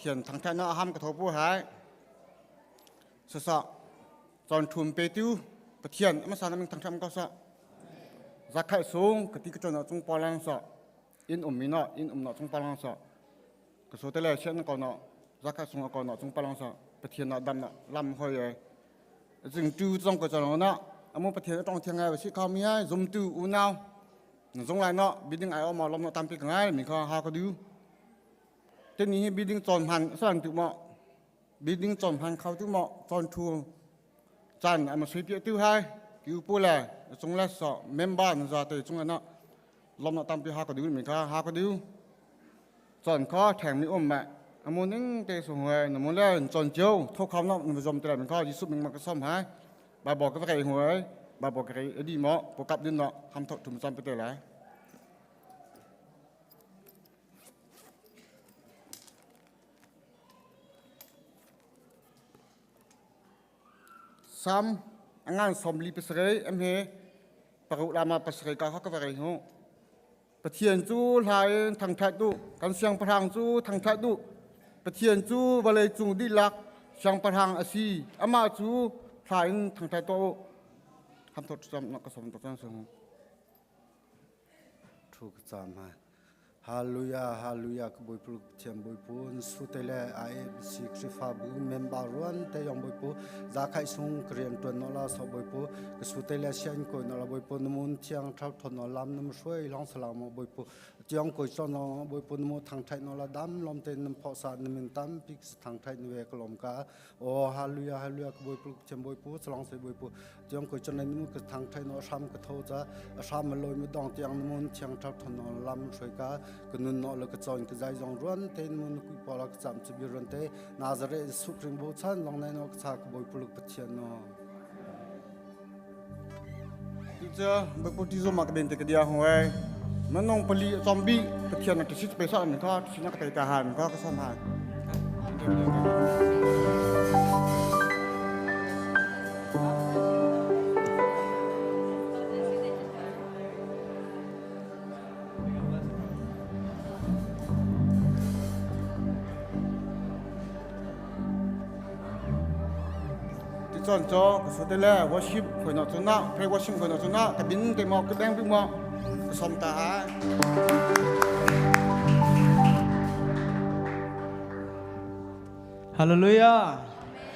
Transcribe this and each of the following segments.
thiền thằng cha nó ham cái thổ bùa hái sợ sợ tròn thùm bê tiêu cái thiền mà sao nó mình thằng cha có sợ giặc khai xuống cái tí cái tròn nó trong bao lang sợ in nọ trong bao lang sợ ก็สุดแต่แล้วเช่นก่อนเนาะรักษาสงฆ์ก่อนเนาะจงปลังสะประเทศเนาะดำเนาะลำค่อยเลยจึงจูจ้องก็จะเนาะอามุประเทศต้องเที่ยงไงว่าชิเขามีไอ้ซุ่มตู้อุ่นเอาจงไรเนาะบิดดิ้งไอ้ออกมาลำเนาะตามปีกไงมีข้อหาก็ดูทีนี้บิดดิ้งจอนพันสั่งจุเหมาะบิดดิ้งจอนพันเขาจุเหมาะจอนทัวจันไอ้มาซื้อเปียตู้ให้กิวปูแลจงแลสอเมมบ้านจะเตะจงไรเนาะลำเนาะตามปีหาก็ดูมีข้อหาก็ดูจอนข้อแข่งมีอมแม่อามุนึงเตะสงวยอามุเล่จอนเจียวทุกคำเนาะมันจมแต่เป็นข้อยิสุมันก็ซ่อมหายบาบอกก็ไก่หวยบาบอกไก่ดีหมอปกับดินเนาะทำถุงจอนไปเตะไรซ้ำงานสมรีปัสเรย์เฮปรุรามาปัสเรย์ก็เขาก็ไก่หัวประเทียนจูลายทางทัดดุกันเสียงประทางจูทางทัดดุประเทียนจูบาเลยจูดีลักเสียงประทางอาศีอามาจูลายทางทัดโตทำทดสอบนักสมตัวตั้งสงถูกจำมาฮาลูยาฮาลูยาก็บุยปลุกเทียมบุยปูนสุดเตลไอสิกริฟาบุเมมบารุนเตยองบุยปูจากไข่ซุงเกรียนตัวนอลาสบุยปูก็สุดเตลเชียนก็นอลาบุยปูนมุนเทียงทับทนอลามน้ำช่วยลองสลามบุยปูเจียงก็จอนอบุยปูนมุทางไทยนอลาดำลมเตนพอสานมินตัมพิกทางไทยนเวกลมกาโอฮาลูยาก็บุยปลุกเทียมบุยปูสลองเสบุยปูเจียงก็จอนในมุก็ทางไทยนอชามก็โทจะชามมันลอยมุดองเตียงมุนเทียงทับทนอลามช่วยกาก็นุนนอลก็จอนก็ใจจงรันเตนมุนกุยปอลักจำจะบิรันเตนาซาเรสุคริมโบชันลองในนอกชาก็บุยปลุกปัจเจียนนอที่จะบุกที่ซุ่มมากระเด็นตะกระเดียหัวมันน้องปลีซอมบี้ประเทียนนักชิดไปซ่อนก็ชินักเตะทหารก็ซ่อมหายจอนจอก็สุดแล้ววอชิปคนนอจุน่าเพลวอชิปคนนอจุน่าแต่บินแต่หมอกก็แบงบินหมอกก็สมตาฮาเลลูยา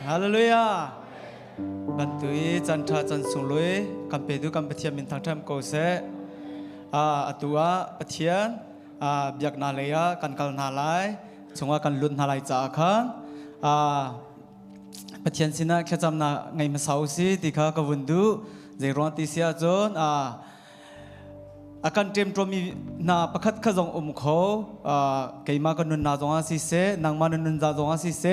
ฮาเลลูยาบันตุยจันทราจันสุงลุยกัมเปดูกัมเปเทียมินทางทำโกเซตัวปะเทียนเบียกนาเลยกันกัลนาไลสงว่ากันลุนนาไลจากขันปะเทียนสินะแค่จำนาไงมาสาวสิที่ข้ากวนดูเจรอนติเสียจนอาการเตรียมตัวมีนาประคัดขจงเขาเกี่ยมากันนุนนาจงอาศิเสนางมานุนนาจงอาศิเส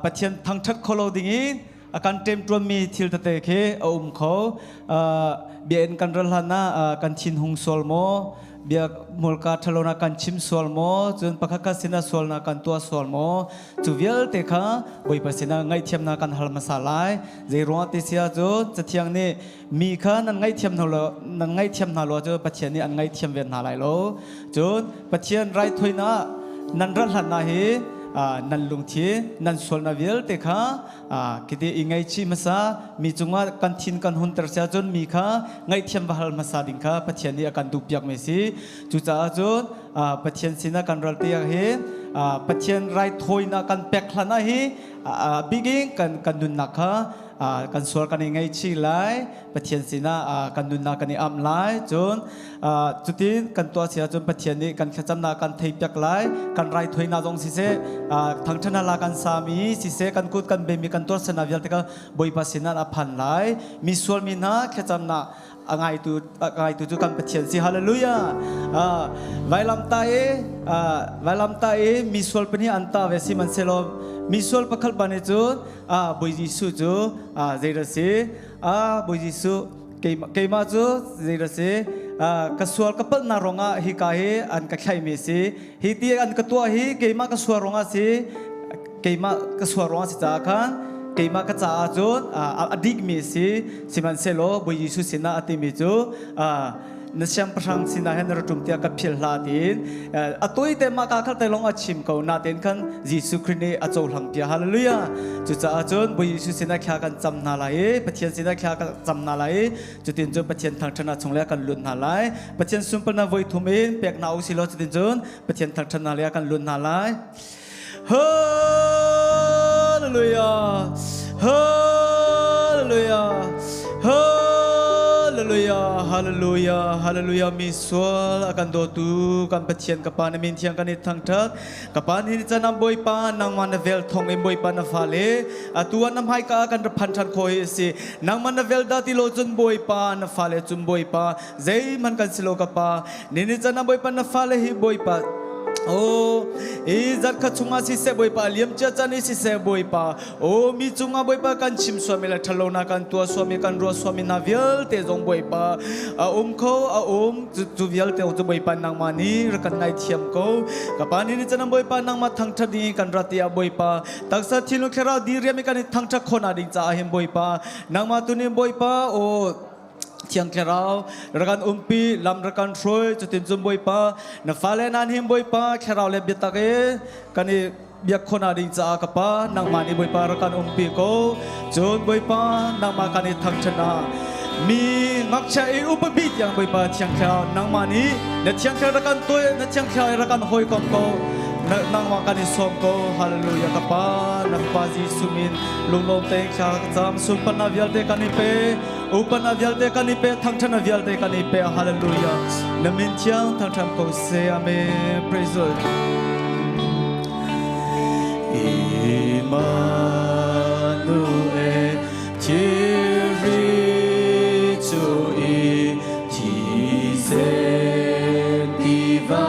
ปะเทียนทั้งชัดโคโลดิ่งอาการเตรียมตัวมีทิลตะเตะเขาเบียนกันรัลนากันชินหงสวลโมเบียมูลกาทลนากันชิมสวลโมจนประคัดสินาสวลนากันตัวสวลโมจูเวลเตค่ะบุยปัสนาไงเทียมนากันฮัลมาสาลายเจรวนติเสียจนจะเที่ยงนี้มีค่ะนั่งไงเทียมนาโลนั่งไงเทียมนาโลจนปะเทียนนี้อันไงเทียมเวียนนาไลโลจนปะเทียนไรถอยนานันรัลนาเฮนันลุงทีนันสวลนาเวลเตค่ะคิดยังไงชิมาซามีจุงว่ากันทินกันหุ่นตระเสียจนมีค่ะไงเทียมบัลมาซาดิ่งค่ะปะเทียนนี้อาการดูเปียกเมสีจุจ้าจนปะเทียนสินะกันรัลเตียเฮปะเทียนไรถอยนากันเป็กลานาเฮบิกิงกันดุนนักค่ะกันสวลกันยังไงชีไลปะเทียนสินะกันดุนนักกันนี่อัมไลจนจุดที่กันตัวเสียจนปะเทียนนี้กันขจำนากันเทียบยักไลกันไรถอยนาจงสิเสทั้งชนะลากันสามีสิเสกันกุดกันเบมีกันตัวสนาวิลติกาบุยปัสสินะอภันไลมีสวลมีนาขจำนาไงตัวจุกันปะเทียนสิฮาเลลูยาไวลำตามีสวลเป็นที่อันตาเวสิมันเซโลมีส่วนประคับบันเจนบุยจิสุจูเจริญเสบุยจิสุเกมาจูเจริญเสกสวลกับปนารองะฮิกาเฮอันกักไข่เมสีฮิตีอันกัตัวฮิเกมากสวลรองะสีเกมากสวลรองะสีจากันเกมากจ้าจูอดีกเมสีสิมันเซโลบุยจิสุสินะอติมิจู นเสียงพระสินาเห็นเราจุ่มเตียกับพิลลาดินตัวเต็มมาการขัดแต่ลงอาชิมเขานาเต็นขันยิสุครินีอาโจหลังเปียฮาเลลูยาจุดจะอาจนบุยสุสินาแค่กันจำนาลายปะเทียนสินาแค่กันจำนาลายจุดตินจนปะเทียนทางชนะชงเลียกันลุนนาลายปะเทียนซุ่มปนาวยทุเมนเปียกนาอุสิโลจุดตินจนปะเทียนทางชนะเลียกันลุนนาลายฮาเลลูยาฮาเลลูยาฮาHallelujah, hallelujah, hallelujah. Miswal akan dotu kan petian kapan min tiang kan itang tak kapan ini janam boy pan nang mana vel thong em boy pan nafale atuan nam hai ka akan repanchan koi si nang mana vel dati lo jun boy pan nafale jun boy pa zai man kan silo kapa nini janam boy pan nafale hi boy pa Oh, izat kacunga si se boy pa liam caca ni si se boy pa. Oh, mi cunga boy pa kan chim suami la thalona kan tua suami kan ro suami na vial te zong boy pa. Ko tu vial te tu boy pa nang mani rekan ngai thiam ko. Kapan ini janam boy pa nang ma thang thadi kan ratia boy pa. Taksa thilu khera di riam kan thang tha khona ding cha hem boy pa. Nang ma tu ni boy pa oh tiang kerau rekan umpi lam rekan troi cutin zum boy pa na fale nan him boy pa kerau le bitake kani biak khona ding cha kapa nang mani boy pa rekan umpi ko jon boy pa nang ma kani thang chana mi ngakcha e upabi tiang boy pa tiang kerau nang mani na tiang kerau rekan toy na tiang kerau rekan hoi kom ko nang ma kani som ko hallelujah kapa nang pazi sumin lunglom te kha jam sum pana vial te kani pe upan avial te kani pe thang thana vial te kani pe hallelujah namin chiang thang tham ko se amen praise the Lord Emmanuel Thiri chu i thi se diva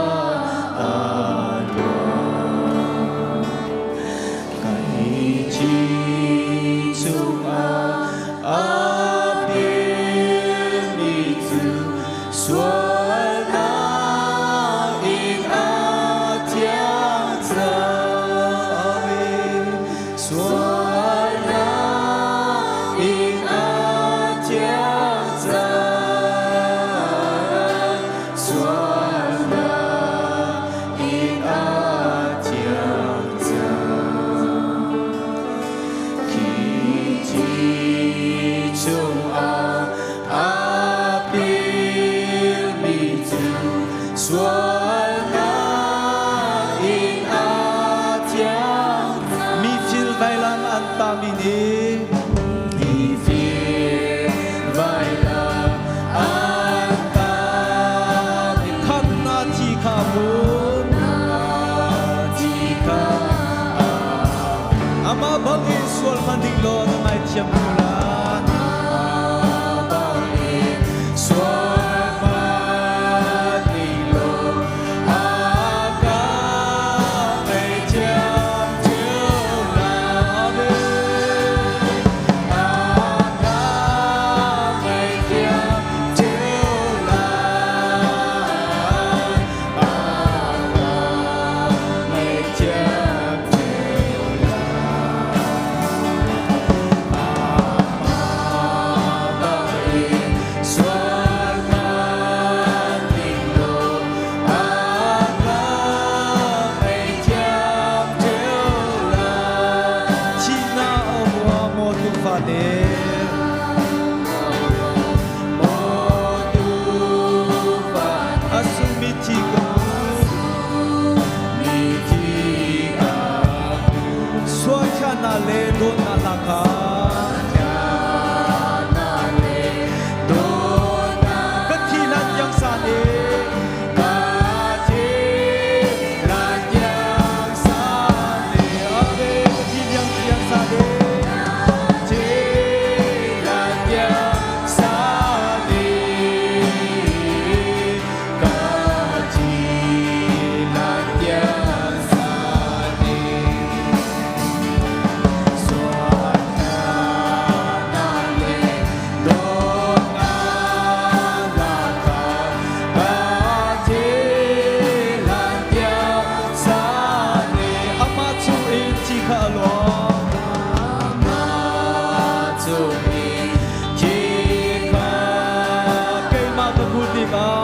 God.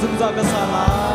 zum za ka sala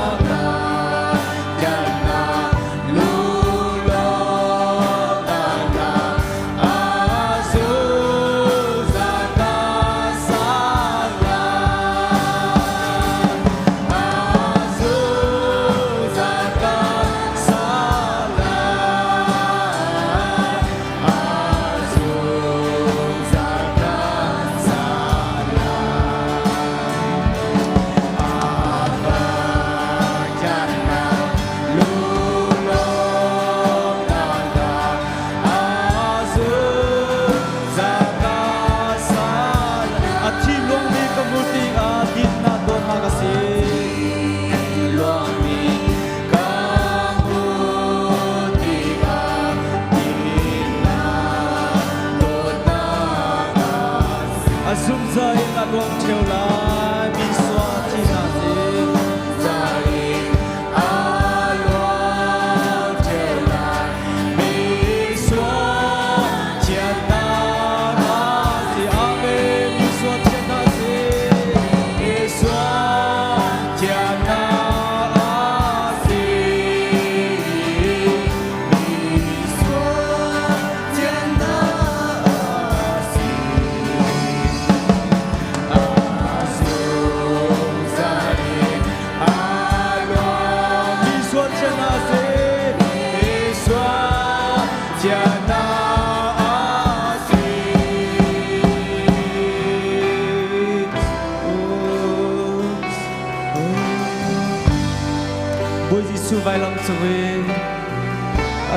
vai lam chui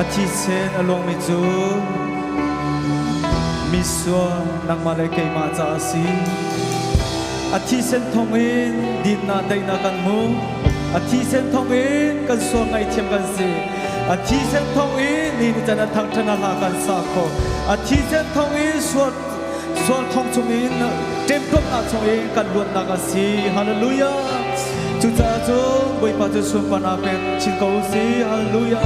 a thi sen along mi chu mi so nang ma le kai ma cha si a thi sen thong in din na dai na kan mu a thi sen thong in kan so ngai thiam kan si a thi sen thong in ni chana thang thana la kan sa kho a thi sen thong in so thong chung in tem top na chung in kan luat na ka si hallelujah chú cha chú bồi bao chú xuân pan apet xin cầu si hallelujah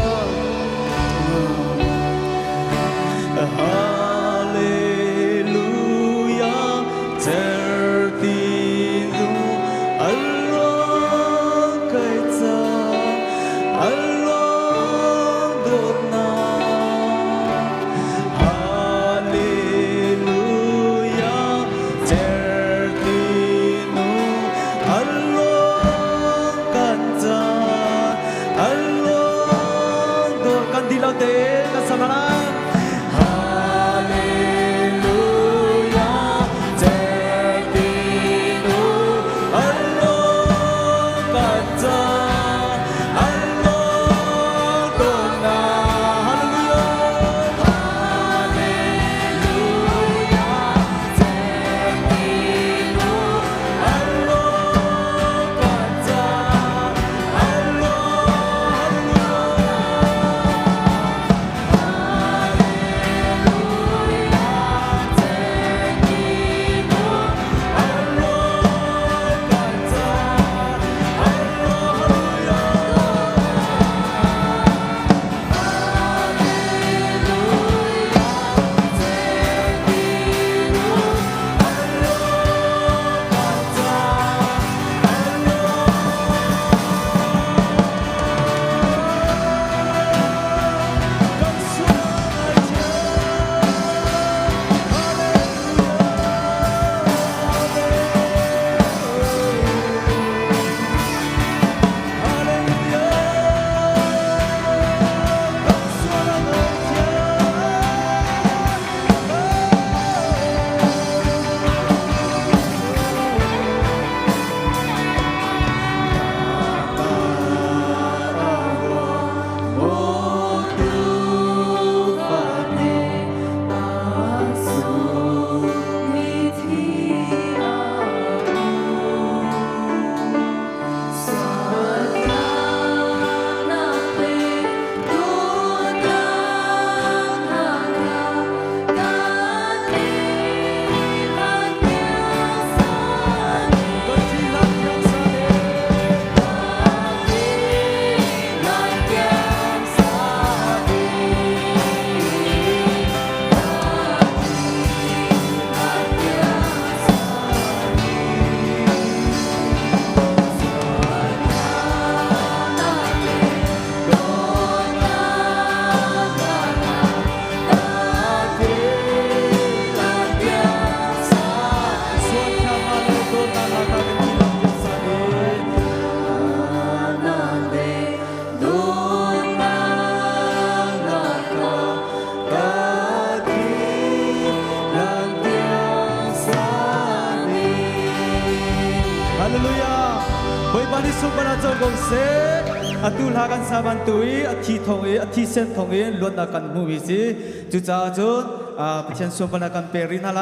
hallelujah tertinu Allah kaitsa Allah dona hallelujah tertinu Allah ลิสุมานาจงกงเสอตุลากันสาบันตุยอธิทองอธิเซนทองล้วนนักันมูวิสิจุจ้าจุนประเทศสุมานากันเปรินาไล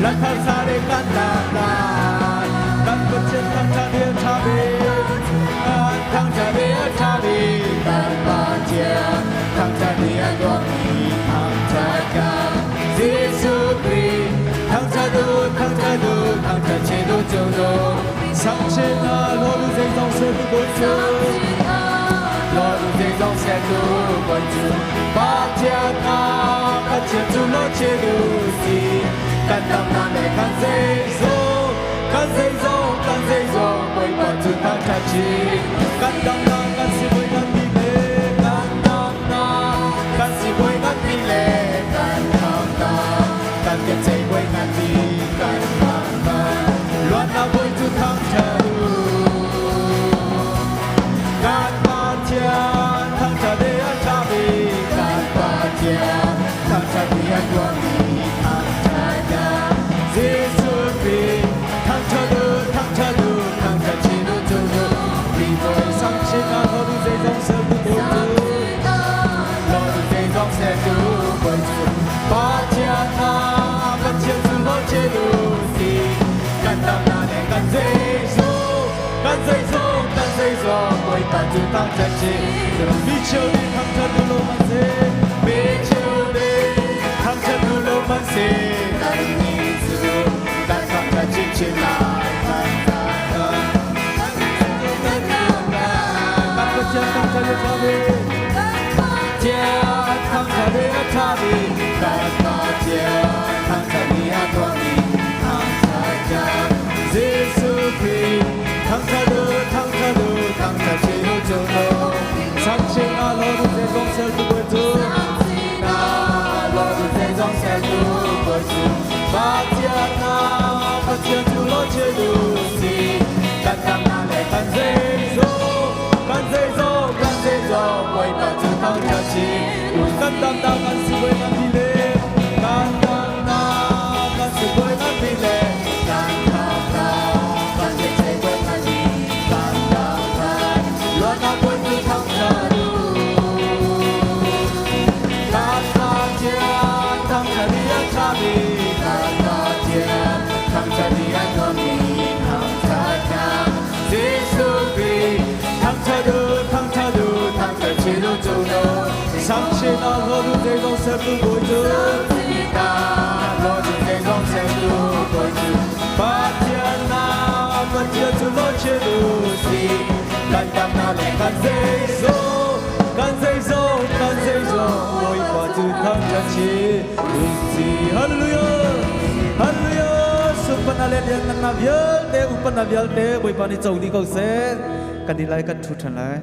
และทางสายกันตาลาดังเป็นเช่นทาง châu đô sáng trên lo đủ dây dòng xe tu bồi chú lo đủ dây dòng xe tu bồi chú ba thiên các chiến tu lo chế đủ gì căn đam na để căn dây dô bồi bờ tu thang cha chi căn đam na căn si bồi căn đi lệ căn đam na căn si bồi căn đi lệ căn đam na căn cái dây bồi căn đi căn đam na loan na bồi tu thang cha căn ba thiên thang cha để ăn cha vi căn ba thiên thang cha để ăn qua vi thang cha ya Giêsu Christ thang cha du thang cha chi du chu du vì tôi sáng trên lo đủ dây dòng xe tu bồi chú lo đủ dây dòng xe tu bồi chú ba thiên tu lo chế đủ gì căn đam na để căn dây dô bồi ta tu thang cha chi rồi mi chiều đi thang cha du lo man se mi chiều đi thang cha du lo man se căn ni du căn thang cha chi chi lại căn thang cha du cha vi thang cha đi cha vi căn ba thiên thang cha đi a tua vi thang cha ya Giêsu Christ thang cha chi du chu du sáng trên lo đủ dây dòng xe tu bồi chú lo đủ dây dòng xe tu bồi chú ba thiên tu lo chế đủ gì căn đam na để căn dây dô bồi ta tu thang cha chi căn đam na căn si bồi căn đi lệ căn đam na căn si bồi căn đi lệ căn đam na căn dây dây bồi căn đi căn đam na loan na bồi tu thang cha du căn ba thiên thang cha đi ăn cha vi căn ba thiên thang cha đi ăn cơm vi thang cha ya Giêsu Christ thang cha chi du chu du sáng trên lo đủ dây dòng xe tu bồi chú lo đủ dây dòng xe tu bồi chú ba thiên tu lo chế đủ gì căn đam na để căn dây dô bồi bờ tu thang cha chi du gì hallelujah supernalen yang na vial te upana vial te bồi bờ ni chau đi câu se kan đi lại kan thu than lại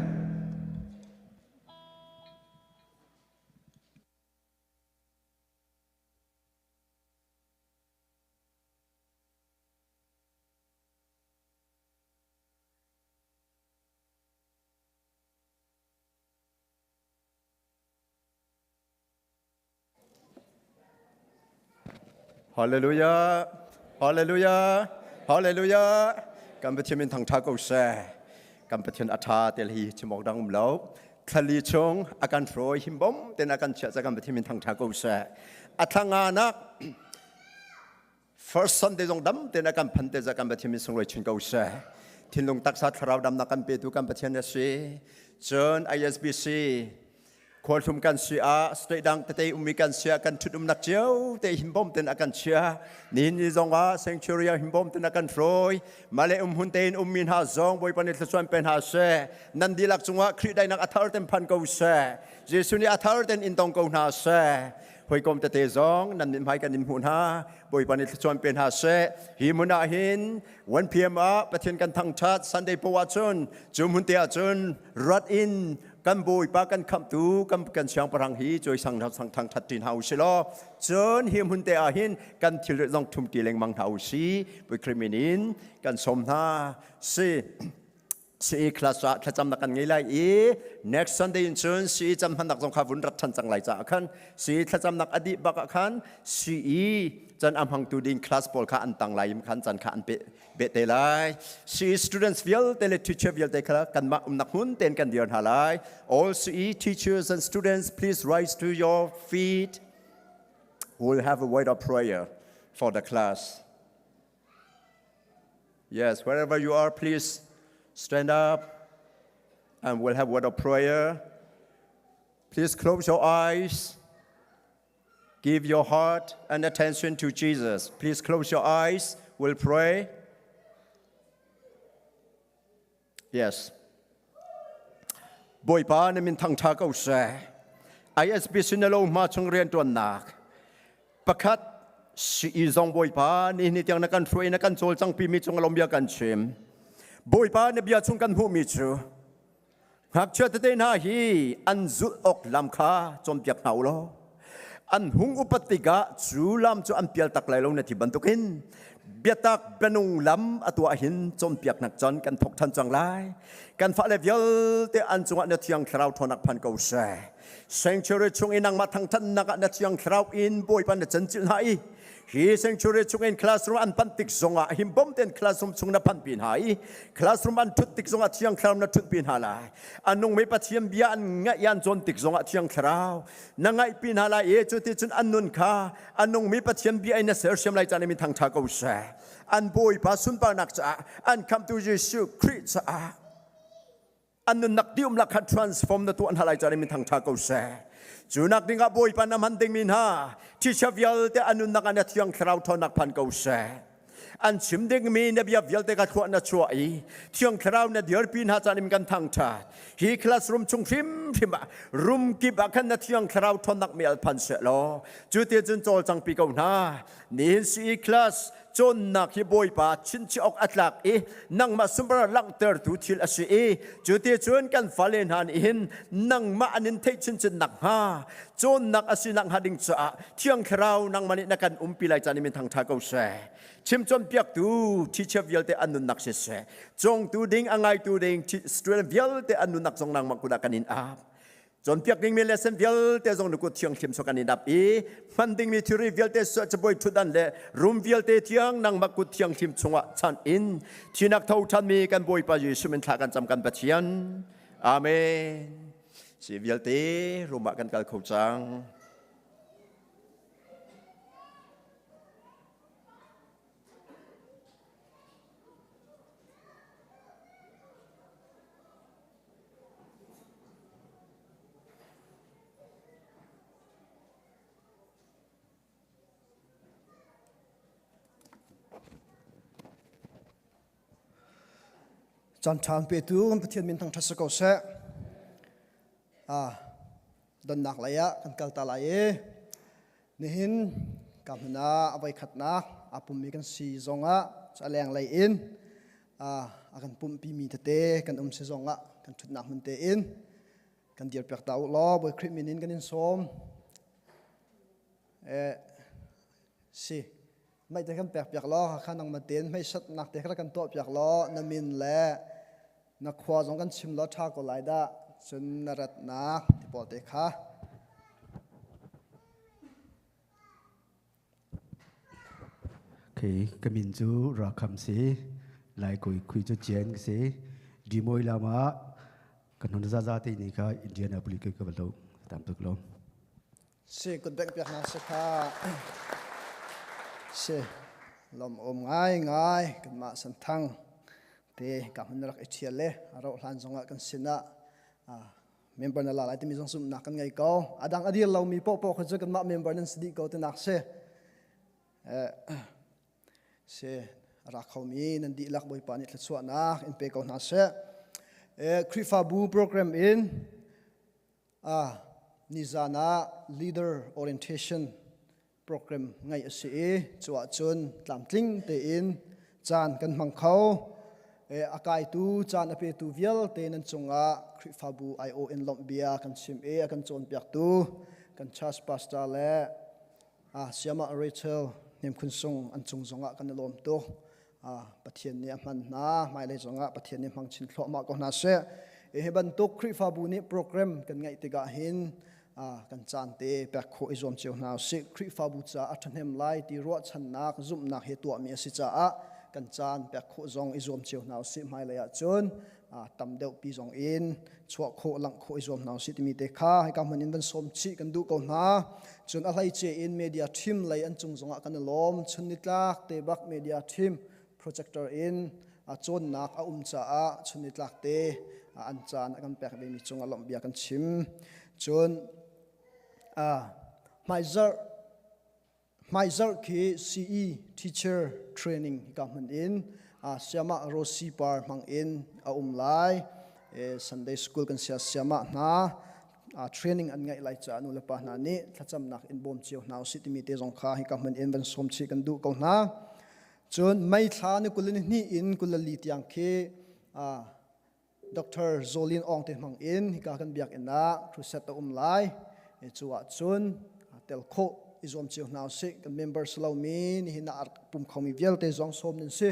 Hallelujah, Hallelujah, Hallelujah. Cảm ơn thiên thằng cha cầu sẽ, cảm ơn thiên atha tel hi chimok dang lâu. Khali chong akan troi himbom ten akan chia za cảm ơn thiên thằng cha cầu sẽ. Athanga na first Sunday dong dam ten akan phante za cảm ơn thiên song roi chin cầu sẽ. Thiên long taksa tharau dam na kan pe tu cảm ơn thiên se. John ISBCควรทุมกันเสียสเตดังแต่มีกันเสียกันชุดนักเจ้าแต่หิมบอมเต็นอากันเชียนี่นี่จงว่าเซงชูเรียหิมบอมเต็นอากันฟรอยมาเลหุ่นเต็นมินหาจงบอยปนิตส่วนเป็นหาเสนันดีลักจงว่าคริสได้นักอัฐร์เต็มพันกูเสเยซูนี่อัฐร์เต็นอินตองกูหาเสหอยกลมแต่จงนันนิมให้กันนิมหุ่นหาบอยปนิตส่วนเป็นหาเสหิมุนาหินวันเพียมประเทศกันทั้งชาติสันเดย์ปวชนจุมหุ่นเตียจนรัดอินกันบุยปากันคำตูกันเชียงปรังฮีจอยสังทางทัดดินเฮาสิล้อจนเฮียมหุ่นเตอาหินกันทิลลองทุ่มตีเลงมังเฮาสีบุยคริมินินกันสมนาสีคลาสถ้าจำนักกันไงล่ะnext Sunday จนสีจำพันนักจงขาวุนรัฐชันจังไรจ้าขันสีถ้าจำนักอดีตบักขันสีจันอัมหังตูดินคลาสบอลข้าอันตังไรมขันจันข้าอันเบเตไลสี students วิลเตเลทีเชอร์วิลเตคลากันมานักหุ่นเต้นกันเดียร์ฮาไล all CE teachers and students please rise to your feet we'll have a word of prayer for the class yes wherever you are please stand up and we'll have a word of prayer please close your eyes give your heart and attention to Jesus please close your eyes we'll pray yes บอยป้าเนี่ยมินทางทาเก้าแส ISBC นโลมาชงเรียนตัวหนักประคัดสีจงบอยป้านี่นี่ที่นักการช่วยนักการโจลจังปีมีจงอารมณ์เบียกันเชื่อมบอยป้าเนี่ยเบียชงกันผู้มีชูหากเชื่อแต่หน้าฮีอันจุดออกลำคาจนเปียกหนาวล้ออันหุงอุปติกะจูลำจูอันเปียตักไหลลงในที่บรรทุกินเบียตักเป็นองลำอตัวหินจนเปียกหนักจนกันทกทันจังไรกันฟ้าเลวแต่อันจังหวะเนที่ยังคราวทนักพันเก่าแสเซงเชอร์ชงอินังมาทางทันนักเนที่ยังคราวอินบอยปันเนจันจิลไฮฮีเซงชูเรชงเอ็นคลาสรูมอันปันติกซงะหิมบอมเต็นคลาสรูมชงนับพันปีนหายคลาสรูมอันทุติกซงะที่ยังคราวนับทุนปีนหาลายอันนงไม่ปัจเจียมเบียอันงะยันจนติกซงะที่ยังคราวนังไงปีนหาลายจุดที่จนอันนุนคาอันนงไม่ปัจเจียมเบียอันเนเสือเสียมไลจานมีทางทากเอาแสอันบอยปัสุนปานักจ้าอันคำตูเยซูคริสต์จ้าอันนุนนักดิวมลักขัด transform ในตัวอันหาลายจานมีทางทากเอาแสจูนักดิ้งอาบอยปันน้ำมันดิ้งมินฮาที่ชาวเยลแต่อนุนักอันที่ยังคราวทอนักพันเก่าแสอันชิมดิ้งมีนบีเยลแต่กัดขวานนัดช่วยที่ยังคราวนัดเดือดปีนหาจานิมกันทางชาฮีคลาสรูมชงฟิมรุมกิบกันนัดที่ยังคราวทอนักมีอัลพันเสลอจุดที่จนโจจังปีเก่าหน้านี่สีคลาสจนนักฮิบอยปาชินชิออกอัตลักนังมาสุมบระลังเตอร์ทุทิลอาชีจุดที่จวนกันฟาเลนฮันอินนังมาอันนินเทชินจนนักฮาจนนักอาศินักฮัดิงจ้าเที่ยงคราวนังมันนักกันปีไลจานิมินทางทากเอาแสชิมจนเปียกตูที่เชฟเยลเตอนุนักเสจงตูดิงอ่างไงตูดิงที่สตรีมเยลเตอนุนักจงนังมักกุดากันินอาบจนเปียกดิ้งมีเลเซนเวลเตจงนุกุเที่ยงเทียมสกันนิดับมันดิ้งมีทีรีเวลเตจะบ่อยทุดันเลรุมเวลเตเที่ยงนังมักกุเที่ยงเทียมชงะชันอินที่นักเท่าทันมีกันบ่อยไปอยู่ชิมันทากันจำกันปัจจัยอาเมนสิเวลเตรุมกันกันเข้าจังจันทานเปตูมันประเทศมินทางทัศกเสดนนักไหลกันกัลตาไหลนี่หินกำนาเอาไปขัดนักอาปุ่มมีกันสีจงจะแรงไหลอินกันปุ่มปีมีเตะกันสีจงกันทุดนักมันเตอินกันเดียร์เปียกตาล้อบอยคริมินินกันอินสมสิไม่แต่กันเปียกล้อข้านังมาเต้นไม่ชัดนักแต่ข้ากันตัวเปียกล้อน้ำมินและนักขวาจงกันชิมล้อชาก็ไหลได้จนนรัตนักที่ปอดเตะขาคือก็มินจูรักคำสิหลายคุยจูเจียนสิดีมวยลามากันนนท์ซาที่นี่ก็อินเดียนาบุรีก็กบฏตามตุกลมสิกุดแบงเปียกนักสิค่ะสิลมง่ายกันมาสันทังเตะกับมันรักเอเชียเล่เราหลานจงกันสินะเมมเบอร์นั่นละที่มีจงสุ่มนักกันไงก็ดังอดีตเรามีโป๊ะเขาจะกันมาเมมเบอร์นั้นสติก็ตัวนักเสรักเขามีนั่นดีลักบอยปานิทส่วนนักอินเปก็นักคริฟาบูโปรแกรมอินนิจานะ leader orientation โปรแกรมไงสิจัวจนตามทิ้งเตอินจานกันมังเขาอากายตูจานอเปตูเวลเตนันจงคริฟาบูไอโอเอ็นลอมเบียกันชิมกันจนเปียกตูกันชาสปาสตาเล่เซียมาเรเชลเนมคุณทรงอันจงจงกันลมตูประเทศนี้มันไม่เลยจงประเทศนี้มังชินทลมากกว่านั้นเสียบันตุคริฟาบูนี้โปรแกรมกันไงติกาหินกันจานเตะแบกโคอิจอมเจียวนาสิคริฟาบูจ้าอัฐเนมไลตีรัวชันนักซุ่มนักเหตุตัวมีสิจ้ากันจานแบกโคจงอิจอมเจียวนาสิไม่เลยจนตำเดวปีจงอินชัวโคหลังโคอิจอมนาสิที่มีเตค่าให้กำมันอินเป็นสมชีกันดูก่อนนะจนอะไรเจอินเมียทีมเลยอันจงจงกันล้อมชนิดลักเตบักเมียทีมโปรเจคเตอร์อินจนนักจ้าชนิดลักเตอันจานกันแบกไปมีจงอารมณ์เบียกันชิมจนไม่เจอคือ CE teacher training กับมันอิน siama rosi par mang in lai Sunday school kan siama na training an ngai lai cha nu la pa na ni thacham nak in bom chiu nau si ti mi te jong kha hi ka man en ban som chi kan du ko na chun mai thla ni kulin ni in kulali tiang khe Dr. Zolin ong te mang in hi ka kan biak ena thu set ta lai chuwa chun telkho izom chiu nau si kan members lo mi ni hina pum khomi vel te jong som nin si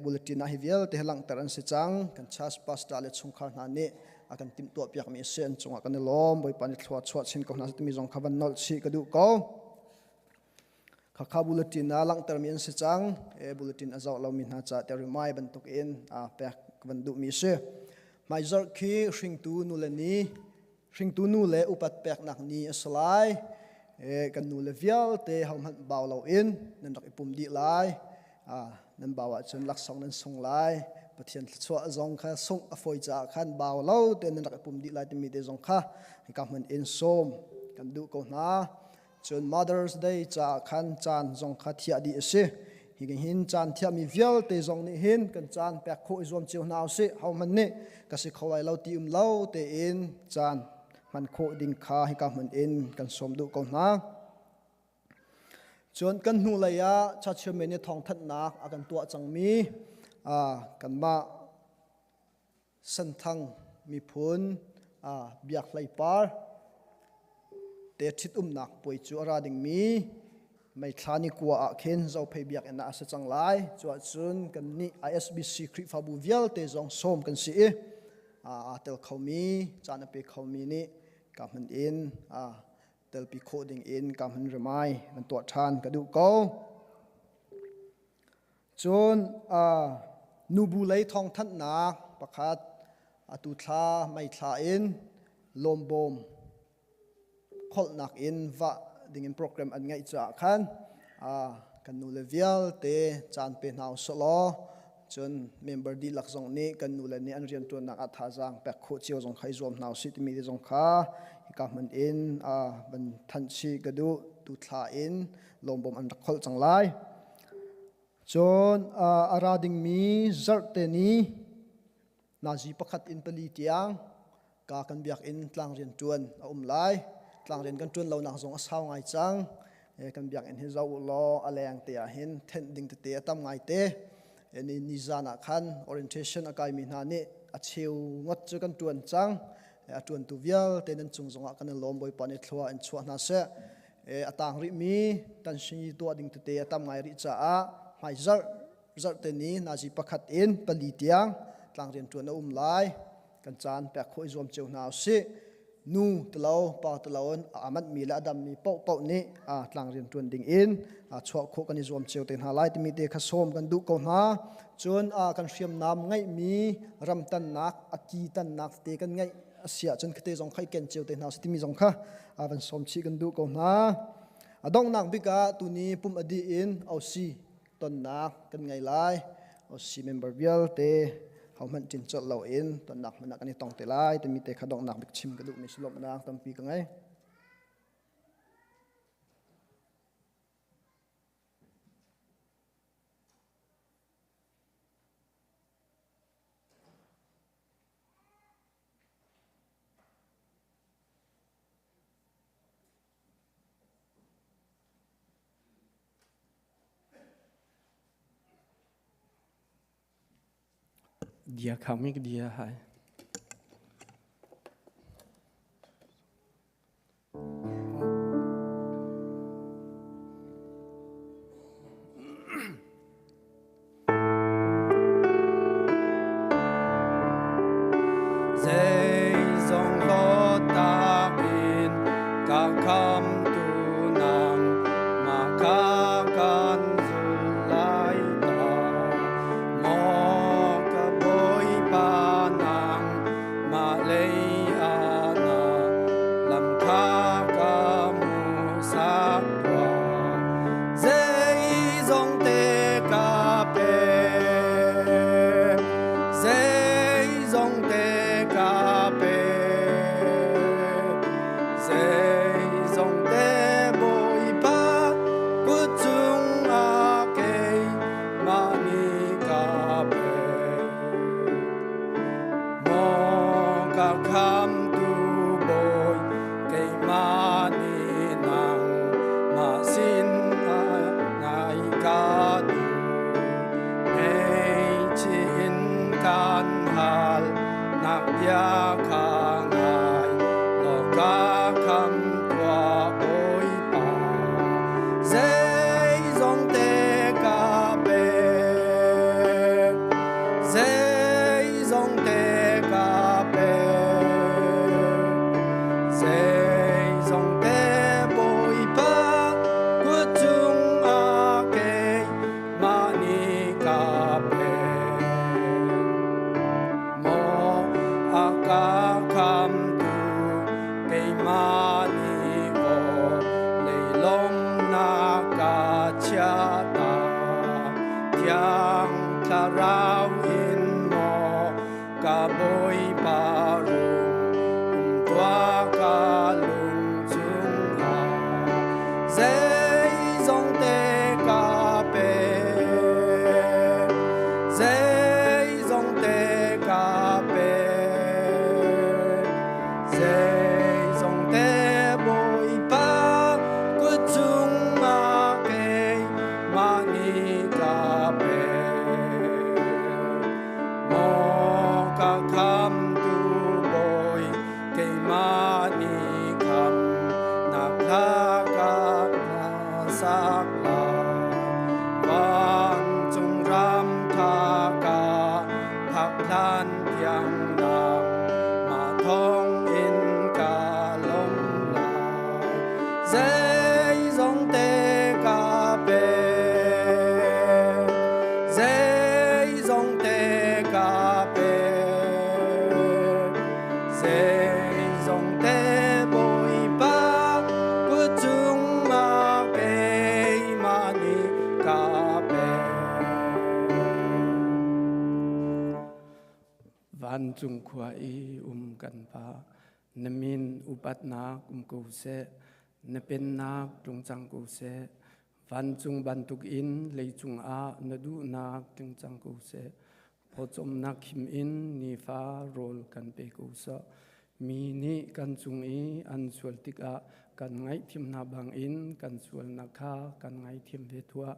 bulletin hi vel te lang taran se chang kan chas pastor le chung khar na ni akan tim to piak mi sen chung akan lom boi pan thwa chwa chin ko na mi jong khaban nol chi ka du ko kha bulletin na lang tar mi se chang bulletin azaw lo mi na cha te remai ban tuk in pek ban du mi se mai zar khi hring tu nu le ni hring tu nu le upat pek nak ni aslai kan nu le vial te hom han baw lo in nan dak ipum di lai nan bawa chun lak song nan song lai pathian chwa zong kha song afoi cha khan baw lo te nan dak ipum di lai te mi te zong kha ka man in som kan du ko na chun Mother's Day cha khan chan zong kha thia di se hi gen hin chan thia mi vial te zong ni hin kan chan pek kho izom chiu naw se how man ne ka se khowai lo ti lo te in chan man kho ding kha hi ka man in kan som du ko na chun kan nu la ya cha chhe me ne thong that nak akan tua chang mi kan ma san thang mi phun biak lai par te thit nak poi chu ara ding mi mai thani kwa a khen zo phei biak ena asa chang lai chuwa chun kan ni ISBC khri fa bu vial te zong som kan si tel khomi chana pe khomi ni ka man in tel pi coding in ka man remai man to than ka du ko chun nu bu lei thong that nak pakhat atu thla mai thla in lombom khol nak in va ding in program an ngai cha khan kan nu level te chan pe naw solo chun member di lak zong ni kan nu la ni an rian tu na atha jang pek kho chiu jong khai zom naw sit mi jong kha ka man in ban than chi ka du tu thla in lombom an khol chang lai chun arading mi zar te ni na ji pakhat in pali tiang ka kan biak in tlang rian tuan lai tlang ren kan tun lo nak zong asaw ngai chang kan biak en he zo lo aleng te hin then ding te tam ngai te ni ni zana khan orientation akai mi na ni a cheu ngot chu kan tuan chang a tuan tu vial te nan chung zonga kan lom boi pani thwa en chwa na se atang ri mi tan shi to ding te tam ngai ri cha a mai zar te ni na ji pakhat in pali tiang tlang ren tuan lai kan chan pe khoi zom cheu na se nu tlo pa tlon amat mi la dam mi pau ni tlang rin tuan ding in chwa kho kan zom cheu ten halai ti mi te kha som kan du ko na chun kan hriam nam ngai mi ram tan nak aki tan nak te kan ngai asia chun khite jong khai ken cheu ten ha ti mi jong kha ban som chi kan du ko na adong nak bika tu ni pum adi in au si ton nak kan ngai lai au si member bial te how man tin chot lo in to nak man kan tong te lai te mi te khadong nak bik chim ka du mi slop na tam pi ka ngai dia kami ke dia hai Zay zong lo ta in ka kam tu nang ma ka kan zulai ta mo ka boy pa na khangai lo ka kham tua oi pa zai zong te ka pe zai zong te ka pe zai zong te boi pa của chúng a ke mani ka pe mo aka kham tu ke mani o lei lom na ka cha ta kyang klarau in mo ka boi pa rum tua ka lung chung a zai zong te ka pe zai zong te ka pe zai zong te boi pa của chúng ma ke mani ka pe mo ka kham tu boi ke mani kham na kha ka na sak la van chung ram tha ka phak lan yang nang ma thong in ka lom la zai zong te ka pe zai zong te ka pe zai zong te boi pa của chúng ma ke mani ka pe van chung khua i kan pa namin upat nak ko se na pen nak tung chang ko se van chung ban tuk in lei chung a na du nak tung chang ko se pho chom nak him in ni fa rol kan pe ko sa mi ni kan chung i an sual tik a kan ngai thim na bang in kan sual na kha kan ngai thim ve thua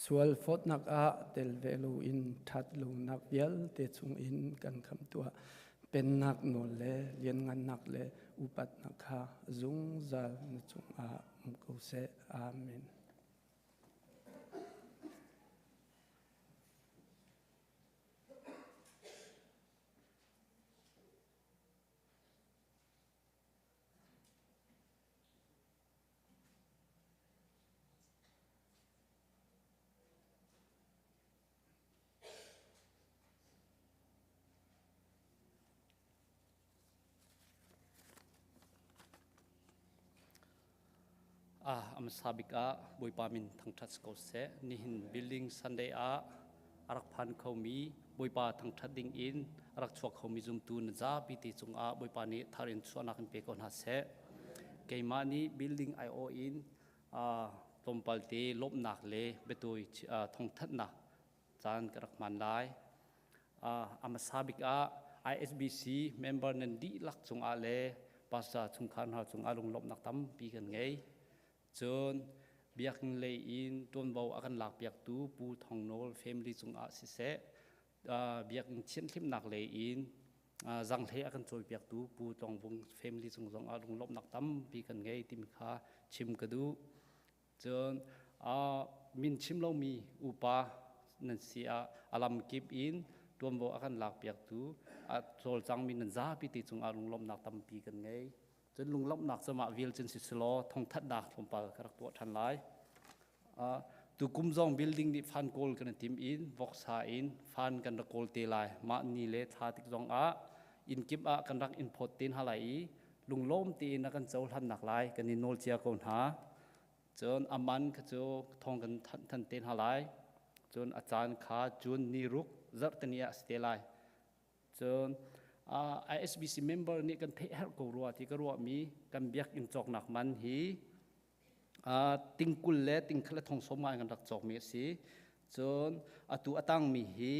sual phot nak a tel ve lo in that lo nak yal te chung in kan kham tua pen nak no le lien ngan nak le upat nak kha zung zal na chung a ko se amen. Sabika Bawipa min thang that ko se ni hin building Sunday a arak phan khomi Bawipa thang that ding in arak chok khomi zum tu na za pi ti chung a Bawipa ni tharin chuana kan pe kon ha se keima ni building IO in tompal te lop nak le betoi thong that na chan karak man lai Sabika ISBC member nan di lak chung a le pasa chung khan ha chung a lung lop nak tam pi kan ngei chon biak lei in ton bau akan lak biak tu pu thong nol family chung a si se biak chen thlim nak lei in zang the akan choi biak tu pu tong bung family chung zong a lung lop nak tam pi kan ngei tim kha chim kadu chon min chim lo mi upa nan si a alam kip in ton bau akan lak biak tu chol chang min nan za pi ti chung a lung lop nak tam pi kan ngei chân lung lop nak sama vil chân si slo thong that dak thom pa karak to than lai tu kum zong building di fan kol kan tim in vok sa in fan kan da kol te lai ma ni le tha tik zong a in kip a kan rak in phot tin halai lung lom ti na kan chol han nak lai kan ni nol chia kon ha chon aman kha cho thong kan than ten halai chon achan kha chun ni ruk zar tania ste lai chon ISBC member ni kan the her ko ruwa ti ka ruwa mi kan biak in chok nak man hi tingkul le tingkhle thong som ngai kan rak chok mi si chon atu atang mi hi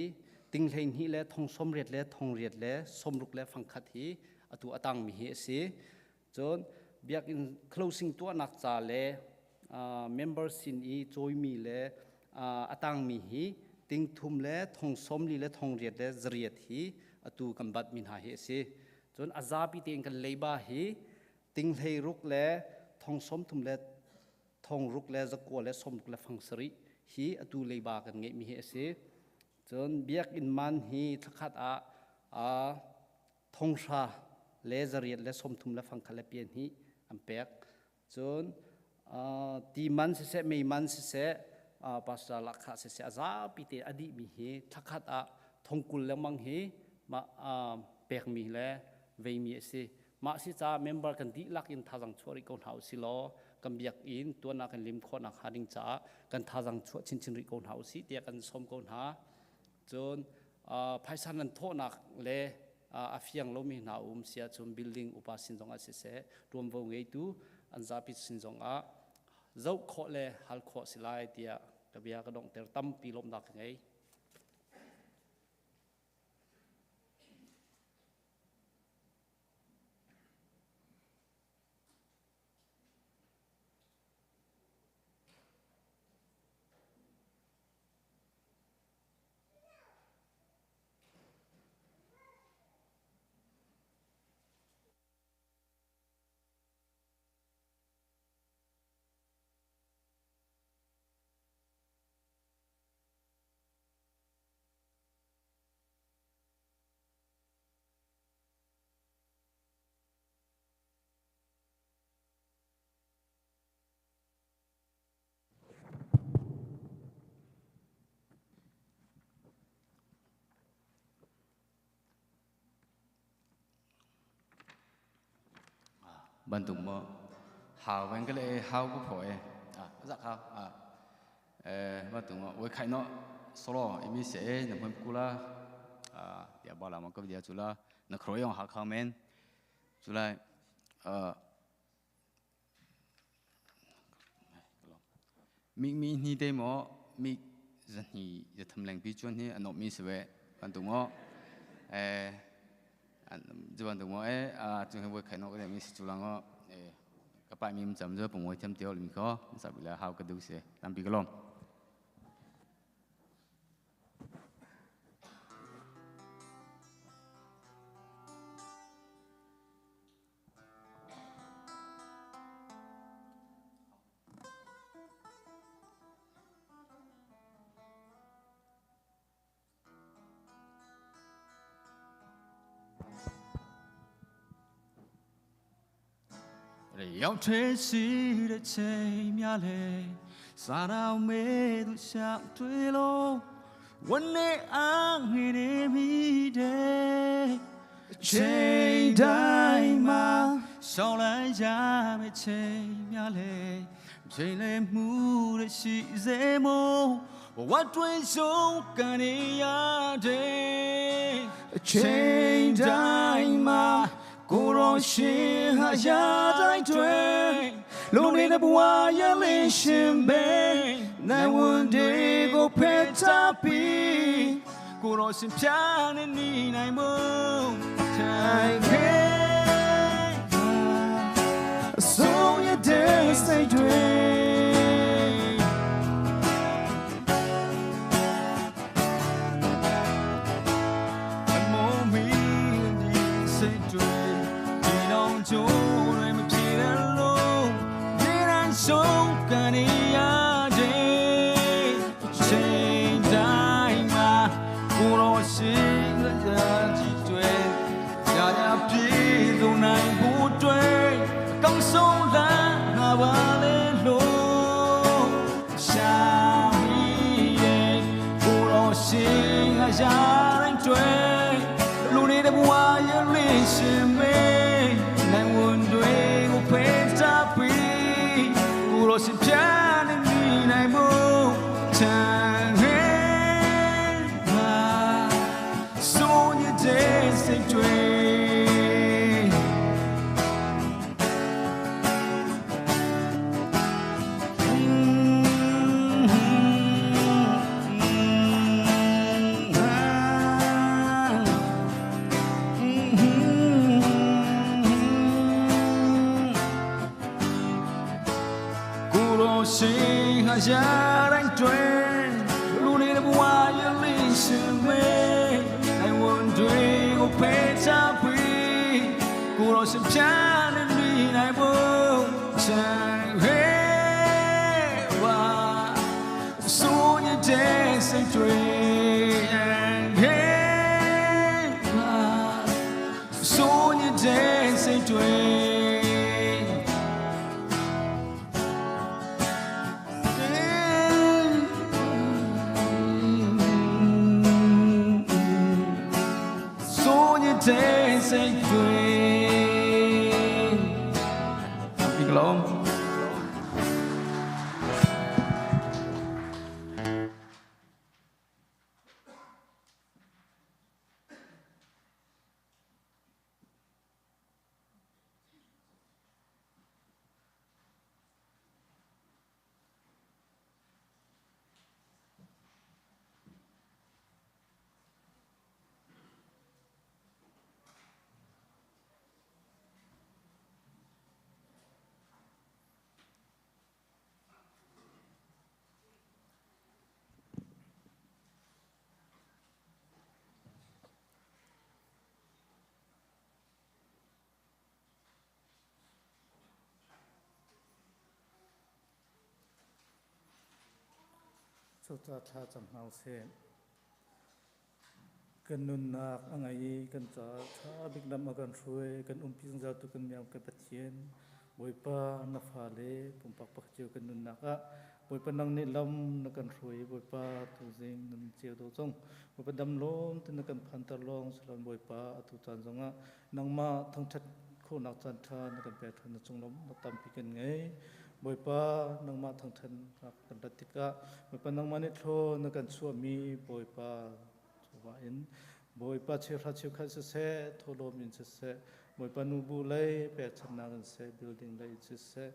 tinglein hi le thong som riat le thong riat le somruk le phangkhat hi atu atang mi hi si chon biak in closing to nak cha le members in i choi mi le atang mi hi ting thum le thong som li le thong riat le zriat hi atu kambat min ha he si จนอาซาปีเตียงกันเลยบาฮีติงเฮรุกเล่ทองสมทุมเล่ทองรุกเล่จะกัวเล่สมรุกเล่ฟังสริฮีอตูเลยบากันเงมีเฮเสจนเบียกอินมันฮีทักขัดทองชาเล่จะเรียนเล่สมทุมเล่ฟังคาเลเปียนฮีอัมเปียกจนตีมันเสไม่มันเสภาษาลักษณะเสอาซาปีเตียอดีมีเฮทักขัดทองกุลและมังเฮมาเปียกมีเล่เวมีเสมาสิจ้าเมมเบอร์กันดีลักอินท่าจังชัวริกอนเฮาสิโลกันเบียกอินตัวนักลิมขนักหาดิงจ้ากันท่าจังชัวชินชินริกอนเฮาสิเตียกันสมกอนหาจนภายสันนันโทนักเล่อาฟิยังโลมีนาเสียจนบิลดิ้งอุปสินจงอาเสรวมวงเงยตูอันซาปิสินจงเจ้าโคเล่ฮัลโคสิไลเตียกับเบียกระดงเตอร์ตั้มปีลมดักไงบันตุมหาวมันก็เลยหาวก็พอยสักหาวบันตุมไว้ใครเนาะสโลอีมีเสียหนึ่งคนกูละเดี๋ยวบอกละมันก็เดี๋ยวจุละนักครอยองหาข้าวเมนจุละมีนี่เดมมีจะนี่จะทำแรงพิจารณาอันนั้นมีเสวบันตุมจะบันทึกว่าจึงให้ไว้ใครนอกก็ได้มีสิจุลังก็กับไปมีจำเจอผมไว้จำเดียวลิมก็สับเวลาหาวกระดูกเสียตามปีกลม要吹起的吹苗嘞，撒到梅都想坠落，我内安慰的米的，吹大嘛，少来家没吹苗嘞，吹来木的是什么？我追求跟你呀的，吹大嘛。กูรอชีหายาได้ด้วยลูกในนับว่ายังไม่ชิมเบย์ในวันเดียวก็เพชรปีกูรอสิ่งพิเศษนี้ในมือใจเกย์ส่งยาเดินใส่ด้วย就来没皮的路，依然手跟你呀的，谁在吗？不落心的人几对，家家皮都奈不对，刚手来那把的路，下一夜不落心还下来追，路里的不爱也离心没。难问对我陪着比，不落心偏的你来不成黑嘛，所以这谁追？心还下来追，路里的不爱也离心美，爱问对我陪着比， sim chan and me I won't shine wa so you dance and dream wa so you dance and dream dance and dream. Big long. Suta tha cham hau se kan nun nak angai kan cha tha big nam akan roi kan ping za tu kan miam ka pathian boipa na fa le pum pak pak chiu kan nun nak a boipa nang ni lam na kan roi boipa tu jing nan chiu do chong boipa dam lom tin na kan phan tar long salan boipa atu chan zonga nang ma thang that kho nak chan tha na kan pe thon na chung lom na tam pi kan ngai boipa nang ma thang than kan datika boipa nang ma ni thlo na kan suami boipa chuwa in boipa che ra chiu kha se tholo min se boipa nu bu lai pe chan na kan se building lai se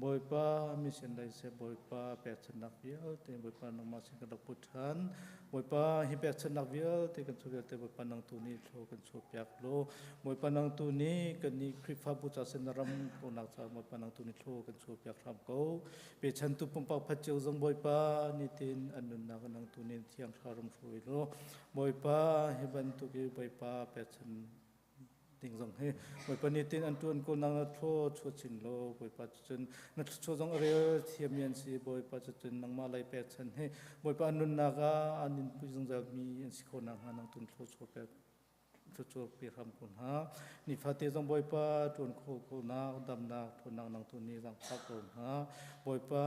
boipa mission lai se boipa pe chan na vial te boipa nang ma se kan puthan boipa hi pe chan na vial te kan chu te boipa nang tu ni thlo kan chu pyak lo boipa nang tu ni kan ni krifa bu cha sen ram ko nak cha boipa nang tu ni thlo kan chu pyak ram ko pe chan tu pum pak pha cheu jong boipa ni tin anun na kan nang tu ni thiang tharam thui lo boipa hi ban tu ki boipa pe chan ting zong he boipa ni tin an tuan ko nang tho chu chin lo boipa chun na chu jong re thiam yan si boipa chun nang ma lai pe chan he boipa anun na ga anin pu jong ja mi en si ko nang nang tun tho chu pe chu pe ram kun ha ni fa te jong boipa tun ko na dam na thon nang tu ni jang phak ko ha boipa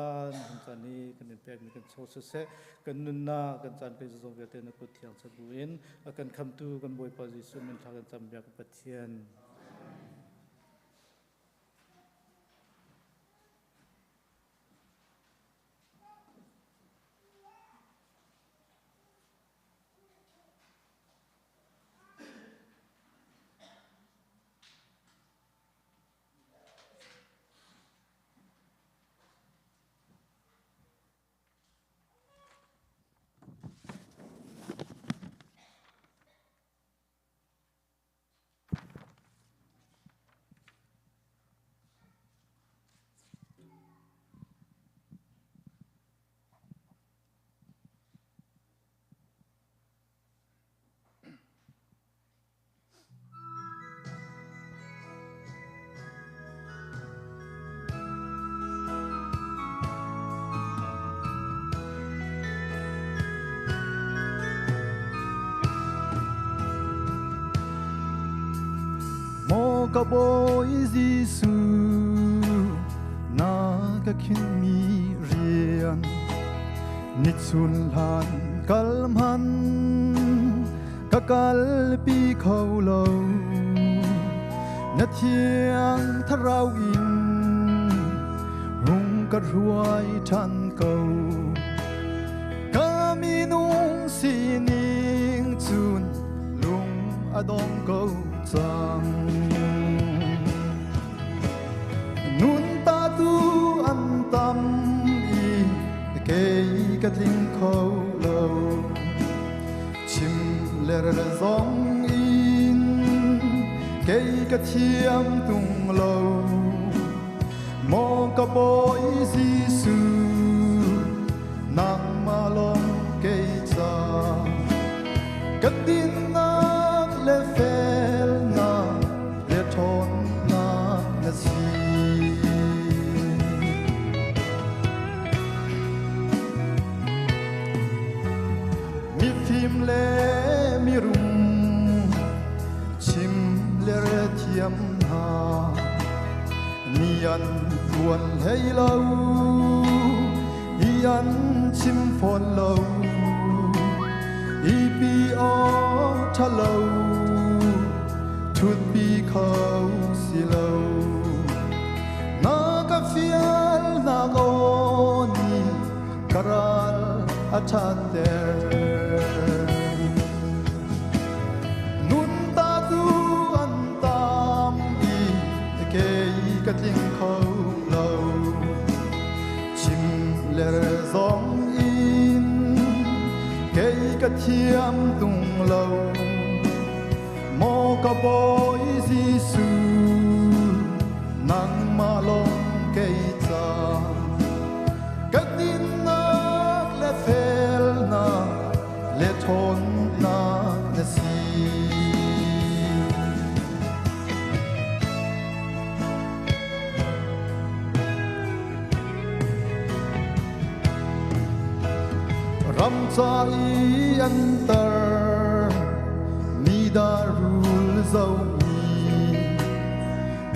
han chan ni kan pe mi kan so se kan nun na kan chan pe jong ve te na ko thiang cha buin akan kham tu kan boipa ji su min tha kan cham ya ka pathian ka boy Giêsu na ka khin mi rian ni chun han kalman ka kal pi khâu lo na thiang tharau in hung ka ruai than câu ka mi nung si ning chun lung adong câu chang nun ta tu an tâm y cây cái thinh khâu lâu chim lê rê giông in cây cái thiam tung lâu mò cái bội Giêsu nang ma long cây cha cái tin nang lê phèl nang lê thôn thiam ha nian tuan hei lâu ian chim phồn lâu ipi o tha lâu thut pi khâu si lâu na ka fial na goni karal achater nun ta tu an tam i ke ka ting khâu lâu chim ler zong in ke ka thiam tung lâu mo ka boy Giêsu nang ma long ke cha ka din na le fel na le thon na na si ram cha i an tar ni darul zau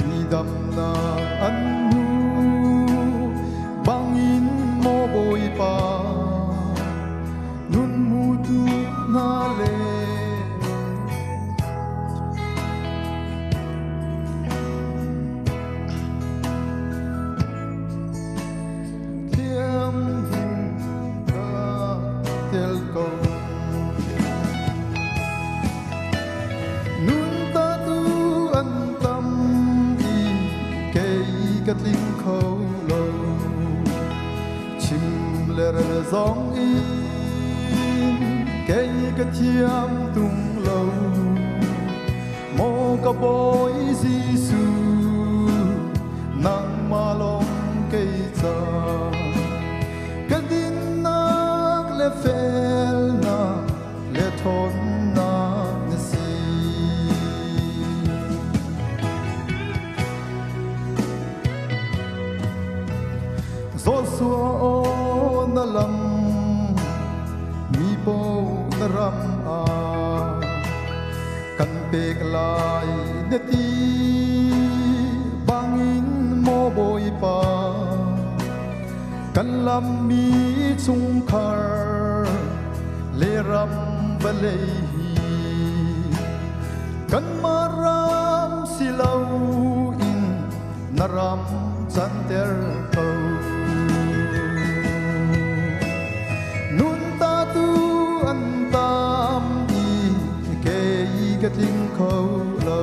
ni dam na an mu bangin mo boy pa nun mu tu na le thiam him ka tel ko nun ta tu an tâm đi cây cất linh khâu lâu chim lê gióng in cây cất thiam tung lâu mô ca bối Giêsu nang ma long cây cha cái din nak le fel na le thon na na si zo suo o na lam mi po na ram a kan pek lai ne ti bangin mo boy pa kan lam mi chung khar le ram va le hi kan maram silau in naram chan ter ko nun ta tu an tam i ke i ka ting ko lo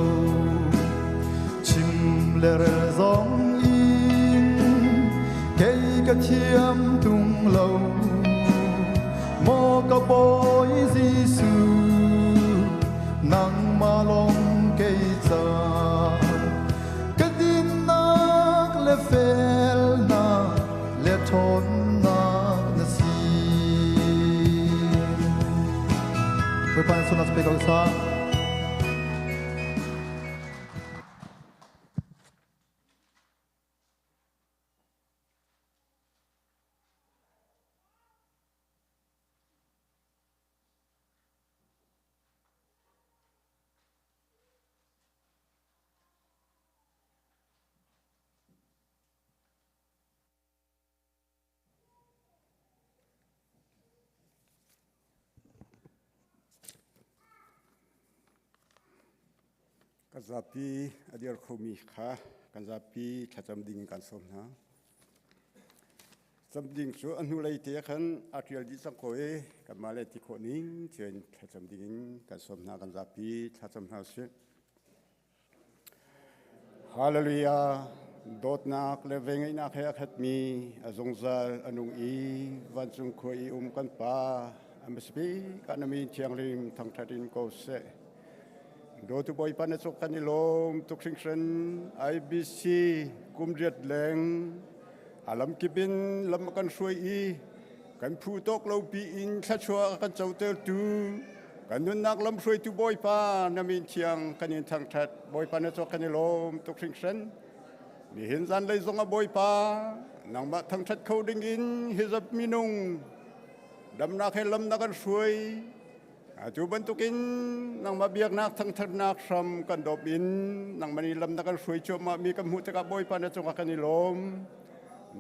chim le zong in ke i ka thiam tung lo mo ka boy Giêsu nang ma long ke cha ka din nak le fel na le thon na na si we pan sunas pe kal sa Kazapi adir khumi kha kazapi thacham ding kan som na cham ding chu anu lai te khan atrial di sang koe kamale ti kho ning chen thacham ding kan som na kazapi thacham na se hallelujah dot nak le vengai na kha khat mi azongzal anung i van chung khoi kan pa amspi kanami chiang lim thang thatin ko se do tu boy pan chok kan lom tuk sing sen ISBC kumriat leng alam kibin lam kan suai i kan phu tok lo pi in tha chua kan chauter tu kan nun nak lam suai tu boy pa namin chiang kan in thang that boy pan chok kan lom tuk sing sen ni hin zan lei zong a boy pa nang ba thang that khâu ding in hizap minung dam na khe lam na kan suai Atu bentukin nang mabiak nak thang nak ram kan dobin nang manilam na kan sui chop ma mi kam hu taka boy pa na chung kan ilom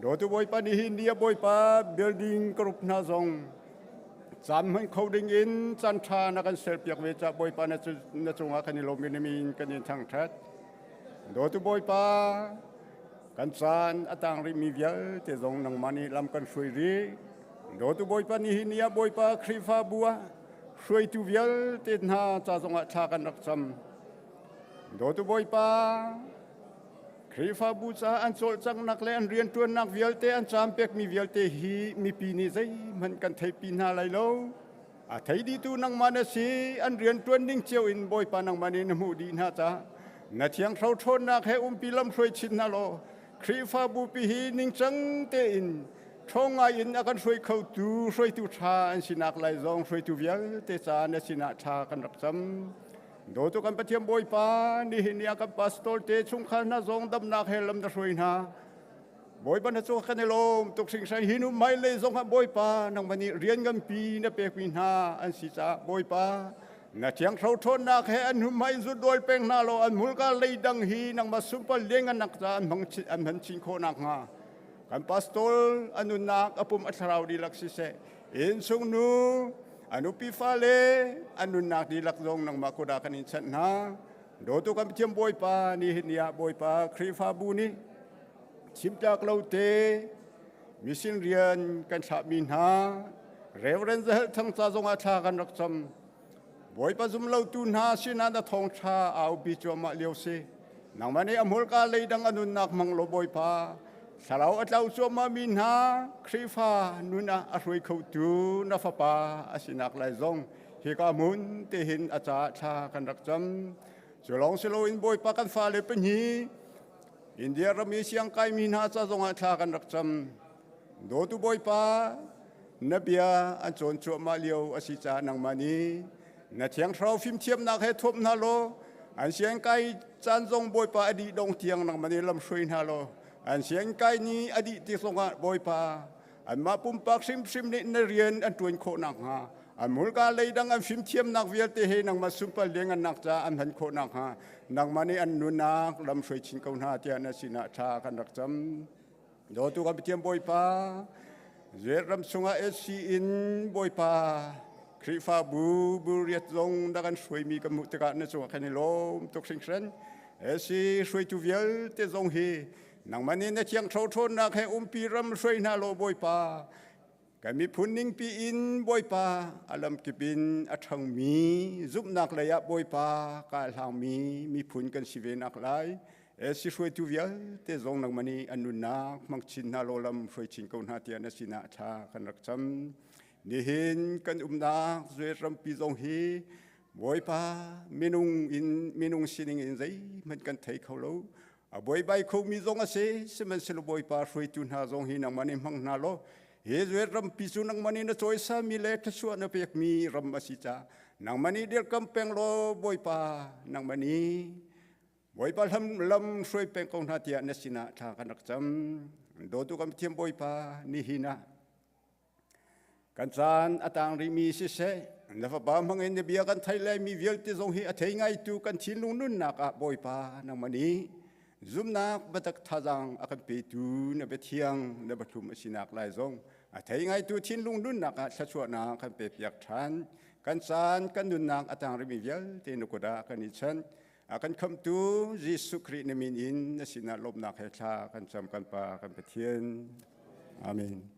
do tu boy pa ni India boy pa building group na zong zam man coding in chan tha na kan sel piak ve cha boy pa na chung kan ilom ni min kan in thang that do tu boy pa kan chan atang ri mi vial te zong nang mani lam kan sui ri do tu boy pa ni India boy pa khrifa bua sui tu vial te na cha zong a tha kan rak cham do tu boy pa khrifa bu cha an chol chang nak le an rian tuan nak vial te an cham pek mi vial te hi mi pi ni zai man kan thai pi na lai lo a thai di tu nang man si an rian tuan ning cheu in boy pa nang mani na mu di na cha na thiang thau thon nak he pi lam sui chin na lo khrifa bu pi hi ning chang te in thong ai in akan sui khau tu sui tu tha an sinak lai zong sui tu vial te cha na sina tha kan rak cham do tu kan pathiam boy pa ni hinia kan pastor te chung khan na zong dam nak helam da sui na boy pa na chu kan elom tuk sing sai hinu mai le zong ha boy pa nang mani rian ngam pi na pe pi na an si cha boy pa na thiang thau thon nak he an hu mai zu doi peng na lo an mul ka le dang hi nang ma supal leng an nak cha an mang an han chin kho nak nga kan pastor anu nak apum athrau di lak si se in sung nu anu pi fale anu nak di lak zong nang makoda kan in chat na do tu kan thiam boy pa ni hinia boy pa khrifa bu ni chimtak lo te mission rian kan cha min ha reverend thang cha zong a tha kan rak cham boy pa zum lo tu na sina da thong tha au bi cho ma leo se nang mani amul ka le dang anu nak mang lo boy pa salau atau cho ma min ha khrifa nuna a roi khau tu na fa pa asinak lai zong hi ka mun te hin acha tha kan rak cham cholong selo in boy pa kan fa le pen hi India rami siang kai min ha cha zong a tha kan rak cham do tu boy pa na bia an chon cho ma leo asi cha nang mani na thiang thrau phim thiam nak he thop na lo an siang kai chan zong boy pa adi dong tiang nang mani lam shui na lo an siang kai ni adi ti songa boy pa an ma pum pak sim ni na rian an tuin kho nak ha an mul ka le dang an phim thiam nak vial te he nang ma sumpal leng an nak cha an han kho nak ha nang mani an nu nak lam shui chin kau na tia na sina tha kan rak cham do tu ka thiam boy pa zeram sunga SC in boy pa khrifa bu riat zong da kan shui mi ka mu te ka na chu ka ni lom tok sing sen SC shui tu vial te zong hi nang mani na chiang thau thon na khe pi ram shui na lo boy pa ka mi phuning pi in boy pa alam ki bin athang mi zup nak la ya boy pa ka hlang mi phun kan si ve nak lai si shui tu vial te zong nang mani anu na mang chin na lo lam shui chin ko na tia na sina tha kan rak cham ni hin kan na zwe ram pi zong hi boy pa minung sining in zai man kan thai khau lo a boy bai kho mi zong a se semen selo boy pa shui tu na zong hi nang mani mang na lo he zwe ram pi su nang mani na choi sa mi le tha su na pek mi ram ma si cha nang mani del kam peng lo boy pa nang mani boy pa lam shui peng kong na tia na sina tha kan rak cham do tu kam thiam boy pa ni hina kan chan atang ri mi si se na fa ba mang in bia kan thai lai mi vial ti zong hi a thei ngai tu kan thin lung nun na ka boy pa nang mani zum nak batak thajang akan pe tu na be thiang na bathum asinak lai zong a thei ngai tu thin lung nun na ka thachua na kan pe piak than kan chan kan nun nak atang ri mi vial te no ko da kan ni chan akan kham tu Jesu Christ na min in na sina lob nak he tha kan cham kan pa kan pe thien amen.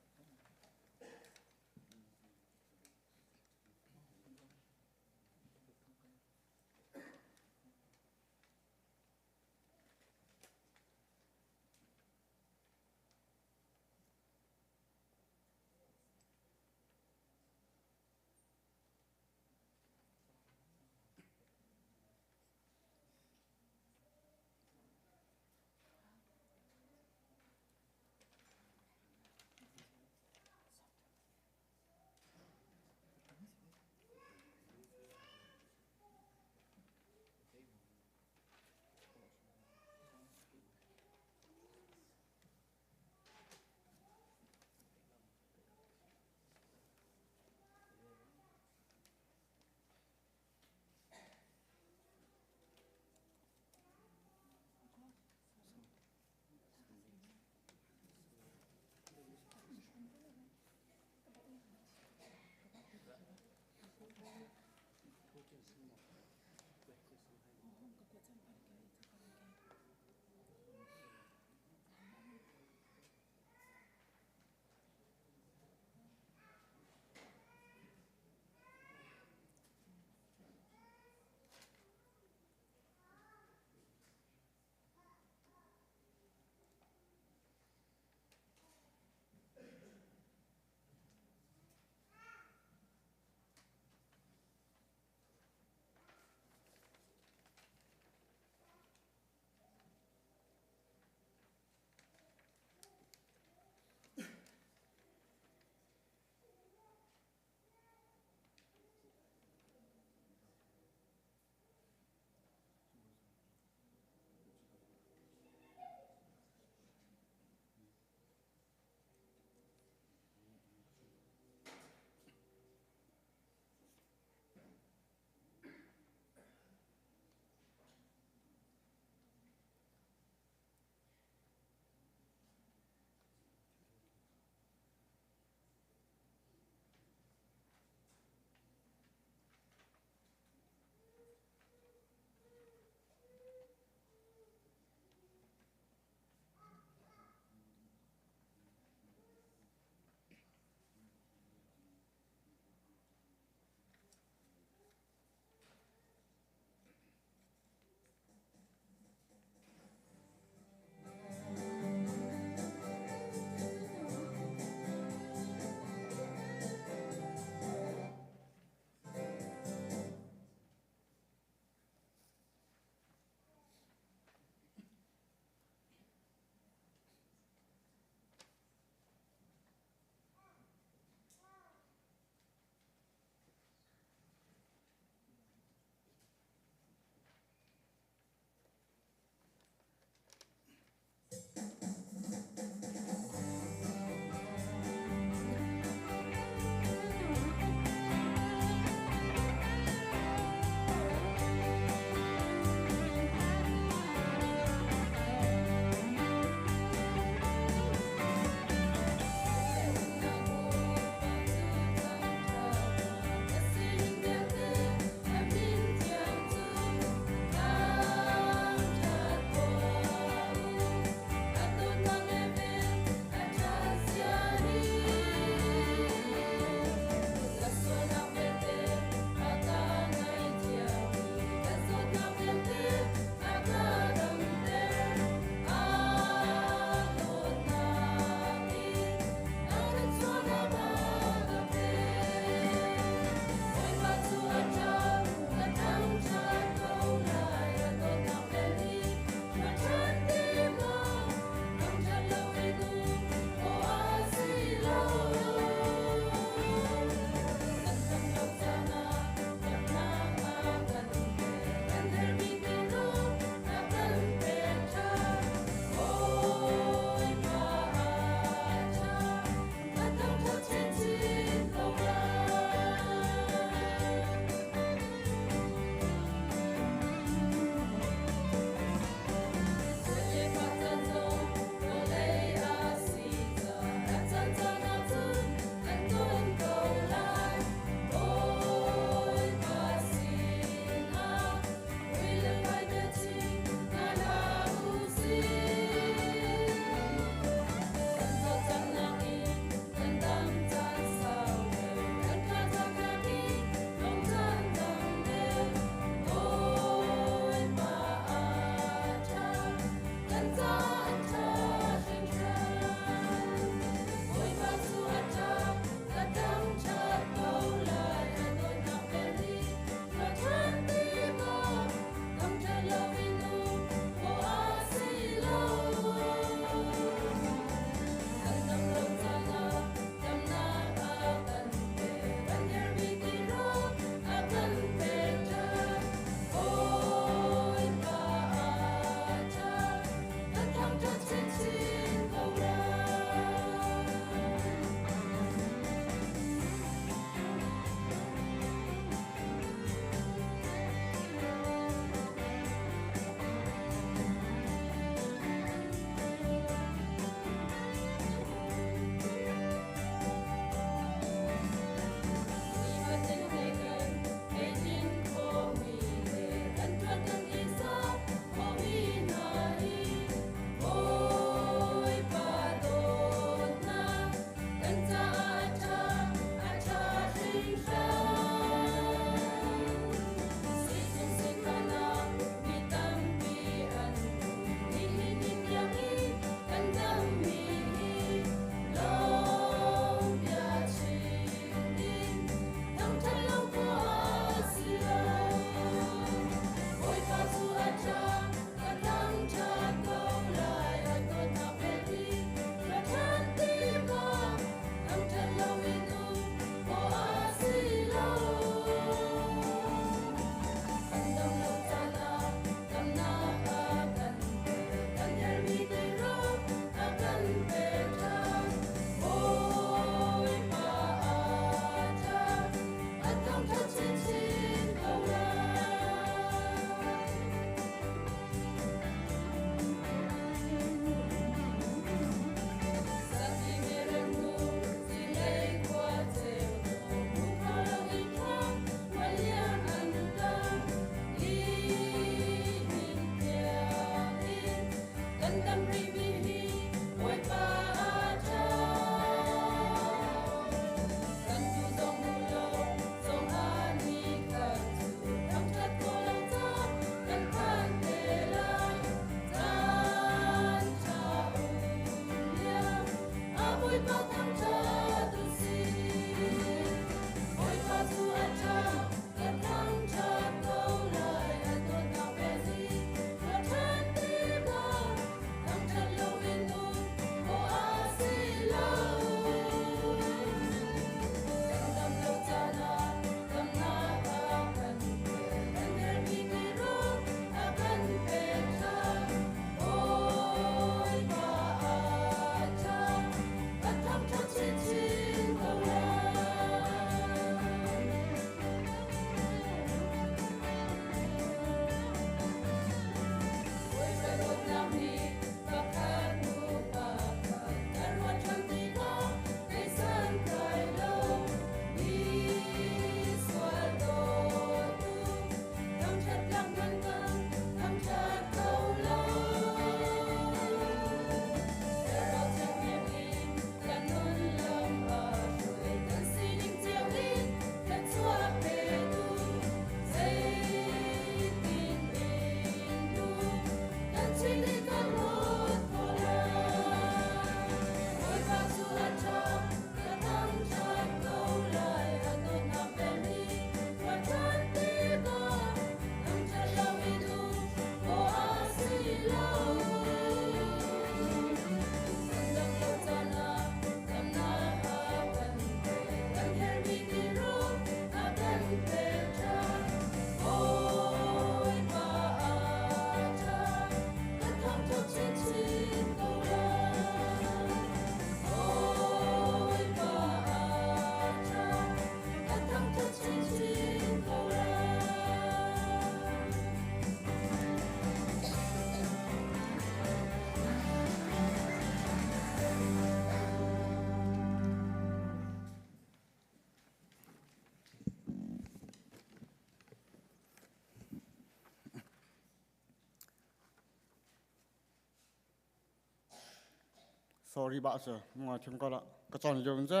sorry ba sir mo chim ko la ka chon jong je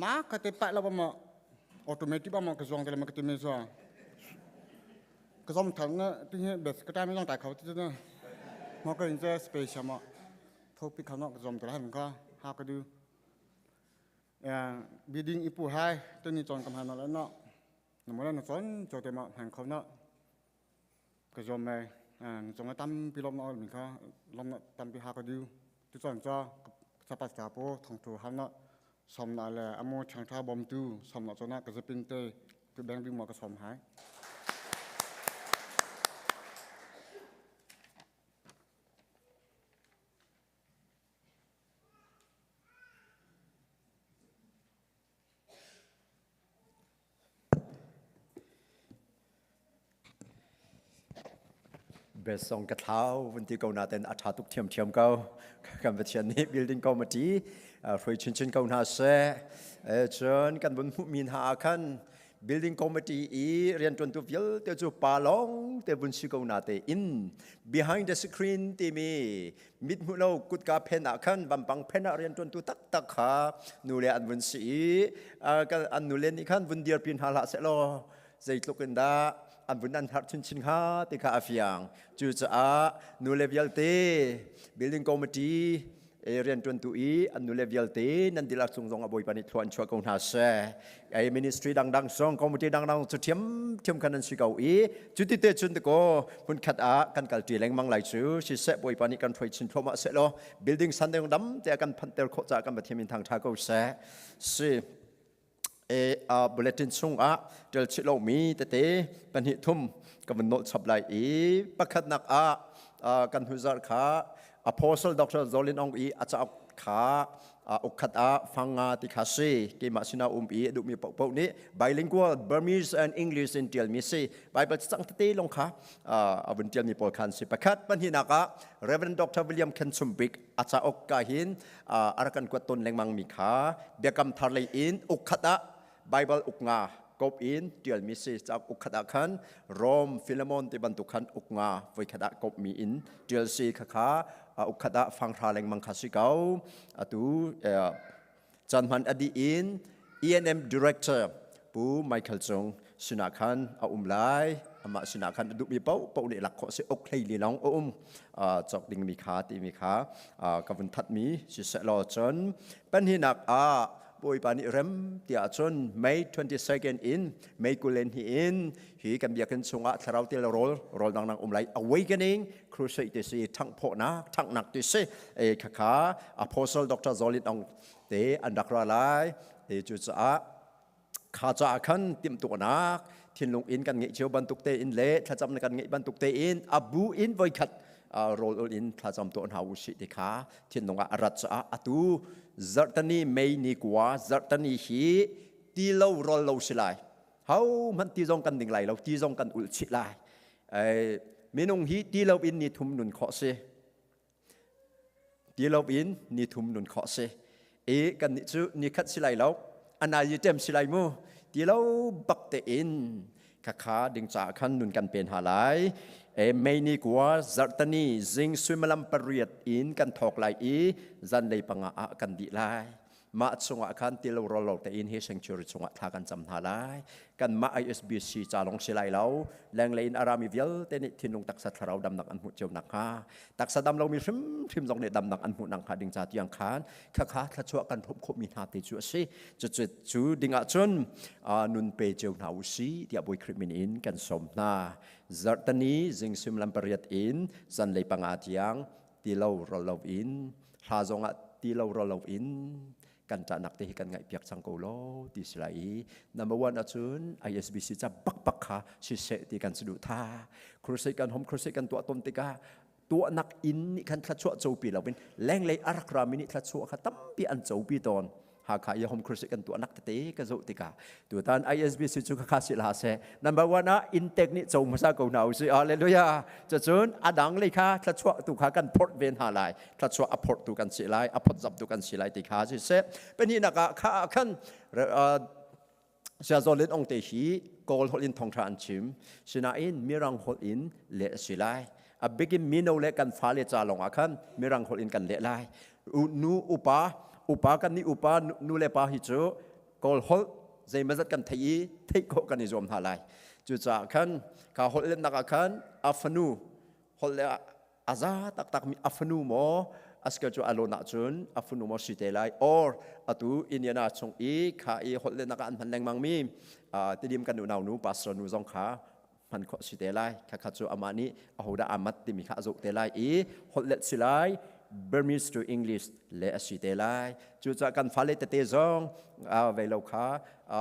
ma ka te pa la ba mo automatic ba mo ka zong te ma ka te me so ka som thang na ti he bes ka ta me long tai khau ti na mo ka in je special mo topic ka no ka zom te la han ka ha ka du bidding ipu hai te ni chon kam han la no no mo la no chon cho te ma han khau na ka zom mai trong cái tâm pi lom nó mình kha lom nó tâm pi ha ka du tu chọn cho sapa sapo thong tu han nó som na le amo chang tha bom tu som na chona ka zapin te tu bang bi mo ka som haiเบสซองกระเท้าวันที่เกาหน้าเต็นอาชาตุกเทียมเก่ากันเป็นเช่นนี้ building committee รวยชินเกาหน้าเสเชิญกันบนมุมินหาคัน building committee เรียนจนตัวเยอะเดี๋ยวจะปาลองเดี๋ยวบนชิเกาหน้าเต็น behind the screen ที่มีมิดมุเรากุดกาเพนอาคันบัมปังเพนอาเรียนจนตัวตักขานูเรียนบนสีกันอันนูเรียนนี่คันบนเดียร์พินหาละเสร็จแล้วใจตุกันดาอันบุญนันทัดชินข้าติข้าอาฟยังจูจ้านูเลเวลเต้ building committee เรียนจนตัวอันนูเลเวลเต้นั่นที่เราส่งอบอยปานิทวนชัวกงหาเสไอ้ ministry ดังๆส่ง committee ดังๆจะเทียมกันนั่นสิเกาจุดที่เตจุนตะโกพุ่นขัดกันกัลตีแรงมังไหลซูสิเสบอยปานิกันถอยชินทว่าเสร็จแล้ว building สันเดงดำแต่กันพันเตอร์โคจากกันแบบที่มีทางท่าเกาเสสิbulletin ส่งเดี๋ยวชิโลมีเตปัญหาทุ่มกับมันโน้ตสับไหลประคัดนักกันหุจาร์ขา Apostle Dr. Zolin Ongอาจารย์ขาอุคัดฟังติคาซีเกมาสินาดูมีปกนี้ bilingual Burmese and English in Thil มีสิไบเบิลสังเตลงขาวันเดียวมีปกคันสิประคัดปัญหานักRev.Dr. William Kensumbik อาจารย์อกกาหินอารักันกวดตนแรงมังมีขาเบียกำทาร์เลอินอุคัดBible อุกงากบอินเดียลมิสิจากอุกขดาขันโรมฟิลมอนที่บรรทุกขันอุกงาไว้ขดากบมีอินเดียลซีขะอุกขดาฟังทาแรงมังคาสิเกาตูจันมันอดีอิน E&M Director ปูไมเคิลจงสินาขันไลมาสินาขันดูมีเป้าในหลักข้อสิอกเลยลีลองจอกดิ่งมีขาตีมีขากับวันทัดมีสิเสลอจนเป็นหินักบอยปานิเรมที่อาจน May 22nd in May กุเลนฮีอินฮีกันเบียกันสงะทาราวติลโรลดังไล awakening crusade ที่สิทั้งพอนะทั้งหนักที่สิขา Apostle Dr. Zolin Ong เตอันดักราไลจุดจ้าข้าจ้าขันติมตัวนักทิ้งลงอินกันเงี้ยเชียวบรรทุกเตอินเละถ้าจำในกันเงี้ยบรรทุกเตอินอบูอินไว้ขัดโรลอินถ้าจำตัวหาวุสิติขาทิ้งลงรัชอาตูจัตนีไม่นิกว่าจัตนีฮีตีเราโรลเราสิไลเขามันตีจงกันดิ่งไหลเราตีจงกันอุลสิไลไม่นงฮีตีเราอินนิทุมนุนขอเสตีเราอินนิทุมนุนขอเสกันนิจูนิคัดสิไลเราอันนายเจมสิไลมูตีเราบักเตอินขาดิ่งจากขันนุนกันเป็นหาไลไม่นิกว่าจัตนีจิงสวิมลัมปริยัดอินกันทอกไลจันเลยปังอากันดีไลมาสงะขันตีเราโรลแต่อินเฮสังชูริสงะทากันจำหาไลกันมา ISBC จาลงสิไลเราแรงเลยอินอารามิเวลแต่นี่ทิ้งลงตักสัตเราดำหนักอันหุ่นเจ้าหนักฮะตักสัตดำเรามีฟิมจงเนี่ยดำหนักอันหุ่นหนักฮะดิ่งจากยังขันข้าถ้าชัวกันพบคบมีหาติจัวสิจุดจูดิ่งอาจนนุนเปเจ้าหนาวสีที่อาบุยคริมินอินกันสมนาจัตนีจิงสวิมลัมปริยัดอินจันเลยปังอายังตีเราโรลอินฮาจงะตีเราโรลอินกันจะนักเตะกันไงเปียกสังโกโลที่สไลnumber one อาจุน ISBC จะบักขาสิเสติกันสะดุท่าครูเซกันหอมครูเซกันตัวตนติกาตัวนักอินนี่กันทัดชัวโจปีเราเป็นแรงเลยอารักรามินิทัดชัวค่ะตั้มปีอันโจปีตอนหากขายหอมครูเซกันตัวนักเตะกันโจติกาตัวตาน ISBC จุกขาสิลาเซ number one นะอินเทคนิคโจมาซาโกนาวสิอาเลลูยาจะจุนอดังเลยค่ะทัดชัวตุขากันพอดเวนหาไลทัดชัวอพอดตุกันสิไลอพอดจับตุกันสิไลติขาสิเซเป็นนี่นักข้าขันเสียโซลินองเตชีโกลฮอลินทองทรานชิมสินาอินมิรังฮอลินเลสิไล เบกิมมีโนเลกันฟ้าเลจาลงอาคันมีรังคนอินกันเลไลนูอุปากันนี่อุปานูเลปาฮิจูกอลฮอลใจมาจัดกันที่ที่โคกันนิจอมทาไลจุดจากคันข้าฮอลเลนักคันอัฟนูฮอลเลอาซาตักมีอัฟนูโมอาสกจูอโลนักจุนอัฟนูโมสิเตไลออร์อตูอินเดียนาชงอีข้าอีฮอลเลนักอันพันแรงมังมีติดิมกันนูปัสนูจงขามันก็สิเตไลข้าข้าจูอามานีอาหูดาอามัดติมีข้าจุเตไลอีฮอลเลสิไลBurmese to English เลอสิเตไลจุดจากกันฟ้าเลตเตจงเวลาขา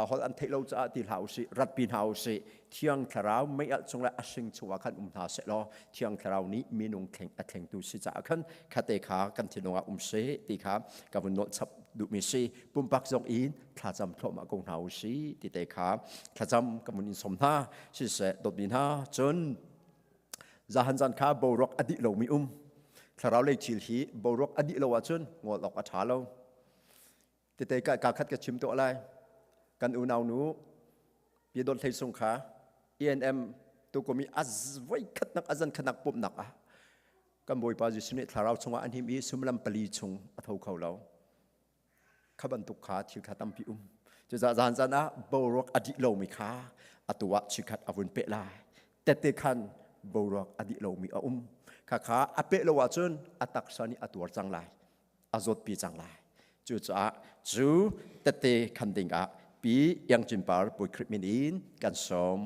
ฮอลอันเทโลจะติลาวสิรัดปีนหาวสิเที่ยงคราวไม่จงละอสิงชัวกันทาเสลอเที่ยงคราวนี้มีนุ่งแข่งแข่งตูสิจากกันคาเตขากันที่นงเสตีขากับนนทับดุมิสิปุ่มปักจงอินข้าจำทมากงหาวสิติเตขาข้าจำกับมุนิสมนาสิเสดบินหาจนจะหันจันขาโบรกอดีโลมีถ้าเราเลยชิลฮีบรกอดีตเราว่าจนงอหลอกอัฐาเราแต่การคัดกระชิมตัวอะไรกันอุณาวนูปีดนไทยสงขา ENM ตัวก็มีอัศไว้ขัดนักอัศนขนักปุ่มหนักกันบ่อยปาจิสนิทถ้าเราชงอันที่มีสมลำปลีชงอัฐาเขาเราขบันตุขาทิวขาตัมพิจะจะจานจานะบรกอดีตเราไม่ขาอัตัวชิคัดอวุนเปลายแต่คันบรกอดีตเรามีข้าอเปะละว่าจนอัตักษานิอัตัวจังไรอาจดปีจังไรจู่จ้าจู่เตะคันดิงอ่ะปียังจินปาร์ปุยคริมินินกันสม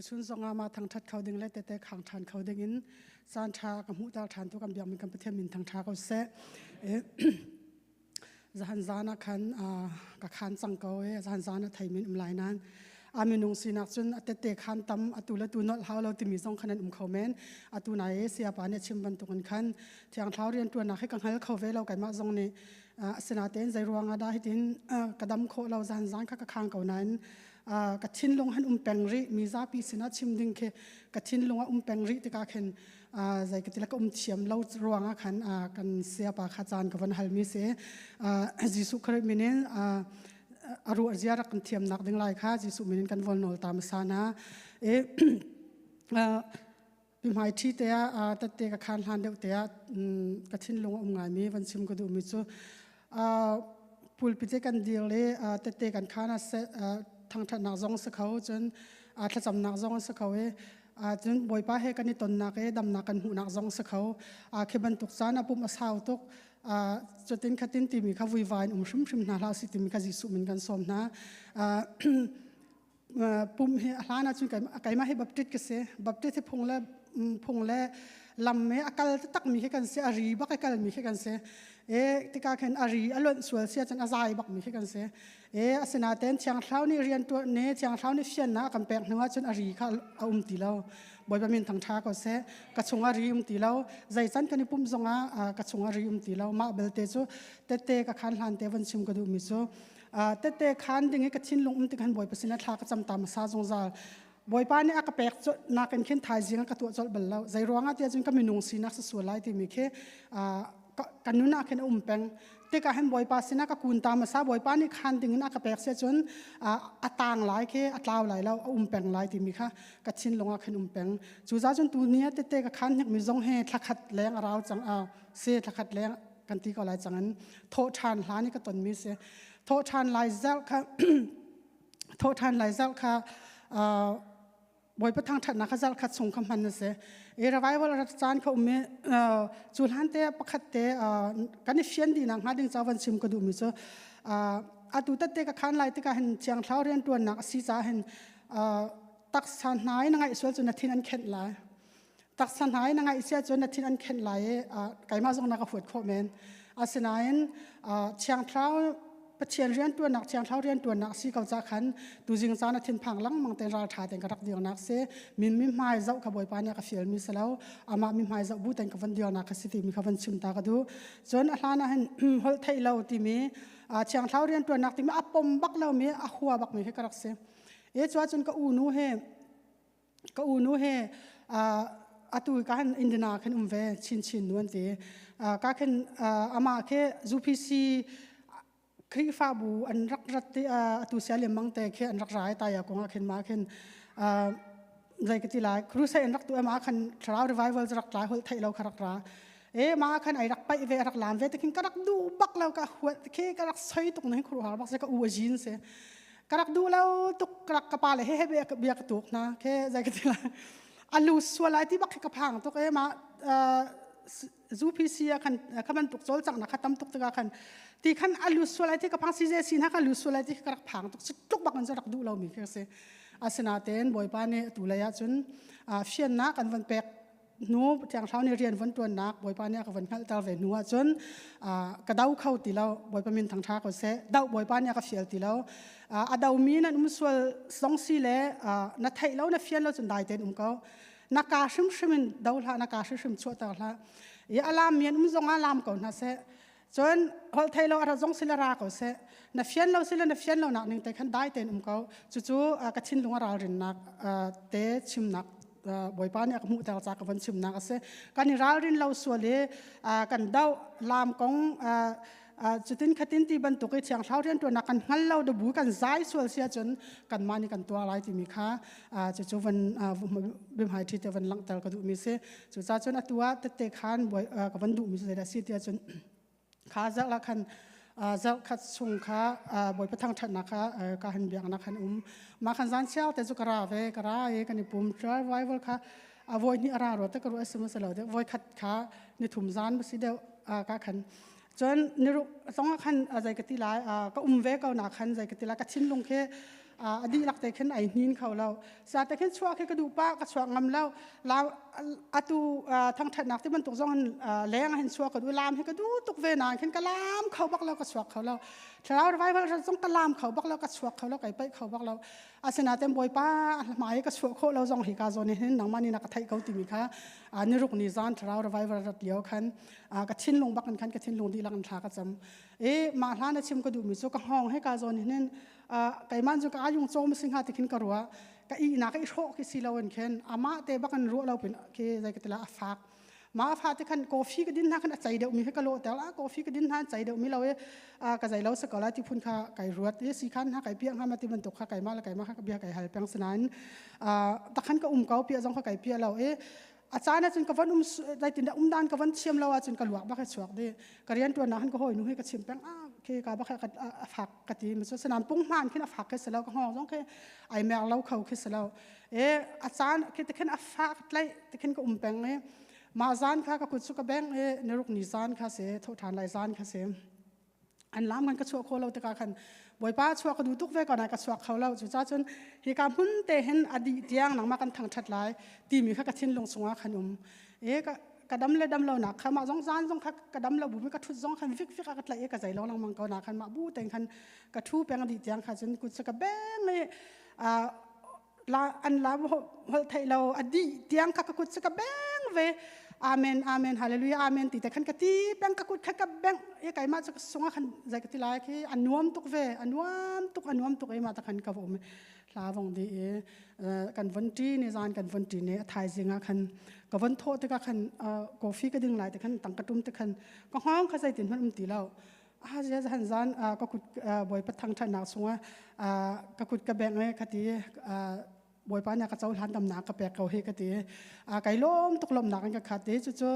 ชุนทรงอามาทางทัดเขาดึงและแต่ขังทานเขาดึงอินสานชากับหูตาทานตัวกำเดียวมันกันประเทศมินทางชาเขาเสะจะหันจานะขันกับขันสังเกตจะหันจานะไทยมินหลายนั้นอามินุงสินักจนแต่ขันตำอตุละตุนอลเฮาเราติมีทรงขนาดเขาเมนอตุไหนเสียปานเนี่ยชิมบันตุกันขันที่อังเท้าเรียนตัวนักให้กังหันเขาเวเราไก่มาทรงนี่สนาเต้นใจรวงอาได้ที่กระดำโคเราจะหันจานข้ากับขังเก่านั้นกัดทิ้นลงหันแปงริมีซาปีสินะชิมดึงเคกัดทิ้นลงแปงริที่กาเข็นใจกัดที่ละก็เฉียมเรารวงขันกันเสียปากขจานกับวันฮัลมิเสจิสุคริมินินอารุอาเจียรักกันเทียมนักดึงไล่ค่ะจิสุมินินกันวนโนลตามสานะพิมหายที่เตะตัดเตะกับขันหันเดียวเตะกัดทิ้นลงงานมีวันชิมก็ดูมิจูพูดพิจกันเดียวเลยตัดเตะกันขันทางนักจงสักเขาจนถ้าจำนักจงสักเขาจนบ่อยป้าให้กันในตนนักดำนักกันหูนักจงสักเขาแค่บรรทุกสารปุ่มอาสาวตุกจนตินขัดตินตีมีข้าววิวายชิมนาลาสิติมีข้าจิสุมินกันสมนะปุ่มเฮลานะจนไก่มาให้บับติดกันเสียบับติดที่พงและลำเมอากาศตักมีแค่กันเสียอารีบักอากาศมีแค่กันเสียที่การเห็นอารีอารมณ์สวยเสียจนอาใจบักมีแค่กันเสียสนาเต้นเชียงเท้านี่เรียนตัวเนเชียงเท้านี่เชียนนะกันแปลงนึกว่าจนอารีเขาเอาตีเราบ่อยประมินทางท้าก็เสียกระชงอารีตีเราใจจันกันนี่ปุ่มทรงกระชงอารีตีเรามาเบลเตจูเตกับขันหันเตวันชิมก็ดูมิจูเตขันดึงให้กระชินลงติกันบ่อยประสิทธิ์ท้ากระจำตามซาจงจาบ่อยป้านี่อากาศแปลกจนักกันเข็นถ่ายเสียงกระตัวจดเบลเราใจร้องอาเดียจนก็มีนุ่งสีนักสวยไล่ที่มีแค่กันนู้นนักเข็นแปงแต่การเห็นบ่อยป้าสินักกุนตามซาบ่อยป้านี่ขันดึงอากาศแปลกเสียจนอัตางไล่แค่อัตลาวไล่เราแปงไล่ที่มีค่ะกระชินลงอาเข็นแปงจู่จ้าจนตัวนี้เตกับขันยังมีจงเฮทักขัดแรงเราจังเสียทักขัดแรงกันที่ก็ไล่จังนั้นโทษทานหลานี่ก็ตนมีเสียโทษทานไล่เจ้าค่ะโทษทานไล่เจ้าค่ะบ่อยประทังถัดนักจัลขัดส่งคำพันนั่นเสียระไว้ว่ารัฐจานเขาจูฮันเตะประคัดเตะกันนี่เชียนดีนักมาดึงเจ้าวันชิมก็ดูมิโซตุตัดเตะกับขันไล่ที่การเห็นเชียงเท้าเรียนตัวนักซีจ้าเห็นตักสันหายนังไอส่วนจนนาทีนั้นเข็นไล่ตักสันหายนังไอเสียจนนาทีนั้นเข็นไล่ไก่มาส่งนักขวดโคเมนอาศัยนั้นเชียงเท้า ปะเทียนเรียนตัวหนักเชียงเท้าเรียนตัวหนักสีเขาจะขันตูจิงจานทินพังลังมังเตนราชาเตนกระดักเดียวนักเสมินหมายเจ้าขบวยปานยากระเฟียลมิสลาวอามามิหมายเจ้าบูเตนกับวันเดียวนักสิติมีขวันชิมตากระดูจนอาลานะเห็นฮอลไทยเราที่มีเชียงเท้าเรียนตัวหนักที่มีอปมบักเรามีหัวบักมีให้กระดักเสจวนจนก็อูนูเฮอาตุกันอินเดียนาขันเวชินนวลตีก็ขันอามาแค่จูพีซีครีฟ้าบูอันรักตีอาตุเสียเลมังเตะแค่อันรักร้ายตายกงขันมาขันใจกติลายครูเซนรักตัวมาขันทราวรีไวเวลจะรักร้ายหัวไทยเราขรักร้ายมาขันไอรักไปเวรักลามเวแต่ขันก็รักดูบักเราก็หัวแค่ก็รักใส่ตรงนั้นครูหาบักเสก็อวจินเสก็รักดูแล้วตุกรักกระปาเลยให้เบียกตุกนะแค่ใจกติลายอันลูส่วนอะไรที่บักกระพังตุกมาจูพีซีขันขันมันตุกโจลจังนะขันตั้มตุกตะขันที่ขันอันลูส่วนอะไรที่กระพังซีเจสินฮะขันลูส่วนอะไรที่กระพังตุกสุดตุกบักมันจะรักดูเรามีแค่เสอาสนะเต้นบ่อยป้าเนี่ยตุลายจนเฟียนนักกันวันเป็กนูเชียงเท้าเนี่ยเรียนวันตัวนักบ่อยป้าเนี่ยกับวันขันตาเวนัวจนกระดาวเข้าตีเราบ่อยป้ามินทางท่าก็เสดาวบ่อยป้าเนี่ยกับเฟียลตีเราดาวมีนั่นส่วนสองสีเลยนัดไทยเราเนี่ยเฟียนเราจนได้เต้นเขานักการชิมดาวละนักการชิมชั่วตาละยาอารามเมียนจงอารามก่อนนะเสจนฮอลไทยเราอาจจะจงศิลาก็เสนักเฟียนเราศิลนักเฟียนเราหนักหนึ่งแต่ขันได้เต้นเขาจู่ๆกระชินลงเราเรียนนักเตะชิมนักบ่อยป้าเนี่ยกับมุตาจากกับวันชิมนักเสการนี่เราเรียนเราส่วนเลยกันดาวลามของจุดที่ขัดที่บรรทุกเชียงเท้าเรียนตัวนักกันงั้นเราเดบุกันใจส่วนเสียจนกันมานี่กันตัวอะไรที่มีค่าจู่ๆวันบิมหายที่แต่วันหลังแต่ก็ดูมีเสียจู่ๆจนตัวเตะขันบ่อยกับวันดูมีเสียได้สิที่จนข้าจะละคันจะขัดส่งข้าบ่อยประทังถัดนะคะการหันเบียงนักขันมาขันจันเชียวแต่จุกราเวกรากันนี่ปุ่มทรายไว้ว่าข้าบ่อยนี่อะไรรถแต่ก็รู้เสมอเสลอเดี๋ยวบ่อยขัดข้าในถุงจานไม่สิเดียวการขันจนนิรุสองขันใจกติลายก็เวก็หนักขันใจกติลายก็ชิ้นลงแค่อดีหลักแต่ขันไอ้หินเขาเราสาแต่ขันชัวแค่กระดูป้ากระชัวงำเราอาตูทางถัดนักที่มันตกจงแรงเห็นชัวกระดูลามให้กระดูตกเวนานขันกระลามเขาบักเรากระชัวเขาเราถ้าเราไว้ว่าเราต้องกระลามเขาบักเรากระชัวเขาเราไก่ไปเขาบักเราอาสนะเต็มบ่อยป้าหมายกระชัวโคเราจงหิกาโซนี่เห็นหนังมันนี่นักไทยเขาติมีค่ะนิรุกนิจานถ้าเราไว้ว่าเราเลี้ยวขันกระชิ้นลงบักกันขันกระชิ้นลงดีหลังทากระจำมาหลานชิมกระดูมีสุกห้องให้กาโซนี่เห็นไก่มันจุกอายุงโจมสิงหาติขินกรัวก็อีนักอีโชกิสิลาวันเข็นอามาเตบักันรัวเราเป็นเคใจกันตละฝากมาฝากที่ขันกาแฟก็ดินหาขันใจเดียวมีให้กะโลแต่ละกาแฟก็ดินหาใจเดียวมีเรากระใจเราสกอลที่พุ่นข้าไก่รัวที่สี่ขันหาไก่เปียงหามาที่บรรทุกข้าไก่มาแล้วไก่มาข้าเบียร์ไก่หายเปียงสนานตะขันก็เกาเปียจงข้าไก่เปียเราอาจารย์จนกับวันได้ติดดานกับวันเชียมเราจนกับหลวงบักให้สวกดีกระเรียนตัวนั้นก็ห้อยนุ่งให้กระเชียมแป้งเคกับบักให้ฝากกะทิมันสนามปุ้งมันขึ้นฝากแค่เสร็จแล้วก็ห้องต้องแค่ไอแมวเราเขาแค่เสร็จแล้วอาจารย์คิดแต่แค่ฝากไล่แต่แค่ก็แป้งมาอาจารย์ข้าก็คุยสุกแบงในรูปนิจานข้าเสียทุกฐานลายจานข้าเสียอันล้ำกันก็ชัวโคเราแต่การขันบ่อยป้าชัวก็ดูทุกเวก่อนไหนก็ชัวเขาเราจุดจ้าจนเหตุการณ์พุ่นเตเห็นอดีตยังหนังมากันทางชัดหลายตีมีข้ากระทิ้นลงสงขนมกระดำเลยดำเราหนักข้ามาจ้องจานจ้องข้ากระดำเราบุ้มกระทุจ้องขันฟิกกระไหลกระใจเราหลังมังกรหนักขันมาบูแต่งขันกระทูแปลงอดีตยังข้าจนกุศลแบงเลยอันลาไทยเราอดีตยังข้ากุศลแบงเวอาเมนอาเมนฮาเลลูยาอาเมนตีแต่ขันกะตีแบงกะกุดขันกะแบงไก่มาจะส่งขันใจกะตีลายคืออันนวมตุกเวอันนวมตุกมาตะขันกับผมลาวงดีกันวันที่ในจานกันวันที่เนี่ยไทยจริงขันกับวันโทษแต่ขันกาแฟก็ดึงหลายแต่ขันตั้งกระตุ้มแต่ขันก็ห้องข้าใจติดมันตีเราจะหันจานก็กุดบ่อยประทังทันนักส่งก็กุดกะแบงเลยคดีบ่อยป้าเนี่ยก็เจ้าหลานดำหนักกระแปกเขาเฮกตีไก่ล้มตกลมหนักกันกับขาดตีจู่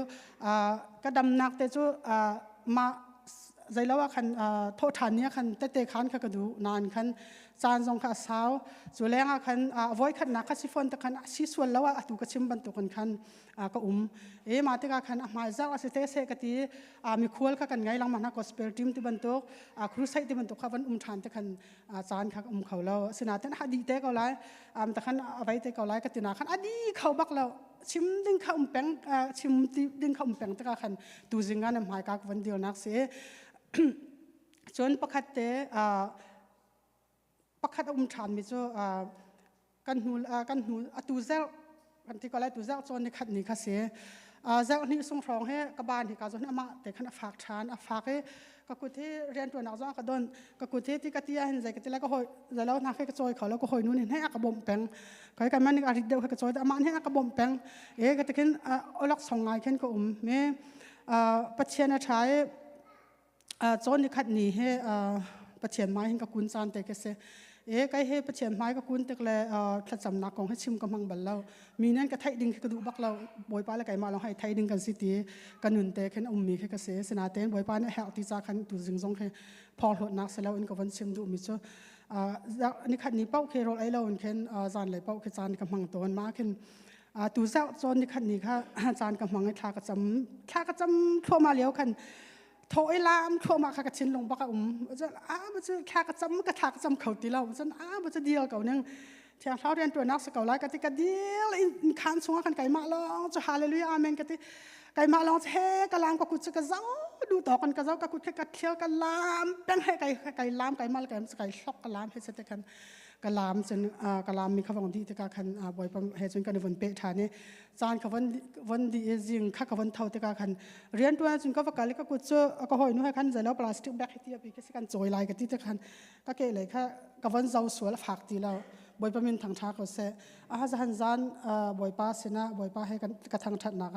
ๆก็ดำหนักแต่จู่มาใจแล้วว่าคันโทษฐานเนี่ยคันเตะขันข้ากระดูนานคันจานทรงข้าสาวจู่แรงคันไว้ขันหนักข้าสิฟอนแต่คันสิส่วนแล้วว่าถูกกระชิมบรรทุกคันก็มาที่กันคันมาจากอาศัยเตะเสกตีมีขวดข้ากันไงหลังมันนักกอสเปลทีมที่บรรทุกครูใส่ที่บรรทุกข้าวันทานแต่คันจานข้าเขาแล้วสินาเต้นดีเตะเขาไล่แต่คันเอาไว้เตะเขาไล่ก็ตินาคันอดีเขาบักแล้วชิมดึงข้าแปงชิมดึงข้าแปงแต่คันตูจิงกันหมายกักวันเดียวนักเสีย จนประคัดเตประคัดชานมิจูกันหูตูเซลกันที่ก็เลยตูเซลจนในขัดนี้ค่ะเสียเซลนี่ส่งร้องให้กบาลที่การจนอามาแต่ขันฝากชานฝากให้ก็กุที่เรียนตัวนักจ้างก็โดนก็กุที่ที่กติยาเห็นใจกติแล้วก็หอยแล้วนักให้กระจายเขาแล้วก็หอยนู่นเห็นให้อักบ่มแปงก็ให้กันมันนี่อาทิตย์เดียวให้กระจายแต่อามาให้อักบ่มแปงก็จะขึ้นอลักส่งงานขึ้นก็เมื่อปัจเจียนใช้จนในขัดนี้ให้ปัจเจียนไม้ให้กับกุญจานแต่ก็เสียก็ให้ปัจเจียนไม้กับกุญแต่ก็เลยถ้าจำนักของให้ชิมกำลังบัลเรามีนั่นก็ไทยดิ้งกระดูกบักเราบอยป้าและไก่มาเราให้ไทยดิ้งกันสิตีกันหนุนแต่ขึ้นมีแค่กเสียสนาเต้นบอยป้าเนี่ยแหกที่จะขันตัวจึงทรงให้พอหลดนักเสร็จแล้วอินกับวันชิมดูมิจูนี่ขัดนี้เป้าเคโรไอเราอินขึ้นจานเลยเป้าคือจานกำลังตัวมาขึ้นตัวเจ้าจนนี่ขัดนี้ค่ะจานกำลังให้ทากระจำทั่วมาเลี้ยวขันโถยลามทั่วมาค่ะกระชินลงบักจะมันจะแค่กระจำกระถากระจำเขาตีเรามันจะเดียวเก่านึงเที่ยงเท้าเรียนตัวนักสกาวไลกติกาเดียวอินคันสงกันไก่มาลองจะฮาเลลูยาอาเมนกติไก่มาลองเฮกะลามก็กุจะกระเจ้าดูต่อกันกระเจ้าก็กุแค่กระเที่ยวกะลามเป็นให้ไก่ลามไก่มาไก่มันจะไก่ช็อกกะลามให้เสร็จกันกะลามจนกะลามมีขวังดีที่การคันบ่อยปั๊มให้จนกันในวันเปะฐานนี้จานขวันดีจริงข้าขวันเท่าที่การคันเรียนตัวจนก็ว่าการเล็กก็กุศลก็หอยนู้นให้คันใจแล้วพลาสติกแบกให้ที่ปีก็สิการจอยลายกันที่ที่คันก็เกเลยค่ะกวันเจ้าสวยและฝากตีเราบ่อยปั๊มเป็นทางช้าเขาเสจะหันจานบ่อยป้าเสนาบ่อยป้าให้กันกระทางถัดหนัก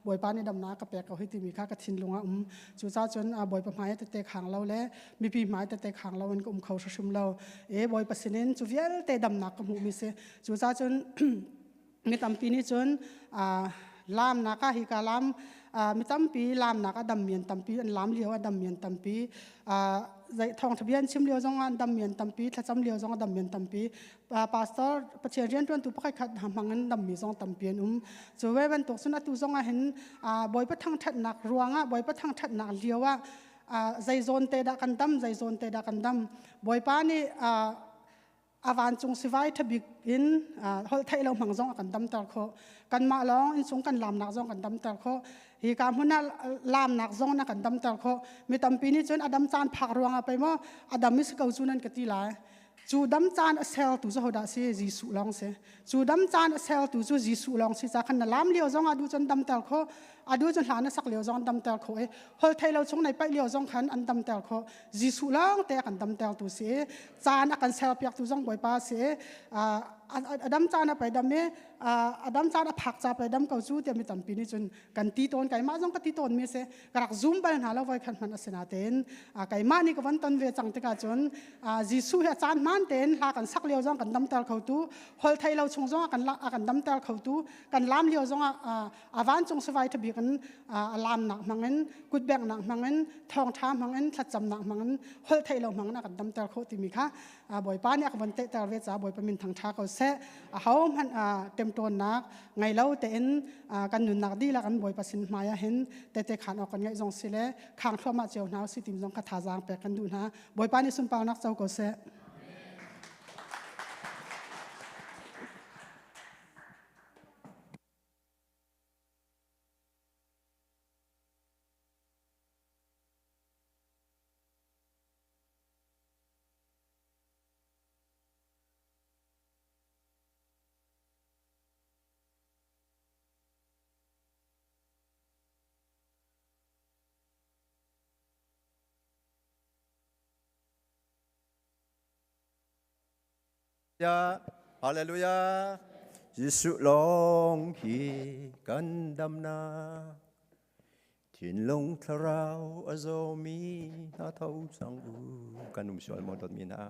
บ่อยป้าในดำน้ากระแปกเขาให้ตีมีค่ากระทินลงจู่จ้าจนบ่อยปั๊มหายแต่ขางเราและมีปีหมายแต่ขางเรามันก็เขาชุมเราบ่อยปัสสินจู่เวียลแต่ดำนักกับหูมีเสจู่จ้าจนมีตั้มปีนี้จนลามนักฮิกาลามมีตั้มปีลามนักดำเมียนตั้มปีลามเลี้ยวดำเมียนตั้มปีทองทะเบียนชิมเลี้ยวจงดำเมียนตั้มปีถ้าจำเลี้ยวจงดำเมียนตั้มปีพาสตอร์ประเทศเรียนตัวตุปะขัดหำหังนั้นดำมีจงตั้มปีจู่เว้วันตกสุนัขตุจงเห็นบ่อยประทังถัดหนักรวงบ่อยประทังถัดหนักเลี้ยวว่าใจโซนเตดกันดำใจโซนเตดกันดำบ่อยป้านี่อาวันจงสิไว้ทบิกอินหอไทยเราหมังจงกันดำตาโคกันมาลองอินสงกันลามนักจงกันดำตาโคฮีการหุ่นน่ะลามนักจงนักกันดำตาโคมีตั้มปีนี้จนอดัมจานผักรวงไปมั้งอดัมมิสเกาจูนันกติลายจูดัมจานเซลตุจะหัวดาเสียจีสุลองเสียจูดัมจานเซลตุจะจีสุลองเสียจากขันลามเลี้ยวจงอดูจนดำตาโคอดูจนหลานสักเลี้ยวจงดำตาโคหอไทยเราชงในไปเลี้ยวจงขันอันดำตาโคจีสุลองแต่กันดำตาตุเสียจานกันเซลเปียกตุจงบ่อยป้าเสียอดัมจานไปดำเมอดัมจานผักจาไปดำเกาจูเดียมีตั้มปีนี้จนกันตีต้นไก่มาจงกันตีต้นมีเสกรักซุ่มไปหาเราไว้ขันมันสนาเต็นไก่มานี่ก็วันต้นเวจังติกาจนจีสุเฮจานมันเต็นหากันสักเลี้ยวจงกันดำตาเขาตู้หอไทยเราชงจงกันดำตาเขาตู้กันลามเลี้ยวจงอาวันจงสบายทบีกันลามหนักมังเงินกุดแบงหนักมังเงินทองท้ามังเงินทัดจำหนักมังเงินหอไทยเรามังนักกันดำตาเขาตีมีค่ะบ่อยป้าเนี่ยกันวันเตะตาเวจ้าบ่อยประมินทางช้าเขาเสเขามันเต็มตัวนักไงเล่าแต่เอ็นกันหนุนนักดีละกันบ่อยประสิทธิ์มาเห็นแต่ขันออกกันไงจงสิเลข้างทั่วมาเจียวหนาวสิติมจงคาถาจางแปลกันดูนะบ่อยป้านี่สุนเปล่านักเจ้าเขาเสยาฮาเลลูยายิสุลองฮีกันดำนาทินลงทราวอโซมีนาเท่าสังอูกันสวลมดมีนา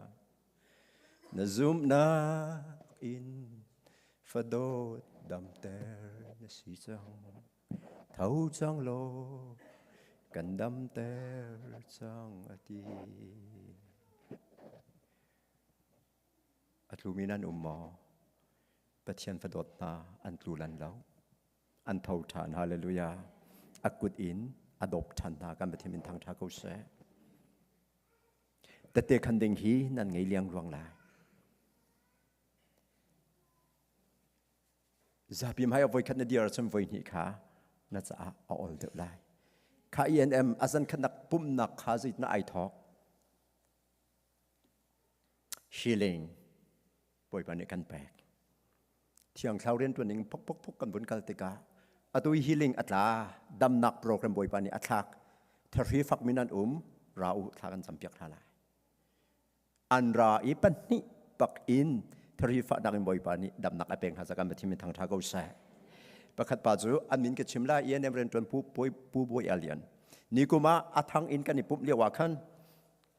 ซุมนาอินฟาโดดำเตอร์นสีจังเท่าจังโลกันดำเตอร์จังอดีอัตลูมีนันมอปะเทียนฟดอตนาอันตลูลันเล่าอันเท่าฐานฮาเลลูยาอักุดอินอดอบชันนากันปะเทียนทางทาเกาเสแต่เตคันดิงฮีนั่นไงเลี้ยงรวงลายจะพิมพ์ให้เอาไว้คันเดียร์สมไว้นี่ค่ะน่าจะเอาออลเดอร์ไลข้าENMอาจารย์ขนักปุ่มนักข้าจิตน่าไอทอก healing ป่วยปานกันแปลกเที่ยงเช้าเรียนตัวหนึ่งพกกันบนกัลติกาอตุย healing อัตลาดำนักโปรแกรมป่วยปานีอัตลักทรีฟักมินันราอุทากันสัมเปียกทลายอันราอีปันนิปักอินทรีฟักนักป่วยปานีดำนักอเปงหาสกันไปที่มีทางทางเกาเสประคัดปัจจุอันมินกับชิมลาเอียนเรียนจนผู้ป่วยเอเลียนนี่กูมาอัทางอินกันนี่ปุ๊บเรียกว่าขัน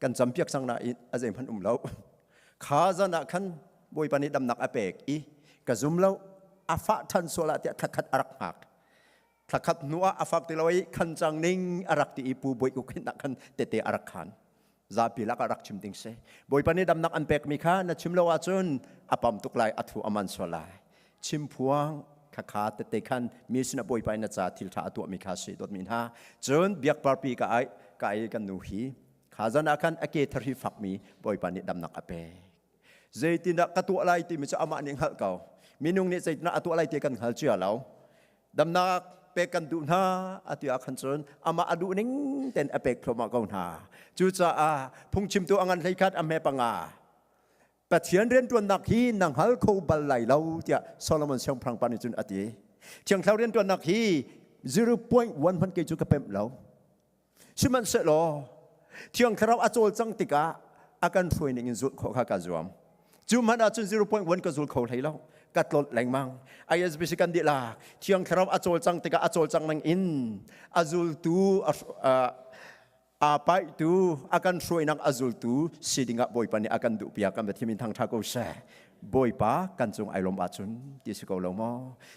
กันสัมเปียกสังนาอินอาเจมพันเล่าข้าจะนักขันป่วยปานีดำนักอเปกอีกระซุมเล่าอาฟะทันโซลาเตียทักขัดอารักหักทักขัดนัวอาฟักติลอยขันจังนิ่งอารักตีปูบอยกุขินนักขันเตเตอารักขันซาปิลักอารักชิมติงเซบอยปานีดำนักอันเปกมิค้านัดชิมเล่าอาจุนอาปัมตุกไลอัตุอามันโซลายชิมพวงข้าเตเตขันมีสนบอยปานีจ่าทิลท่าตัวมิค้าสิดดมินฮาจุนเบียกปาร์ปีกไอกันนูฮีข้าจะนักขันอเกทรีฟักมีบอยปานีดำนักอเปกเจตินักกตัวไลตีมิจะอามานิงฮัลเกามินุงนี่ใจน่าตัวอะไรเตียกันหาเจ้าเราดำนักเปกันดูน่าอติอาคันจนอามาอดูนิ่งเต็นอเปกพรมากนาจูจ่าพุงชิมตัวอังอันเลยคัดอเมปังอาปัจเจียนเรียนตัวนักฮีนังฮัลโคบัลไลเราเตียโซโลมอนเชียงพรังปานิจุนอติเชียงเขาเรียนตัวนักฮี0.1 พันเกจูกับเปมเราชิมันเสร็จแล้วเชียงเขาอาโจลจังติกาอาการช่วยในเงินสุดของข้ากาจวมจูมันอาจุน0.1 ก็จุลเขาให้เรากัดลดแรงมัง ISBC กันดีละเที่ยงคราวอโจลจังติกาอโจลจังนังอินอจุลตูอาไปตูอาการช่วยนักอจุลตูสิดิงะบอยปานี่อาการดุเปียกันแบบที่มีทางทางกูเสบอยปากันจงไอลมอาจุนที่สกอลมอ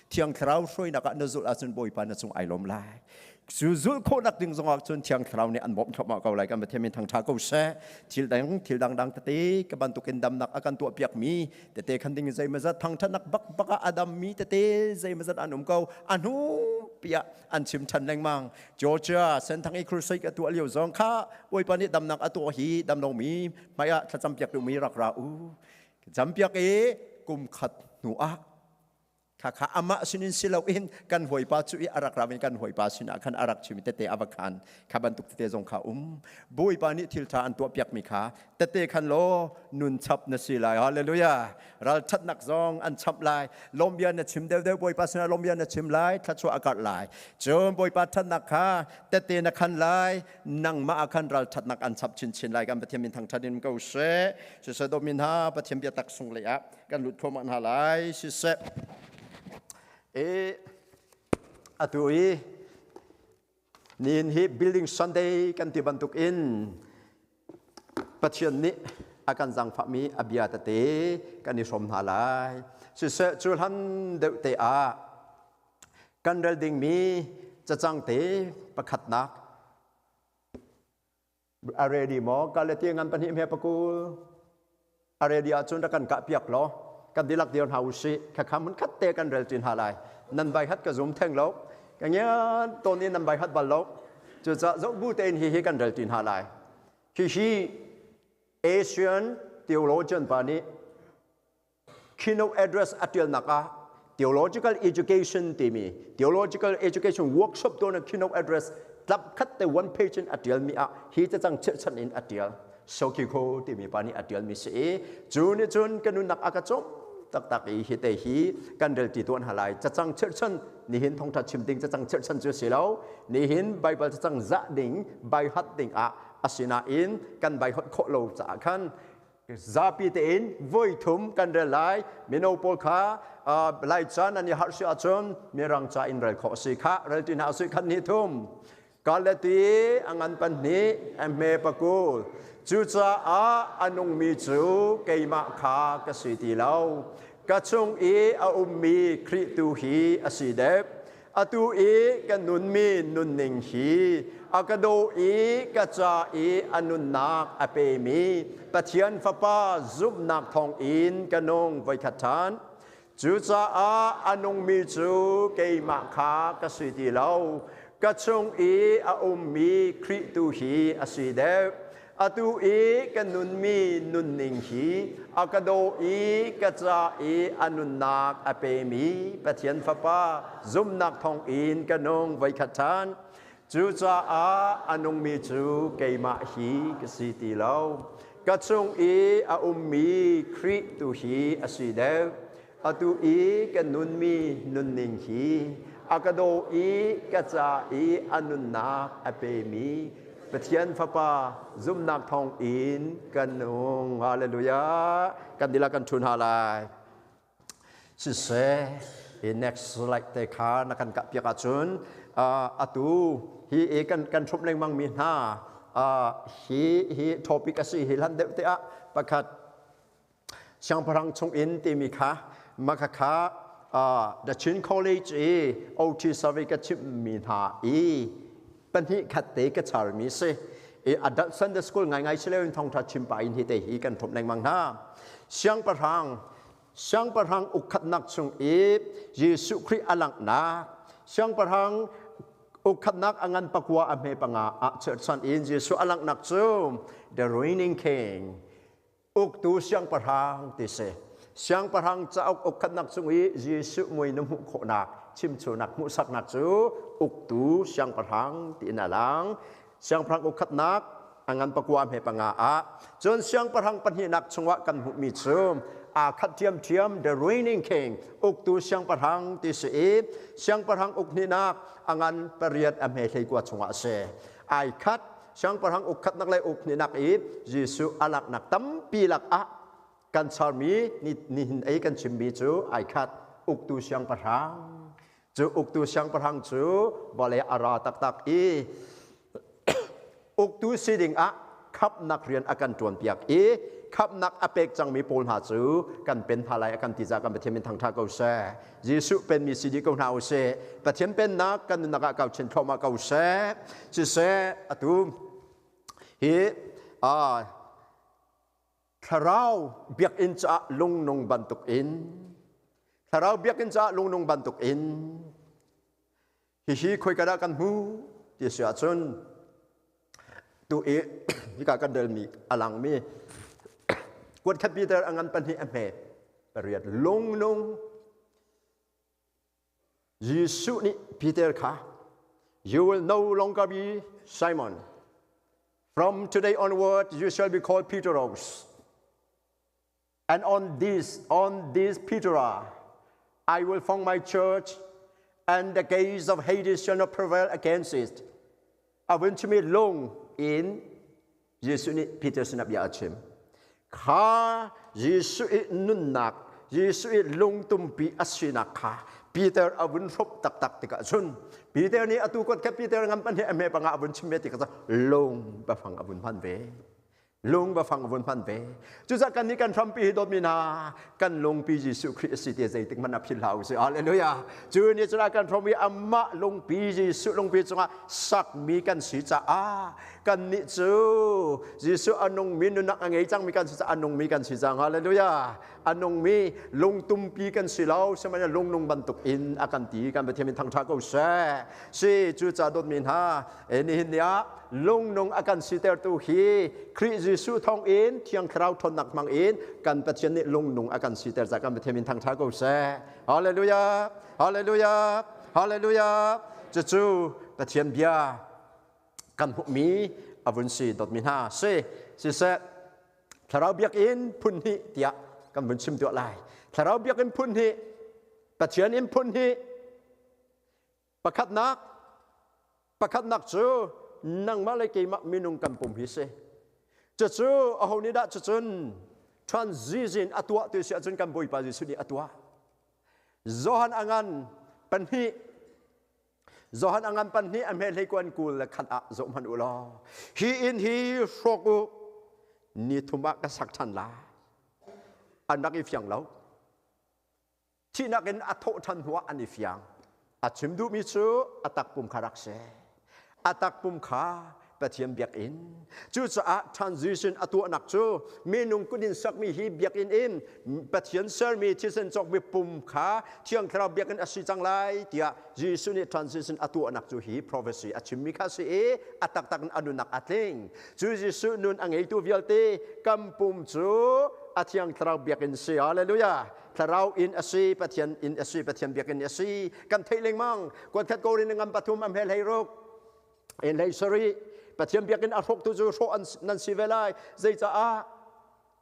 เที่ยงคราวช่วยนักนจุลอาจุนบอยปานี่จงไอลมไลจุลโคนักดึงจงอาจุนเที่ยงคราวนี่อันบอมเข้ามาเกาไลกันแบบที่มีทางทางกูเสทิลดังตะเตกับบันตุกินดำนักอาการตัวเปียกมีแต่เตคันดิ้งใจมาจัดทางทนักบักอาดัมมีแต่เตใจมาจัดอันเกาอันหูเปียอันชิมชันแรงมังจอร์เจียเส้นทางอีครูไซกับตัวเลี้ยวซองข้าโวยปานิดำนักตัวฮีดำนองมีไม่อะถ้าจำเปียกดูมีรักราอูจำเปียกกุมขัดหนูอะข้าอามาสินินสิลาอินกันหวยปาจุยอารักราวินกันหวยปาสินะกันอารักชิมิเตเตอวคันข้าบันตุกเตจงข้าบุยปานิทิลทาอันตัวเปียกมีข้าเตเตคันโลนุนชับนสิลายฮาเลลูยาเราชัดนักซองอันชับลายลมเบียนชิมเดวบุยปาสินะลมเบียนชิมลายทัดชัวอากาศลายจนบุยปาทัดนักข้าเตเตนักขันลายนั่งมาอาคันเราชัดนักอันชับชินลายกันปะเทียมินทางทัดินเกาเสดมินฮาปะเทียมเบียตักสงเลยอะกันหลุดโคมันหาลายสิเสอตุยนี่ฮี building Sunday กันที่บรรทุกอินปัจจุบันนี้อาการจังฝักมีอภิญาตเตกันนิสมหาลายสุดเสจุลันเดวเตอากันเรลดิงมีจะจังเตประคัดนักอะไรดีหมอการเลเตียงงานปัญหาเมียปกูอะไรดีอาจุนตะกันกะเปียกล้อกันดีลักเดียวหาอุสิข้าคำมันคัดเตะกันเรลจินหาลายนันใบฮัดกระซุมแทงลบอย่างเงี้ยตัวนี้นันใบฮัดบัลลบจะจะบูเตนฮีกันเรลจินหาลายที่เอเชียนทีโอโลจีนปานี้ keynote address อัตยลนักะ theological education ทีมี theological education workshop ตัวนั้น keynote address รับคัดแต่ one page อัตยลมีอ่ะฮีจะจังเชิดชันอินอัตยลโซคิโคที่มีปานี้อัตยลมีเสียจุนกันนุนักอากาศตักฮีเตฮีกันเดลตีตัวหาลายจะจังเชิดชันนี่เห็นทองทัดชิมดิงจะจังเชิดชันเจอเสียแล้วนี่เห็นไบเบิลจะจังจะดิงใบฮัดดิงอาศินาอินกันใบฮัดโคโลจากขันซาปีเตอินวุยทุมกันเดลไลมิโนโปลคาไลจันอันนี้ฮัตชิอาจนมีรังจาอินเรลโคสิกะเรลตินาสุขันนิทุมกาเลตีอังันปันนี้เอเมปะกูจูจ่าอันุงมีจูเกยมาคากสิติเลวกะชงอุมมีคริตูฮีอสิเดบอตูกันนุนมีนุนนิงฮีอากาโดกะจาอนุนนักอเปมีปะเทียนฟ้าป้าซุบนักทองอินกันนงไวขัดทานจูจ่าอันุงมีจูเกยมาคากสิติเลวกะชงอุมมีคริตูฮีอสิเดบอตูกันนุนมีนุนนิงฮีอากาโดกะจาอนุนนักอเปมีปะเทียนฟ้าป้าซุมนักทองอินกันนงไวขัดทานจูจ่าอนุงมีจูเกยมาฮีกสิติเลวก กระทรงอีอาอุมมีคริตุฮีอสีเดวอาตุอีกันนุนมีนุนนิงฮีอากาโดอีกะจาอีอนุนนักอเปมีปะเทียนฟ้าป่าซุมนักทองอินกันนงฮาเลลูยากันดีละกันทุนฮาลายสิเซnext slide เตขานักันกับเปียกจุนอาตูฮีเอกันชมเลงมังมีนาฮีทอปิกสิฮิลันเดเตะประคัดช่างพลังชงอินติมิคะมาคะthe Chin College OT survey กับชิมมีนาปัญหาขัดเตะกับชาร์มิเซadult Sunday school ง่ายๆเฉลียวทองทัดชิมไปอินที่เตฮีกันชมเลงมังนาช่างพลังอุคัดนักชงเยซูคริสต์อลังนักช่างพลังอุคัดนักอังันปักว่าอเมปังอาเชิดสันอินเยซูอลังนักซูม the reigning king อุกตูช่างพลังติเสช่างพลังจะอุคัดนักชงเยซูมวยน้ำหุโคนักชิมชูนักมุสักนักซูอุกตูช่างพลังตินาลังช่างพลังอุคัดนักอังันปักว่าอเมปังอาจนช่างพลังปัญหานักชงวะกันหุมิซูมขัดเทียม the reigning king อุกตูเสียงประทังติเสเสียงประทังอุกนินักอังันปริยัติอเมริกาชงอาเซไอขัดเสียงประทังอุกขัดนักเลยอุกนินักเยซูอลักนักตั้มปีลักกันชาร์มีนี่หินกันชิมบีจูไอขัดอุกตูเสียงประทังจูอุกตูเสียงประทังจูบอลเลอาราตักอุกตูสิดิงขับนักเรียนอาการจวนเปียกขับนักอเปกจังมีปูนหาจูกันเป็นพลายกันติจากันประเทศเป็นทางท่าเกาเซ่เยซูเป็นมีสิทธิกงนาเซ่ประเทศเป็นนักกันนักเกาเชนเข้ามาเกาเซ่จิเซ่อตุมถ้าเราเบียกอินจะลงนงบันตุกอินถ้าเราเบียกอินจะลงนงบันตุกอินฮีคุยกันกันหูเยซูอาจนตัวที่การเดินมีอลังมีกวดขัดปีเตอร์อังันปัญหาเมย์ปริยัติลงนงเยซูนี่ปีเตอร์ค่ะ you will no longer be Simon from today onward you shall be called Peteros and on this Petra I will found my church and the gates of Hades shall not prevail against it อาวันที่มีลงอินเยซูนี่ปีเตอร์สนับยาชิมข้าเยซูนุนนักเยซูลงตุมปีอัศนักข้าปีเตอร์อาวุธรบตักติกาชุนปีเตอร์นี่อตุกดแค่ปีเตอร์งานปัญหาเมย์ปังอาวุธชิมเมติกาลงไปฟังอาวุธพันเวลงไปฟังอาวุธพันเวจุดจากกันนี้กันทรัมปีโดมินากันลงปีเยซูคริสต์ที่ใจติงมันนับพิลาวสิฮาเลลูยาจุดนี้จุดกันทรัมปีอัมมะลงปีเยซูลงปีจงสักมีกันสิจ้ากันนิจูเยซูอนงมีนุนักอังเอจังมีกันสิจ้าอนงมีกันสิจังฮาเลลูยาอนงมีลงตุมปีกันสิลาวสมัยลงนงบันตุกอินอากันตีกันไปเทียมินทางชาเกาเซ่สิจุดจากโดมินานี่เนียลงนงอากันสิเตอร์ตูฮีคริสต์เยซูทองอินเที่ยงคราวทนนักมังอินกันไปเทียนนี่ลงนงอากันสิเตอร์จากกันไปเทียมินทางชาเกาเซ่ฮาเลลูยาฮาเลลูยาฮาเลลูยาจู่ไปเทียนเบียกันหุมีอาวุธสีดดมินาเซ่ถ้าเราเบียกอินพุนหิเตียกันบุญชิมตัวลายถ้าเราเบียกอินพุนหิปะเทียนอินพุนหิประคัดนักจูนั่งมาเลยกี่มักมินุงกันปุ่มหิเซ่จู่เอาหนิดาจุน transition อัตัวตัวเสียจุนกันบุยปาจิสุนีอัตัวZohan angan panhi amhe lekwan kul khat a Zoman ulo hi in hi shoku ni thuma ka sakchan la anak ifyang lo thinakin atho than huwa an ifyang achimdu mi chu atak pum kharakse atak pum kha pathiam biak in chu cha transition atu anak chu menung kudin sak mi hi biak in pathian ser mi thisen chok mi pum kha thiang khra biak in asi changlai tia jisu ni transition atu anak chu hi prophecy achim mi kha si atak tak anunak atling chu jisu nun angei tu vialte kampum chu athiang khra biak in si hallelujah tharau in asi pathian in asi pathian biak in asi kan thailing mang kon khat ko rin ngam pathum am hel hairok in lai sari pathiam biakin arhok tu ju ro an nan sivelai zai cha a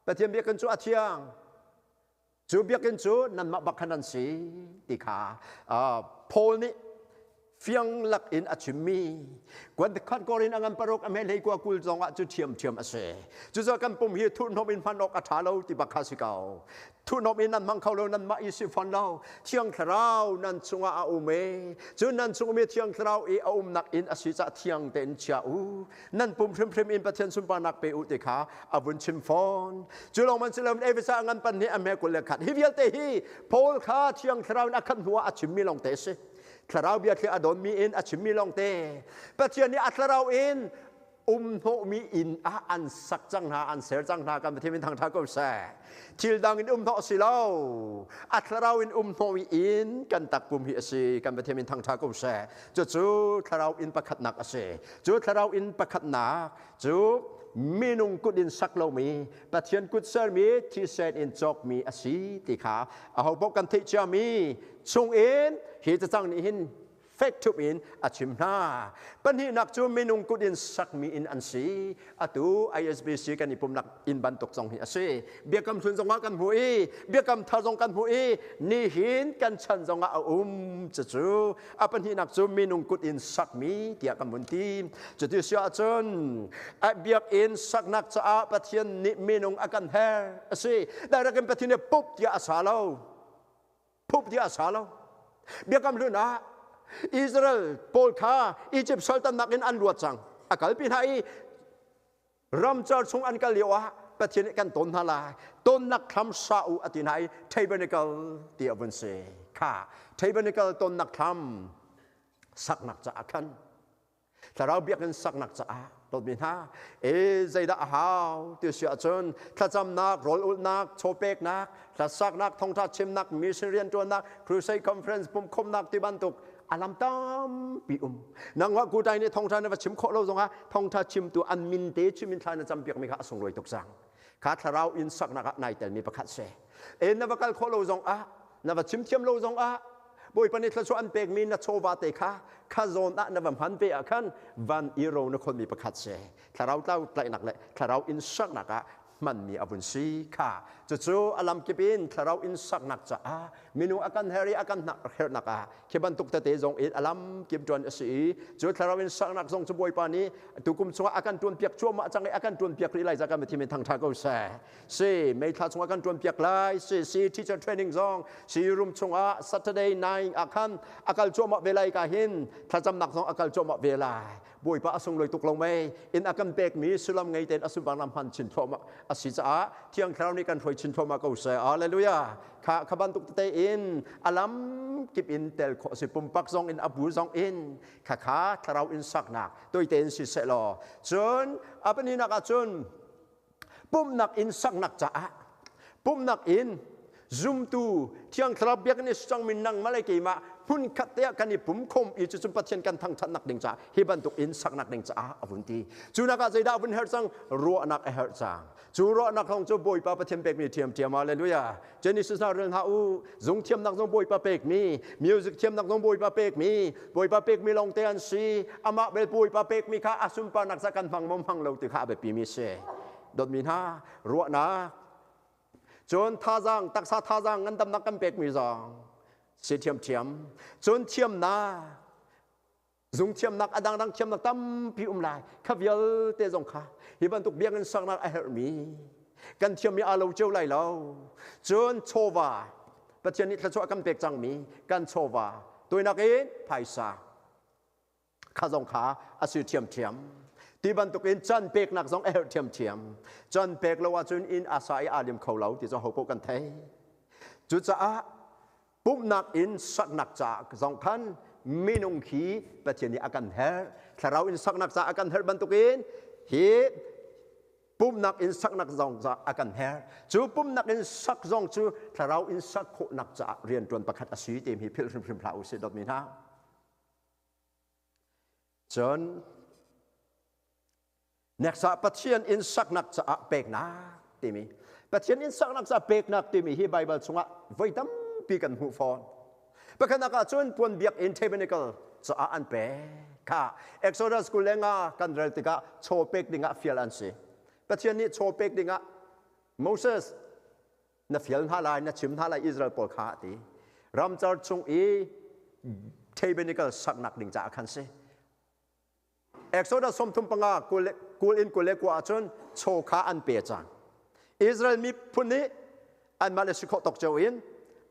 ปะเทียมเบียกันจูอาเทียงจูเบียกันจูนั่นมาบักขนันสีติขาโพลนี่เฟียงหลักอินอัจฉมีกวนขัดกอรินอังปรกอเมริกว่ากุลจงอาจุเทียมอาเสจุจะกันปุ่มฮีทุนนบินพันอกอัฐาเราติบักคาสิเกาทุนนบินนั้นมังเขาเรานั้นมาอิสิฟันเราเทียงคราวนั้นจงอาอุเมจุนั้นจงมีเทียงคราวอาอุมนักอินอสิจะเทียงเต็นเชียอูนั้นปุ่มพริมอินประเทศสุนปานักเปอุติขาอาวุนชิมฟอนจุลองมันเสลมเอวิสางันปันนี้อเมริกุลเลขัดฮิวิลเตฮีโพลคาเทียงคราวนักขันหัวอัจฉมีลงเตสคราวเบียดที่อดอนมีอินอัจฉมีลงเตปะเทียนนี้อัตเราอินโนมีอินอันสักจังหาอันเสรจังหากันปะเทียนทางทางก็แส่ทิลดังอินโนสิลาวอัตเราอินโนมีอินกันตักปุ่มฮิสีกันปะเทียนทางทางก็แส่จู่คราวอินประคัดนักเสจู่คราวอินประคัดนักจู่มีนุงกุดินสักเรามีปะเทียนกุดเซอร์มีที่เซนอินจอกมีอสีติขาเอาบอกกันที่จะมีชงอินเหตุจังนี้หินเฟกทุบอินอาชิมนาปัญหานักจูมีนุงกุดินสักมีอินอันสีอาตู ISBC กันนี่ปุ่มนักอินบันตกจงหิอาศัยเบียกำทุนจงกันหุยเบียกำทาจงกันหุยนี่หินกันชันจงอาจู่ปัญหานักจูมีนุงกุดินสักมีเดียกันบุญทีจะที่เสียจนเบียกอินสักนักจะอาปะเทียนนี่มีนุงอากันเฮอาศัยแต่เรากันปะเทียนปุ๊บเดียอาสาเราปุ๊บเดียอาสาเราเบียกำลุนอิสราเอลโปลคาอียิปต์สัลตันนักอินอันรวดจังอากาศพินาอีรัมจาร์ชงอันกัลเลียวะปะเทียนกันต้นฮาลาต้นนักทำซาอุอตินายเทเบนิกัลเดียบุนเซค่ะเทเบนิกัลต้นนักทำสักนักจะกันแต่เราเบียกันสักนักจะต้นบินฮาใจด่าหาวที่เสียจนถ้าจำนักรอลอุนักโชเปกนักถ้าสักนักท่องทัดชิมนักมิชชันเรียนตัวนักครูไซคอนเฟรนซ์ปุ่มคมนักที่บันตุกอาลัมตามปีนังว่ากูได้ในท่องทัดในว่าชิมโคโลจงฮะท่องทัดชิมตัวอันมินเตชิมินทานจำเปียกไม่ขาส่งรวยตกสังขาถ้าเราอินสักนักนายแต่มีประคัตเสนว่าการโคโลจงนว่าชิมเทียมโลจงบุยปนิทละชวนเปกมีนัทโชวาเตคะข้าโซนนว่าพันเปะขันวันอีโรนคนมีประคัตเสถ้าเราเล่าไกลหนักเลยถ้าเราอินสักนักมันมีอบุญสีค่ะจู่ๆอลัมกิบินถ้าเราอินสักนักจะมินูอาการเฮริอาการนักเฮรนักเขียนตุกตะเตจงอินอลัมกิบจวนสีจู่ถ้าเราอินสักนักจงจะบวยปานี้ตุกุมชงอาการจวนเปียกชั่วมาจังอาการจวนเปียกลีไลจากการเป็นที่มีทางทางก็แส่สีไม่ทัดชงอาการจวนเปียกไลสีที่จะเทรนนิ่งจงสีรุมชงSaturday night อาการชั่วมาเวลากาหินถ้าจำหนักจงอาการชั่วมาเวลาบุยปะส่งเลยตุกลงไม่อินอาการเปกมีสุลามไงเต็นอสุบางลำพันชินทมาอสิจ้าเที่ยงคราวนี้กันถอยชินทมาก็เสียอะไรลุยาขบันตุกเตอินอลัมกิบอินเตลขอสิปุ่มปักซองอินอบูซองอินขาคราวอินสักนักตัวเตนสิเสลอจนเป็นนี้นักจนปุ่มนักอินสักนักจ้าปุ่มนักอินซุมตูเที่ยงคราวเบียกนี่จังมินนังมาเลยกี่มาหุ่นขัดเตะกันนี่ปุ่มคมอีจุจุปะเทียนกันทางทันนักเด้งจ้าฮิบันตุกอินสักนักเด้งจ้าอวุนทีจูนักใจดาวุนเฮร์จังรัวนักเฮร์จังจูรัวนักของจูบอยปะปะเทียนเปกมีเทียมมาเลยด้วยเจนิสนาเรื่องฮาอูจงเทียมนักจงบอยปะเปกมีมิวสิกเทียมนักจงบอยปะเปกมีลงเตียนซีอามาเบลบอยปะเปกมีข้าอาสุมปานักสักกันฟังมอมฟังเราติข้าแบบปีมีเสดดมินฮารัวนักจนท่าจังตักษาท่าจังงั้นตำนักกันเปกมีจังเสียเทียมจนเทียมนาจงเทียมนักอดังเทียมนักตั้มพิอุมลายขับเยลเตจงค่ะฮิบันตุกเบียงกันสักนักเฮร์มีกันเทียมมีอาลูเจ้าไหลเราจนโชวาประเทศนี้ถ้าช่วยกันเปกจังมีกันโชวาตัวนักเองไพศาข้าจงค่ะอาศัยเทียมที่บันตุกอินจันเปกนักจงเฮร์เทียมจันเปกเราว่าจนอินอาศัยอาลิมเขาเราที่จะหัวโปกันเทจุดจะปุ่มนักอินสักนักจากสองพันมีนุงขีประเทศนี้อาการเฮร์ถ้าเราอินสักนักจากอาการเฮร์บันตุกินฮีปุ่มนักอินสักนักจงจากอาการเฮร์จูปุ่มนักอินสักจงจูถ้าเราอินสักโคนักจากเรียนจนประคัตอสีเต็มฮีพิลพริมพลาอุสิดดมินาจนนักษาประเทศอินสักนักจากเปกนักที่มีประเทศอินสักนักจากเปกนักที่มีฮีไบเบิลสงะไว้ตั้มปีกันหูฟอนประการนักจนปวนเบียกอินเทเบนิกัลจะอันเปค่ะเอ็กโซดัสกุเลงากันเรติกาโชเปกดิงะฟิลอันซีประเทศนี้โชเปกดิงะ โมเสสนับฟิลท่าลายนับชิมท่าลายอิสราเอลปอลขาตีรำจอดจงอีเทเบนิกลสักนักดิ่งจากขันเซเอ็กโซดัสสมทุมปังกูลินกูเล็กกว่าจนโชขาอันเปียจังอิสราเอลมีพุ่นนี้อันมาเลสิโคตกเจ้าอิน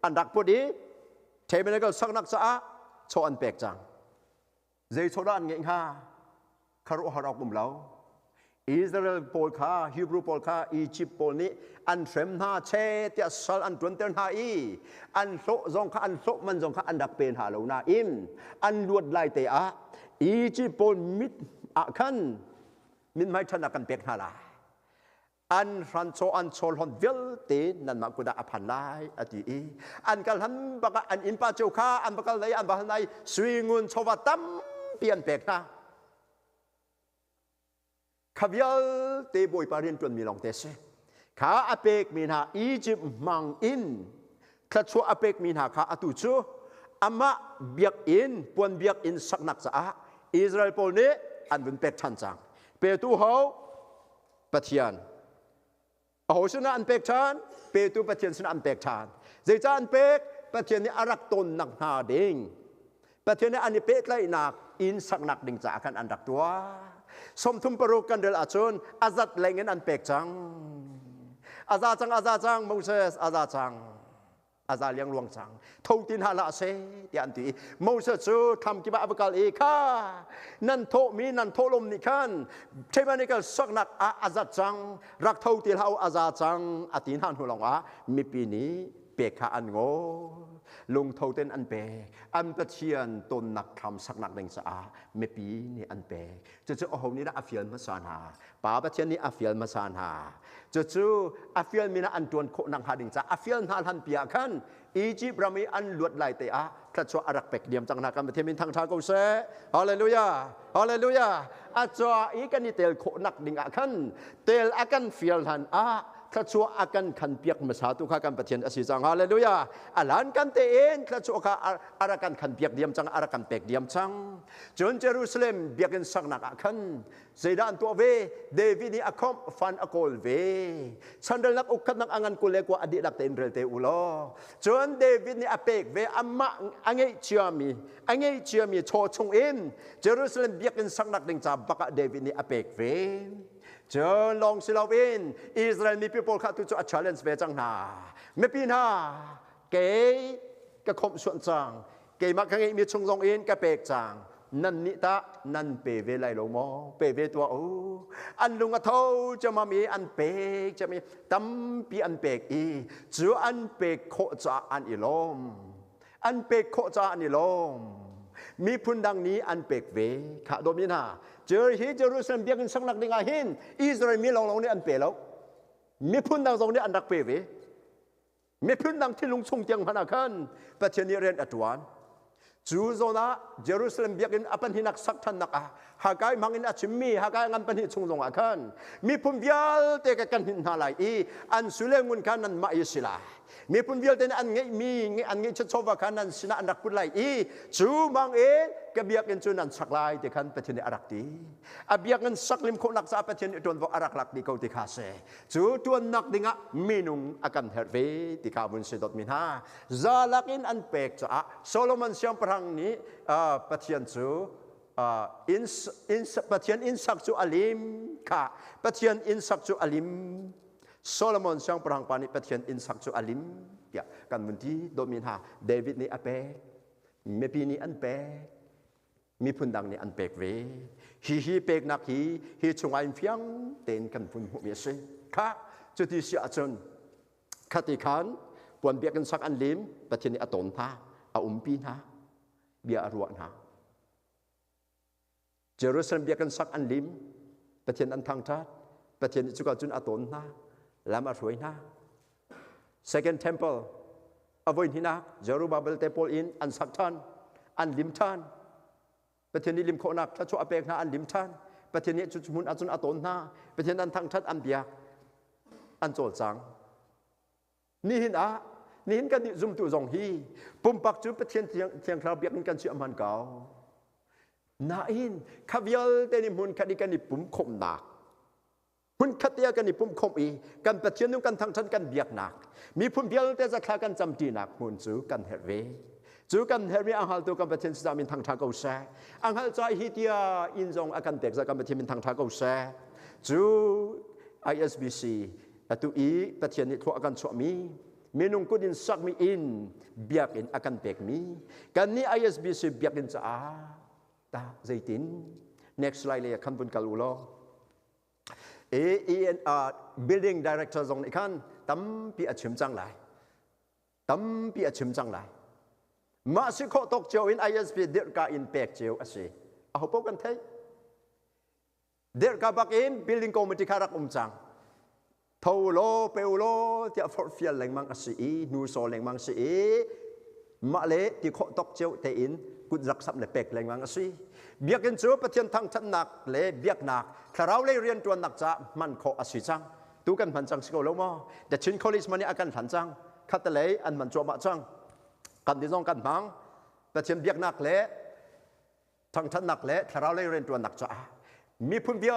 อันรักพอดีเทเบนิกลสักนักจะโชอันเปียจังเจโซดอันเงี้ยฮ่าคารุฮารากุมเหลาอิสราเอลปอลขาฮิบรูปอลขาอียิปต์ปอลนี้อันเทรมหาเชติอัสลอันตวนเตนหาอีอันโซจงข้าอันโซมันจงข้าอันดับเป็นหาเหล่านาอินอันลวดลายเตะอียิปต์ปอลมิดอาคันมิดไม่ชนะกันเป็กหาลาอันรันโซอันโซลฮอนเวลเตนันมากุดาอภันไลอดีอันกัลหันบักอันอินปาเจ้าข้าอันบักเลยอันบักเลยสวิงุนชวัตัมเปลี่ยนเป็กนะขวิลเตบอยปารินจนมีลองเตสข้าอเปกมีนาอียิปต์มังอินข้าชัวอเปกมีนาข้าอตุจูอามาเบียกอินปวนเบียกอินสักนักษาอิสราเอลปนนี้อันเป็นเป็กชันจังเปตูเขาปะเทียนโอ้โหชนะอันเป็กชันเปตูปะเทียนชนะอันเป็กชันเจจานเป็กปะเทียนนี้อารักตนนักหาดิ่งปะเทียนนี้อันนี้เป็กไล่นักอินสักนักดิ่งจากกันอันดักตัวสมทุมปรุกันเดลอาชนอาจัดแรงเงินอันเป็กจังอาซาจังโมเสสอาซาจังอาซาเลี้ยงลวงจังทงตินฮาลาเซที่อันที่โมเสสจูทำกิบะอับกาลเอค่านั่นโทมีนั่นโทลมนิคันเทมันนี่ก็สักนักอาซาจังรักเท่าที่เขาอาซาจังอตินหันหัวหลงมีปีนี้เป็กขาอันโง่ลงเท่าเต้นอันเป็กอันประเทียนตนนักทำสักนักแดงสะอาไม่ปีนี่อันเป็กจะโอ้โหนี่นะอาเฟียนมาสานหาป่าประเทียนนี่อาเฟียนมาสานหาจะอาเฟียนมีนะอันตวนโคนังหาดิ่งจ้าอาเฟียนหาหันเปียขันอียิปต์รามีอันลวดลายเตะกระชัวอารักเป็กเดียมจังนักการประเทศมินทางชาโกเซฮาเลลูยาฮาเลลูยาอาจารย์อีกันนี่เตลโคนักดิ่งขันเตลอากันเฟียลหันข้าชัวอากันขันเปียกมาสาตุข้ากันประเทศอสิจังฮาเลลูยาอัลลันกันเตนข้าชัวข้าอารักันขันเปียกเดียมจังอารักันเป็กเดียมจังจนเยรูซาเล็มเบียกันสักนักขันเซดานตัวเวเดวิดนี่อคอมฟันอโกลเวฉันเดินนักอุกขันนักอังันกุเลกว่าอดีตนักเตนเรเตอุโลจนเดวิดนี่อเปกเวอัมมะอังเงเชียมีโชชงอินเยรูซาเล็มเบียกันสักนักดึงจับบักเดวิดนี่อเปกเวเจอลองสิลาวินอิสราเอลมีpeople ข้าตุจุอัชาเลนส์เวจังนาไม่ปีนาเก๋กระคมส่วนจังเก๋มักขังมีชงซองอินกระเปกจังนั่นนิตานั่นเปเวไลโลโมเปเวตัวอันลุงกะเท่าจะมามีอันเปกจะมีตั้มปีอันเปกอีจูอันเปกโคจาอันอิลมอันเปกโคจาอันอิลมมีพุนดังนี้อันเปกเวข้าโดมินาเจอฮิเจรูซาเล็มเบียกันสักนักดิ่งหินอิสราเอลมีลองนี่อันเปแล้วมีพุนดังตรงนี้อันดักเปเวมีพุนดังที่ลุงชงเตียงพนักขันประเทศนี้เรียนอัตวันจูโซนาเยรูซาเล็มเบียกันอปันหินักสักทันนักหากายมังอินอาชิมีหากายงันปันหิชงซงอาขันมีพุนเบียลเตะกันหินหาลายอันสุเลงุนขันนั้นมาอิสลามีพุนเบียลเตะอันเงยมีอันเงยชัดโซวาขันนั้นสินะอันดักพุนไลจูมังเองกเบียกันจูนันสักลายเตะขันประเทศนี้อารักดีอาเบียกันสักลิมคนนักซาประเทศนี้ตัวอารักลักดีเขาติคาเซจูตัวนักดิ่งมีนุงอากันเฮร์เวติคาบุนเซดอตมินฮาซาลักินอันเปกจ้าโซโลมอนเซียมพรังนี้ประเทศจูประเทศอินสักจูอาลิมค่ะประเทศอินสักจูอาลิมโซโลมอนเซียมพรังปานิประเทศอินสักจูอาลิมya kan munti domin ha David ni ape mepi ni an peมีพุนดังนี่อันเปกเวฮีเปกนักฮีชงไอฟิงเต็นกันพุนหัวเมียสิค่ะจุดที่เสียจนคติขันปวนเบียกันสักอันลิมประเทศนี้อตนท่าอาปีนฮะเบียอรวนฮะเยรูซาเล็มเบียกันสักอันลิมประเทศอันทางชาติประเทศนี้จุกจุนอตนท่าแล้วมาสวยนะ Second Temple อวัยหินักเยรูบาเบลเตโปลอินอันสักท่านอันลิมท่านประเทศนี้ลิมโคนักถ้าชัวเปกนาอันลิมท่านประเทศนี้จุดมุนอันจุนอตนนาประเทศนั้นทางชัดอันเบียอันโจจังนี่เห็นกันนี่ซุ่มตัวจงฮีปุ่มปักจุดประเทศเทียงคราวเบียกันเชื่อมันเก่าน่าอินขวิลเตนิมุนคดีกันนี่ปุ่มคมหนัก หุ่นขัดเตียกันนี่ปุ่มคมอีกันประเทียนนุ่งกันทางชั้นกันเบียกหนักมีพุ่มเบียลแต่จะคลากันจำจีหนักมุนจูกันเฮเวจูกันเฮเวอังฮัลตัวกันประเทียนจะมีทางทางกูแซ่อังฮัลใจฮิตยาอินจงอากันเด็กจะกันประเทียนมีทางทางกูแซ่จู ISBC ตัวอีประเทียนนี่ทั่วกันสวมีมีนุ่งกุดินสักมีอินเบียกอินอากันเด็กมีกันนี้ ISBC เบียกอินจะตาใจติน next slide เลยคันบุญกัลูโลbuilding director ตรงนี้คันตั้มปีอาชิมจังไรตั้มปีอาชิมจังไรมาสิโคตกเจ้าอิน ISB เดือดกาอินเป็กเจ้าสิเอาพบกันเถอะเดือดกาบักอิน building committee ขารักจังเท่าโลเปโลที่ฟอร์ฟิลแรงมังสินูโซแรงมังสิมาเลที่โคตกเจ้าเตอินกุดรักสับเนเป็กแรงมังสิเบียกันจูประเทียนทางทันหนักเละเบียกหนักถ้าเราเรียนตัวหนักจะมันโคอสิจังตูกันพันจังสิโกโลมอแต่ชินคอลิสมันนี่อาการพันจังคัตเลยอันมันจัวมาจังกันที่ต้องกันพังประเทียนเบียกหนักเละทางทันหนักเละถ้าเราเรียนตัวหนักจะมีพุ่มเบีย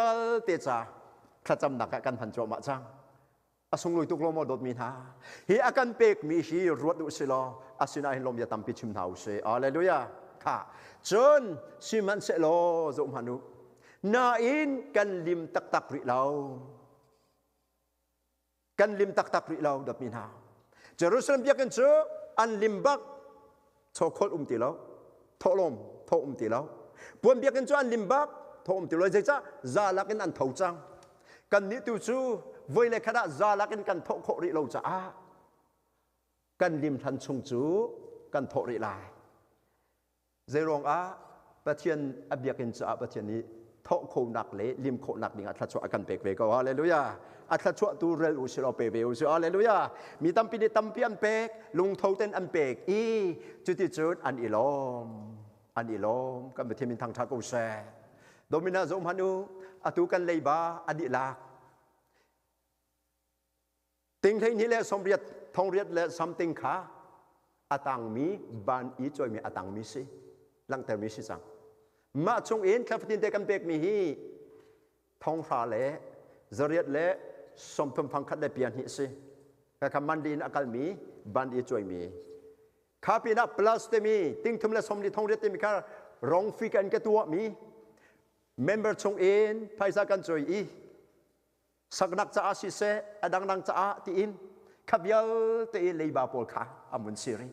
เตจ่าถ้าจำหนักอาการพันจัวมาจังอาสงลุยตุกโลมอดดมีนาฮีอาการเป็กมีฮีรวดดุสิโลอาศินาหินลมยาตัมปิชิมเท้าเสอาเลลูยาค่ะจนสิมันเสโลจุมฮานุนาอินกันลิมตักตักริเรากันลิมตักตักริเราดับมีนาเยรูซาเล็มเบียกันเจออันลิมบักโทคอลติเราโทลมโทติเราปวนเบียกันเจออันลิมบักโทติเราจะซาลักอันเท่าจังกันนิตุจูเวลาขณะซาลักกันโทโคริเราจะกันลิมทันชงจูกันโทริลายเจรองประเทียนอเบียกินจะประเทียนนี้โทโคนักเละลิมโคนักนี่อัตชัวกันเปกเวก็ฮาเลลูยาอัตชัวตูเรลอุชิโรเปเวอุชิฮาเลลูยามีตั้มปีนี้ตั้มปีอันเปกลุงเท่าเต้นอันเปกจุดที่จุดอันอิลอมกันประเทียนมีทางทากุเซโดมินาโซมฮานุอตุกันเลยบาอดีลักติงเทนี้แหละสมเรียดทองเรียดและซัมติงขาอาตังมีบานอีจอยมีอาตังมีสิลังแต่มีสิจังมาชงอินคาฟตินเตกันเบกมีฮีทองฟ้าเละจริยเละสมทุมพังคัดได้เปลี่ยนหิสิแต่คำมันดีนอากาศมีบานอีจอยมีข้าปีนับ plus เตมีติงทุมและสมดีทองเรียดเตมีการร้องฟิกันกันตัวมีเมมเบอร์ชงอินไพศากันจอยอีสักนักจะอาศิเสอดังนังจะอาตีอินขับยาเตอิเลยบาปอลขาอามุนซีรี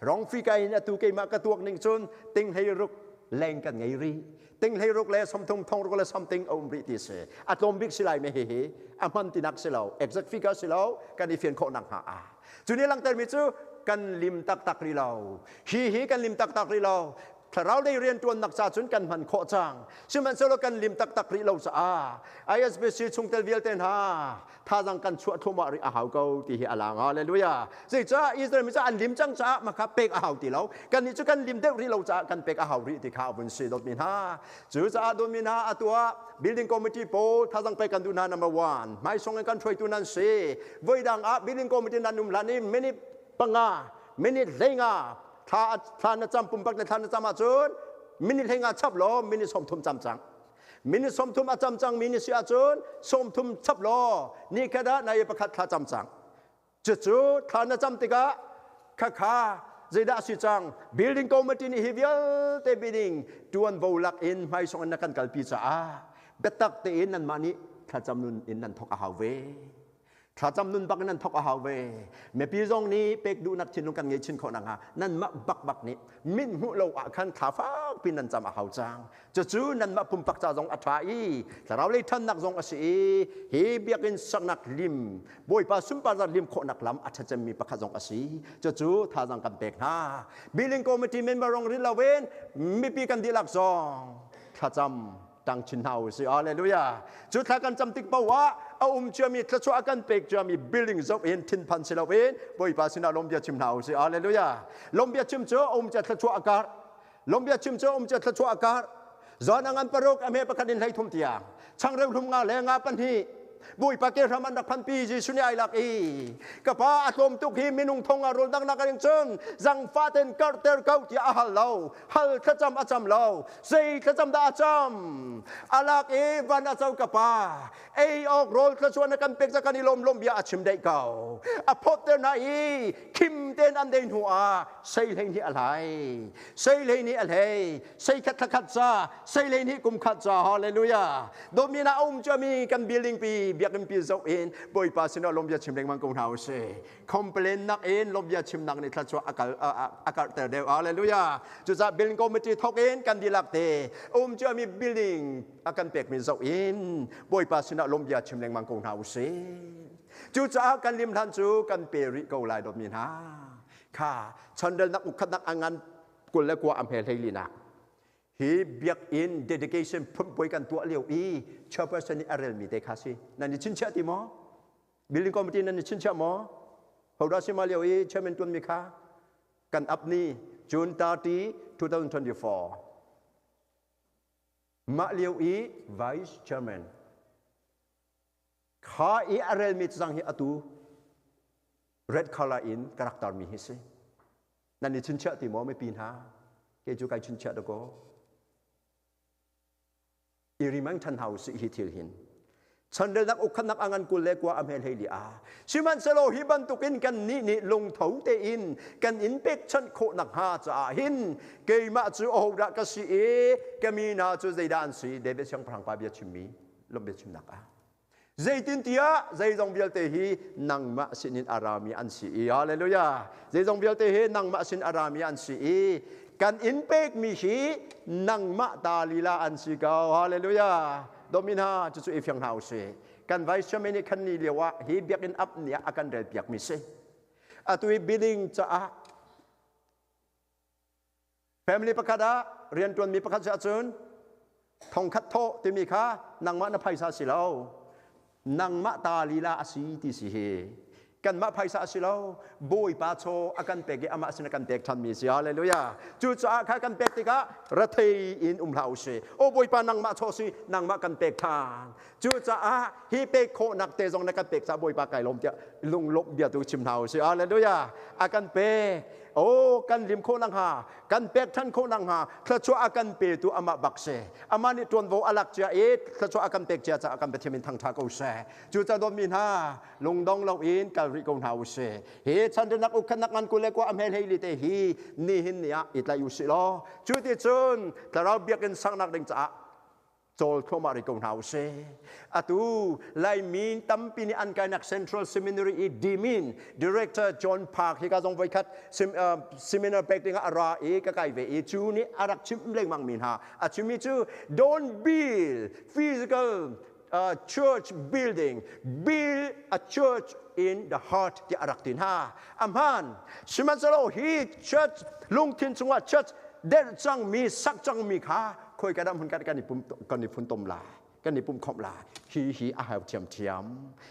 ร้องฟิกายนตุเกมากระตัวหนึ่งจนติงให้รุกแรงกันไงรีติงให้รุกและสมทงทองรุกและสมติงอมริติเสอัตลมบิกสิไลไม่เฮอามันตินักสิเลาเอ็กซ์ฟิกาสิเลากันอีเฟียนโคนังหาจุดนี้หลังแต่มิจูกันลิมตักตักรีเลาฮีกันลิมตักตักรีเลาถ้าเราได้เรียนตัวนักษาจนกันมันโคจังซึ่งมันสโลกันลิมตักตักริเราจะISBC ชุงเตลวิลเตนฮาถ้าจังกันชั่วทุ่มริอาหาวเกาตีฮิอาลังฮาเลลูยาสิจ้าอิสราเอลมิจ้าอันลิมจังจ้ามาครับเป็กอาหาวตีเรากันนี้จะกันลิมเดริเราจะกันเป็กอาหาวริที่ข้าวบนสีดอมินฮาจู่จ้าดอมินฮาตัว building committee โปถ้าจังไปกันดูนา number 1ไม่ส่งกันช่วยตัวนั้นสิวัยดังbuilding committee นั้นนุ่มลานี่ไม่นี่ปังไม่นี่เลงถ้าจำปุ่มปักในท่านจำอาจุนมินิเฮงอาชับล้อมินิสมทุมจำจังมินิสมทุมอาจำจังมินิเสียจุนสมทุมชับล้อนี่แค่ได้ในประคัตท่าจำจังจู่ท่านจำติกะข้าเจด้าสิจัง building committee นี่ฮิวิลเตบิดิงดวนโวลักอินไม่ส่งนักการกัลปิจ้าเบตักเตอินนั่นมานี่ถ้าจำนุนอินนั่นทอกอาหาวเวถ้าจำนุนบักนั้นทอกอาหาวเวเมื่อปีจงนี้เป็กดูนักชินลงกันเงยชินคนนังฮะนั่นมาบักนี้มินหูเราอาคันขาฟ้าปีนันจำอาหาวจังจู่นั่นมาปุ่มปักจ่าจงอัฐาอีแต่เราเลยท่านนักจงอาศัยเฮียเบียกินสักนักลิมบอยป้าซุ่มป้าจะลิมโคนักลำอาจจะมีปักจงอาศัยจู่ท่าจังกันเป็กนะบิลลิงคอมมิตี้เมมเบอร์รองริลาเวนมีปีกันดีลักจงถ้าจำตั้งชินเฮาสิอาเลลูยาจุดถ้ากันจำติกเปล่าว่าเอาจะมีทศวรรษกันเป็กจะมี building จบเองทินพันสิลาเวนบอยป้าสินาลมเบียชิมเฮาสิอาเลลูยาลมเบียชิมเจอจะทศวรรษอากาศลมเบียชิมเจอจะทศวรรษอากาศจอนังอันปรกอเมปกันดินไหลทุ่มเตียงช่างเร็วทุ่มงาแรงงาปันที บุยปากเกรามันดักพันปีจีสุนีไอลักอีกับพระอาตมตุกฮีมินุงทงอรุณดังนักเรียนเชิญจังฟาเตนกัร์เตอร์เกาที่อาฮัลเลาฮัลขจำอาจำเลาเซขจำดาอาจำอาลักอีวันอาเจ้ากับพระเอออกโรลขจวนกันเป็กจากกันนิลมลมเบียอาชิมได้เก่าอพอเตนายคิมเตนอันเดนหัวเซเลนี่อะไรเซเลนี่อะไรเซขัดขัดซาเซเลนี่กุมขัดซาฮาเลลูยาโดมินาอุ้มจะมีกันบิลลิงปีเบียกันปีเจ้าเอ็นบ่อยปาสินะลมยาชิมแรงมังกรเฮาเซ่คอมเพลนนักเอ็นลมยาชิมนักในทัศวอากาศแต่เดียวฮาเลลูยาจุดจะบิลลิงก็ไม่ติดทอกเอ็นกันดีลักเตอุ้มจะมีบิลลิงอาการเปกมีเจ้าเอ็นบ่อยปาสินะลมยาชิมแรงมังกรเฮาเซ่จุดจะกันริมทันจูกันเปริโกไลดอมินาค่ะฉันเดินนักอุคนักอังงันกุลและกว่าอำเภอเฮลีนักฮีเบียกอิน dedication พุ่มป่วยกันตัวเลี้ยวอีชอบperson ni arel mi te kasi nani chincha ti mo building committee nani chincha mo hoda si ma ลี้ยวอี chairman ตุนมีค่ะกันอัพนี่ June 30 2024มาเลี้ยวอี vice chairman ข้าอี arel miจังฮีอตู red color in karakter mi hisi nani chincha ti mo me pin ha ke ju kai chincha da koอีริมังทันเฮาสิฮิทิลหินฉันเดินนักอกขนักอังันกุลเล็กว่าอเมริกาลีอาชิมันสโลฮิบันตุกินกันนี่ลงเท้าเตอินกันอินเป็กฉันโคนักฮาจ่าหินเกยมาจูโอรักสีเอก็มีนาจูใจด้านสีเดบิชังพลังปาเบียชิมีลมเบียชิมนักอาใจตินเตียใจจงเบียเตฮีนังมาสินินอารามีอันสีฮาเลลูยาใจจงเบียเตฮีนังมาสินอารามีอันสีกันอินเป็กมีชีนังมะตาลีลาอันสิกาวฮาเลลูยาโดมินาจุจุอีฟิงเฮาเซกันไว้ชเมนิคันนี้เรียกว่าฮีเบียกินอัพเนี่ยอาการเดือดเบียกมิเซอะตุยบิลิงจะอะ family ประคดาเรียนจวนมีประคดจะจุนทองคัดโตติมีค่ะนังมะนภัยซาสิเลานังมะตาลีลาอสีติสิเฮกันมาภัยสาสิเราบุยปาโชอาการเปกอามาสินอาการเปกทันมีสิฮาเลลูยาจุดจ้าข้ากันเปกติกะรัทอินลาวเชโอบุยปานังมาโชสินังมากันเปกทานจุดจ้าฮีเปกโคนักเตจงนักกันเปกซาบุยปาไก่ลมจะลุงลบเบียตุชิมเฮาสิฮาเลลูยาอาการเปกโอ้กันริมโคนังหากันเป็กท่านโคนังหาถ้าชัวอากันเปตัวอามาบักเซอามานี่ตวนโวอลักเจเอถ้าชัวอากันเป็กเจ้าจะอากันเปเทมินทางทากเอาเซจูจะโดนมินหาลงดองเราอินกัลริกงหาเซเฮฉันเดินนักอุคนักงานกุเลกว่าอเมริกาลิเตฮีนี่หินเนี่ยอิตลายุสิโลจูติจุนแต่เราเบียกันสังนักเด้งจ้าโจลเข้ามาริกงหาเซอะตูไลมินตั้มปีนี้อันกันนัก Central Seminary อีดีมิน Director John Park ที่กำลังไปคัดSeminar เป็กติงอาราเอกไกเวอีจูนี่อารักชิมเล่งมังมินฮาอาชิมิจู Don't build physical church building build a church in the heart ที่อารักตินฮาอัมฮันชิมันสโลฮี church ลุงทินสงว่า church เด็ดจังมีสักจังมีขาคอยกระดำหุ่นกันนี่ปุ่มกันนี่พุ่นตมลากันนี่ปุ่มขอบลาฮีอาหาวเทียม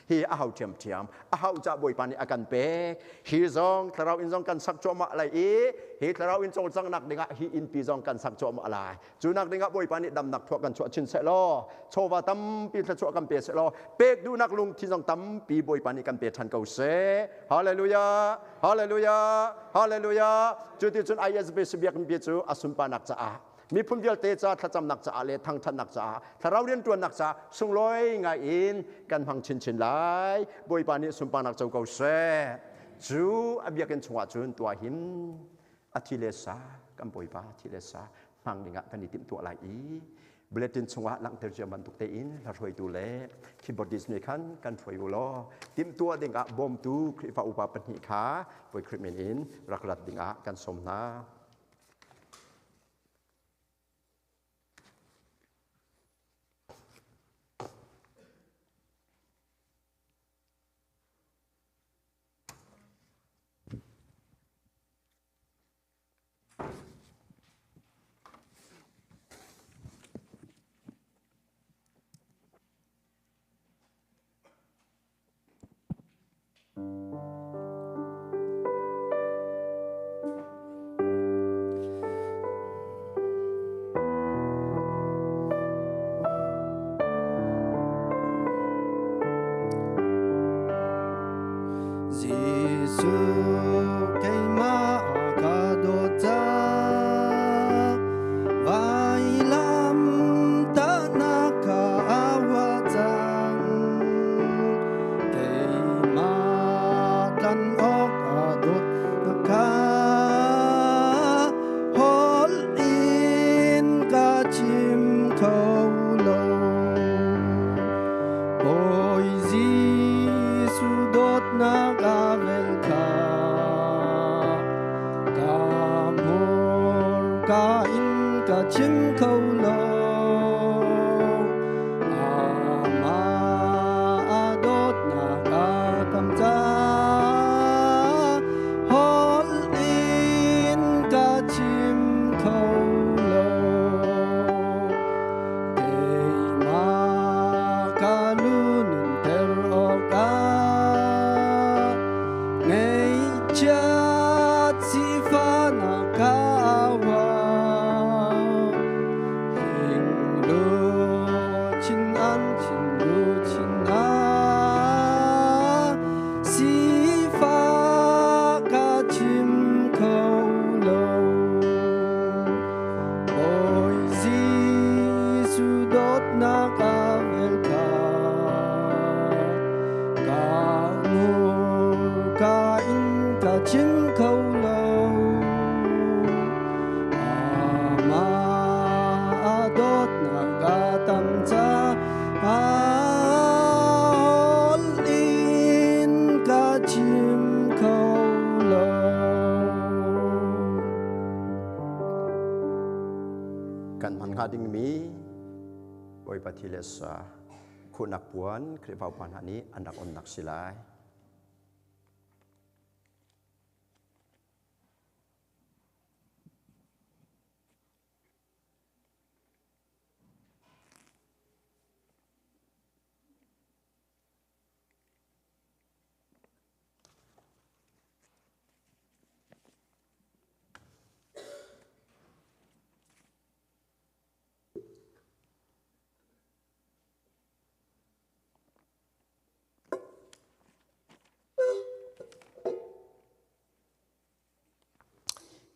ฮีอาหาวเทียมอาหาวจะบ่อยปานี่อาการเป๊กฮีซองถ้าเราอินซองกันสักจ่อมาอะไรฮีถ้าเราอินซองสังนักเด็กฮีอินปีซองกันสักจ่อมาอะไรจูนักเด็กบ่อยปานี่ดำนักทั่วกันชั่วชินเสลอโชว่าตั้มปีถ้าชั่วกันเปียเสลอเป๊กดูนักลุงที่ซองตั้มปีบ่อยปานี่กันเปียทันเก่าเสฮาเลลูยาฮาเลลูยาฮาเลลูยาจุดที่จุด ISBC เบียกันเปียจูอสุนปานักจะมีพุ่มเดียวเตจ้าถ้าจำนักจ้าเลยทั้งทันนักจ้าถ้าเราเรียนตัวนักจ้าส่งลอยไงอินกันพังชินไหลบอยปานิสุนปานักเจ้าเก่าเสจูอเบียกันชงวจุนตัวหินอาทิเลสากันบอยปาอาทิเลสาพังดิ่งกันนี่ติมตัวอะไรเบลตินชงวหลังเตอร์เจมันตุกเตอินเราช่วยดูแลคีย์บอร์ดดิสเมคันกันช่วยอยู่ล้อติมตัวดิ่งบอมตูคริฟ้าอุปาปัญหิขาบอยคริมินอินรักลัดดิ่งกันสมนา ka in ka chim khâu lo ama adot na ka kam cha hol in ka chim khâu lo kei ma ka lu nun ter o ka ngay chat si fa na ka wa hình lu chin an chin lu chin na si fa ka chim khâu lo ôi Giêsu đốt na ka vel ka ka in ka chim khâu lo ama adot na ka tam cha hol in ka chim khâu lo kan man nga ding mi Bawipa Thil sa kunak puan kripaw panani anak onak silay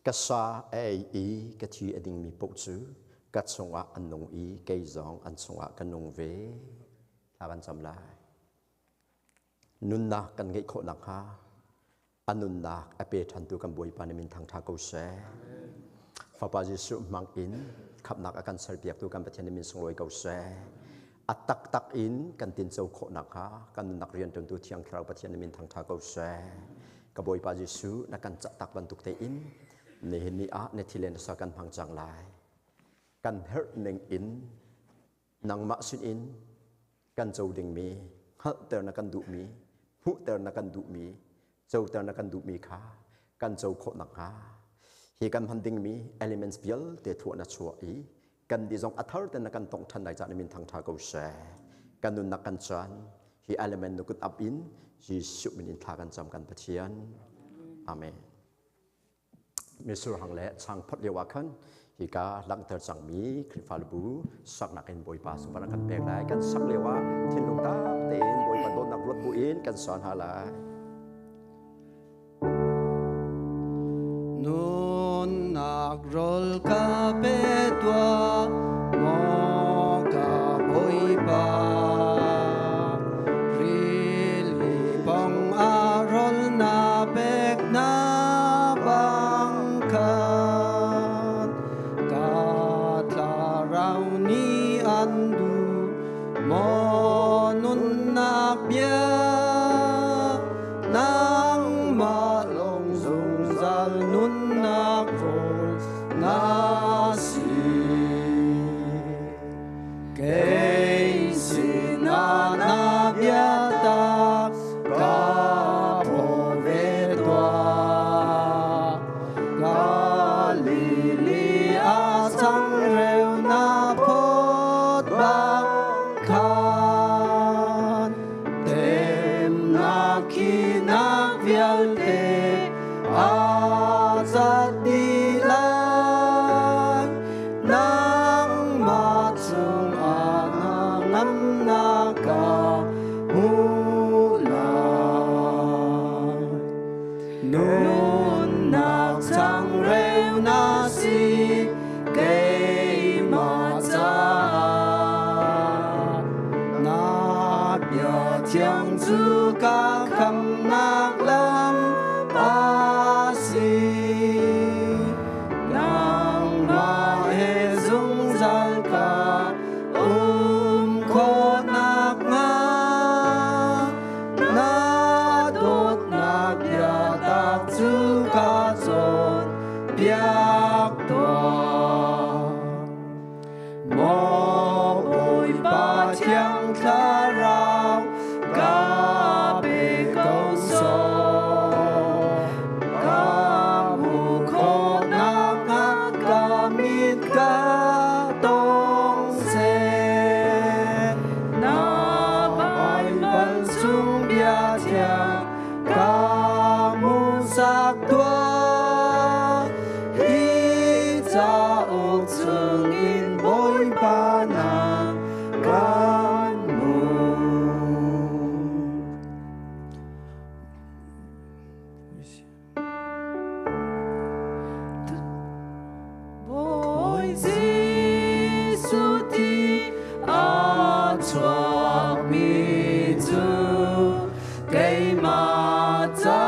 kasa ai i ka thi ading mi po chu kat songa anung i kei zong an songa kanung ve akan samlai nun na kan ngai kho nak ha anun nak ape than tu kan boi pan min thang tha ko se fa pa Jesu mang in khap nak akan sar piak tu kan pathian min songloi ko se atak tak in kan tin chau kho nak ha kan nak rian ton tu thiang thrau pathian min thang tha ko se ka boi pa Jesu na kan cha tak ban tuk te in ne ni a ne thilen sa kan phang chang lai kan her neng in nang ma sin in kan chau ding mi hal ter na kan du mi hu ter na kan du mi chau ter na kan du mi kha kan chau kho nak ha hi kan han ding mi elements bial te thu na chua i kan di jong athar te na kan tong than nai cha min thang tha ko se kan nun na kan chan hi element no kut up in Jesu min in tha kan cham kan pathian amen Misur hang le chang phat lewa khan hi ka Lawmhter chang mi krifalbu sak nakin Bawipa subara kan pek lai kan sak lewa thin lung ta te in Bawipa don nak rot bu in kan san ha lai nun nak rol ka pe tua mo ka Bawipa rili bong a rol na pek na bangkan katlarau ni andu mo nun nak bia nang ma long zung zal nun nak rol na si kei sina na bia ta ka po ve tua Galili a sang reu na pot bang khan tem na ki na vial te a zat di lang nang ma chung a na ngam na ka nun nak sang reu na si kei ca tông xe na bài văn sung bia thiang ca mu sắc tua hi cha ốc chung in bôi ba na can mu Boy Giêsu ti a choak mi chu cây ma cha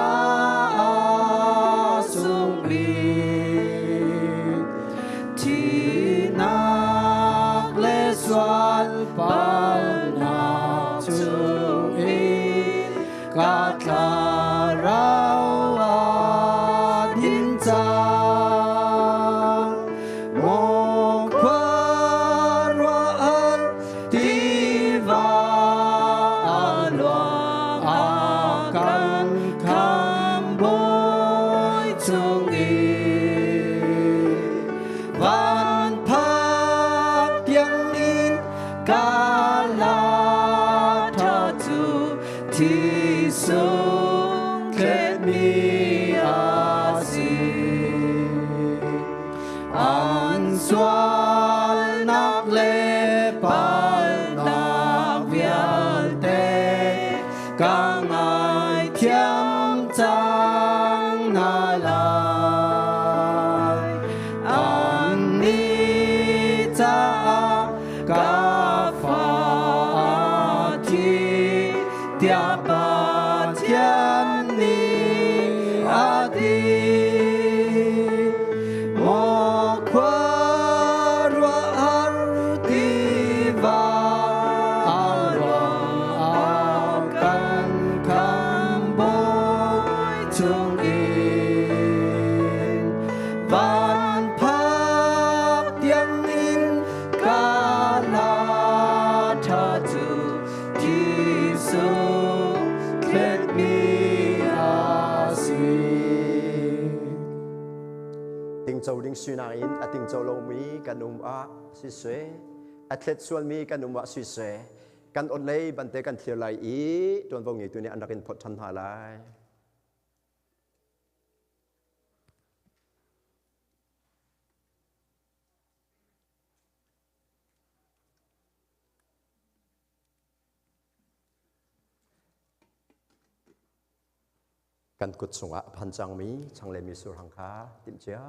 a sung bin thi nak le xoan pal na chu in ka tla rau a din cha Châu đinh suy na in a ting châu lâu mi kan a si suy a thlet sual mi kan a si suy kan on lei ban te kan thlir lai I ton vong ngi tu ni anakin phot than ha lai kan kut sunga phanchang mi changle mi sur hang kha tin chia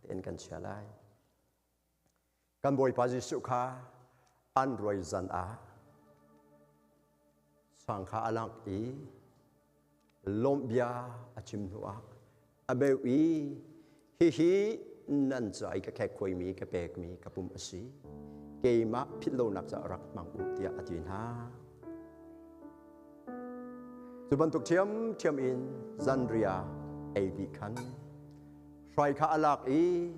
ten kan chia lai kan Bawipa Jesu kha an roi zan a sang kha alak I lombia achim nuak abeu I hi nan chai ka khek khoi mi ka pek mi ka pum asi keima phitlo nak cha rak mang u tia atin ha Zuam tuk thiam in Zandria AB khan Shrai kha alak I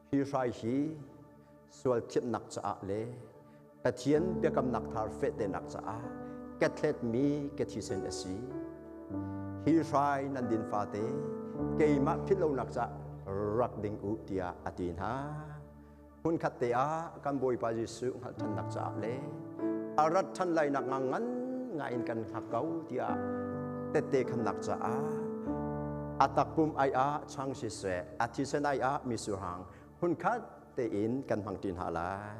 hi shrai hi sual thiet nak cha le Pathian bekam nak thar fet de nak cha Katlet mi kathisen asi hi shrai nan din fa te keima phitlo nak cha rak ding u tia atin ha hun khat te a kan Bawipa Jesu hal than nak cha le arat than lai nak ngan ngain kan hakau tia tete kan nak cha a atak pum ai a chang si se athisen ai a misurhang hun khat te in kan hang tin ha lai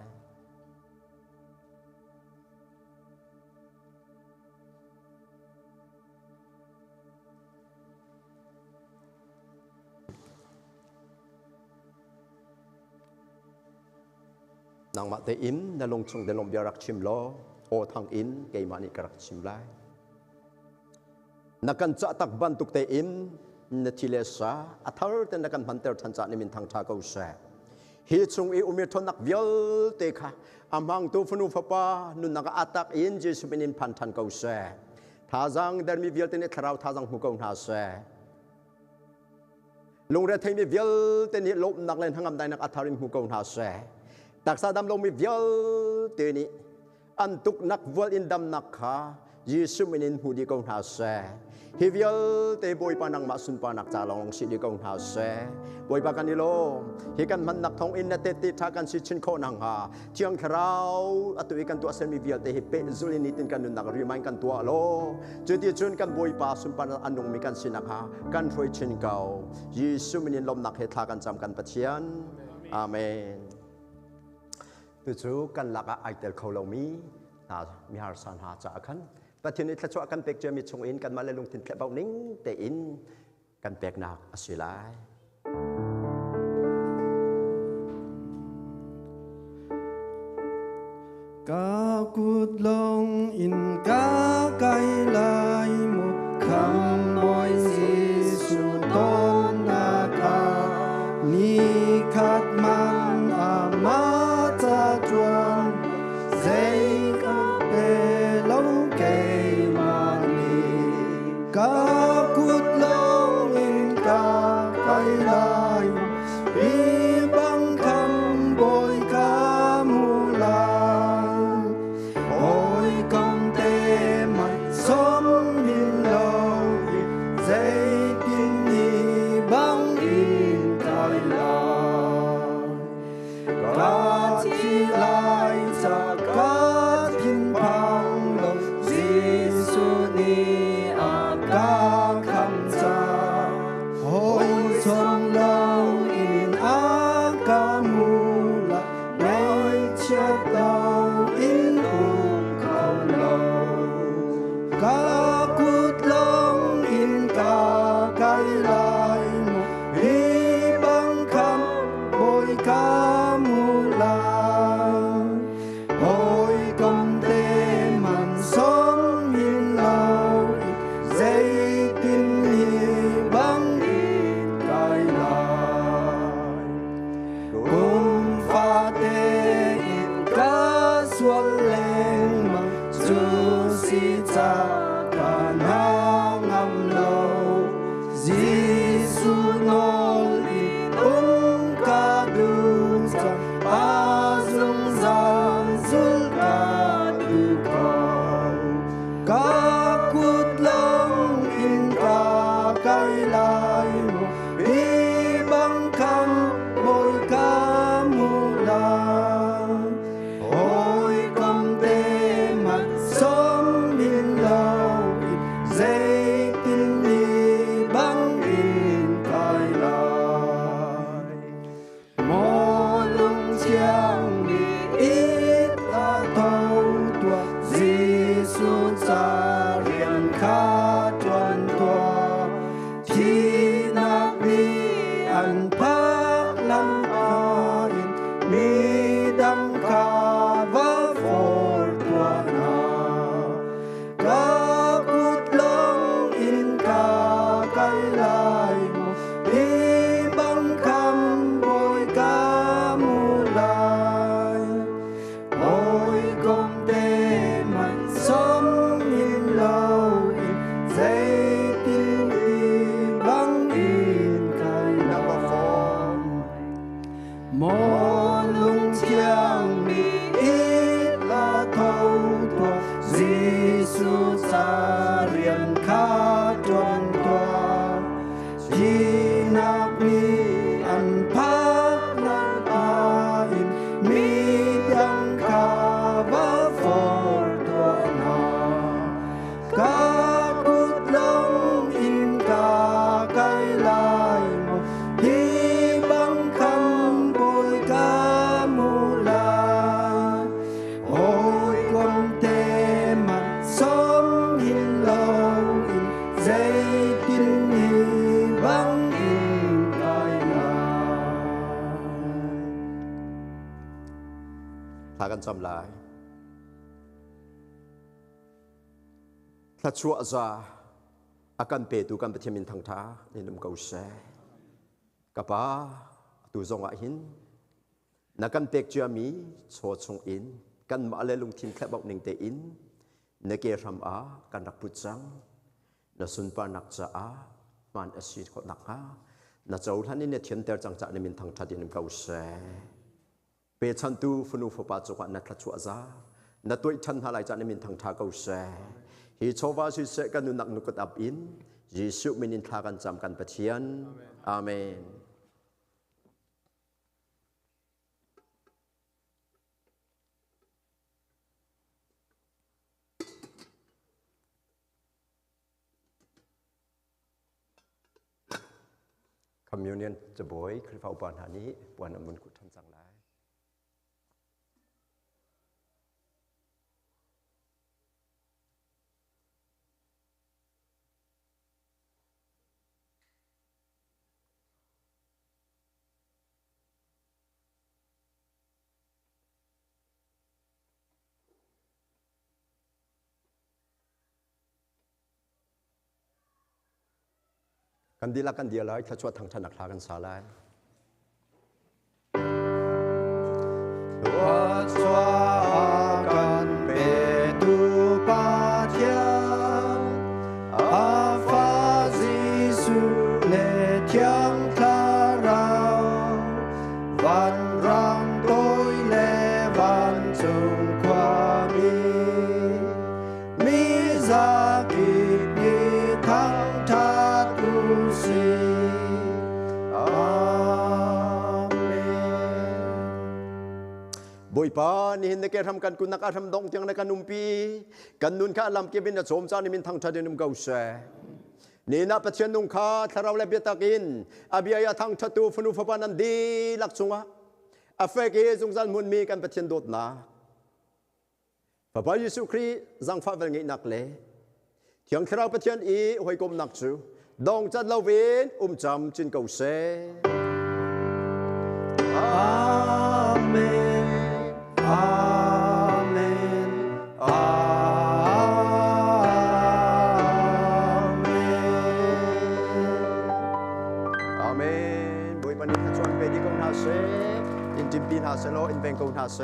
nang ma te in na long chung de lom biarak chim lo o thang in ke mani karak chim lai nakan cha tak ban tuk te in na thile sa athar te nakan hanter than cha ni min thang tha ko sa hi chung I umir thon nak vial te kha amang tu phunu phapa nun naka atak in Jesu benin phan than ko sa thazang der mi vial te ne tharau thazang hu ko na sa lung re thai mi vial te ni lop nak len hangam dai nak atharin hu ko na sa taksa dam lo mi vial te ni an tuk nak vol in dam nak kha Giêsu minin hu di công hào xe Hivial te boy panang masun panak calong si di công hào xe boy pa kanilo hi kan man nak thong in na te ti tha kan si chin kho nang ha chiang khrau atu ikan tu asen mi vial te hi pe zulin nitin kan nak remind kan tua lo chuti chun kan boy pa sun pan anung mi kan sinak ha kan roi chin kau Giêsu minin lom nak he tha kan cham kan pathian amen tu chu kan laka aitel kholo mi na mi har san ha cha khan pathian ni thla kan pek je mi chung in kan ma le lung tin thle bau ning te in kan pek nak asilai ca cút long in ca kai lai mu kham boy Giêsu tôn na ca ni khat man ama ta chuan dây pe lâu kê mà ni ca cút long in ca kai lai bi bang kham boy ca mu lai ôi công tê mặt xóm min lâu dây tin ni bang in kai lai ca chi lai sa ca tin bang lo Giêsu ni a ca kham sa ôi xóm lâu in a ca mu la nói chết lâu in khâu lâu ca cút long in ca kai lai mo hi bang kham bồi ca mu la ôi công tê man xóm in lâu dây tin hi bang in kai lai cùng pha tê in ca xuân lên mà chú si cha ca na ngam lâu Giêsu nol in ca du cha a dung gian zul ca du cầu ca cút long in ca kai lai mo bi bang kham bồi ca mu la ôi công tê mặt xóm min lâu dây tin ni bang in kai lai mô lung chiang mi ít la thâu tua Giêsu cha riêng kha tuan tua thi nạc mi an phác lăng a in mi đăng kha va phor tua na ca cút long in ca kai lai mo bi bang kham bồi ca mu lai ôi công tê mặt xóm in lâu in dây tin đi bang in kai lai mô lung chiang mi ít la thâu tua Giêsu cha riêng kha tuan tua chi nạc mi an phác lăng a in mi đăng kha va phor tua na ca cút long in ca kai lai mo hi bang kham bồi ca mu la ôi công tê mặt xóm in lâu in dây tin ni bang in kai lai tha kan cham lai thla chua za akan pe tu kan pathian min thang tha ni num kau se kapa tu zonga hin na kan pek chia mi cho chung in kan ma le lung thin thlebau ning te in na ke ram a kan rak put chang na sun pa nak cha a man asit ko nak ha na chau than in ne thian ter chang cha ne min thang tha din kau se pe chan tu funu fo pa chu na thla chua za na toi chan ha lai cha ne min thang tha kau se hi chova si se kan nu nak nukut up in Jesu minin thakan cham kan pathian amen Communion จะบ่อยคือเฝ้าปานหานี้ปานอมุนกุทันสังหลายกันดีละกันเดียวเลยถ้าชวดทางถนักทากันสาลายว่าชวกันเปตุปาเทียอาฟาซิสุเลเทียงคลาราวันรังโดยเลวันจงความมีซากิมีทั้งทัดบุยปานี่เห็นในแกทำกันกุนักอาทำดงเตียงในกันนุ่มปีกันนุนข้าลำเก็บบินจะโสมจานี่มินทางทัดนุ่มเกาเสนี่นับประเทศนุ่งข้าถ้าเราเล็บตะกินอาบิยาทางทัตูฟนุฟปานันดีลักษณะอาเฟกเอจงจันมุนมีกันประเทศโดดนาพระเยซูคริสต์จังฟ้าเวงนักเล่เที่ยงที่เราประเทศอีหอยกลมนักจูดองจัดเราเวนจำจินเกาเสอาเมนอาเมนอาเมนอาเมนบุยปนิทัชวนเปดีกงนาเสอินจิมปีนาเสโลอินเวงกงนาเส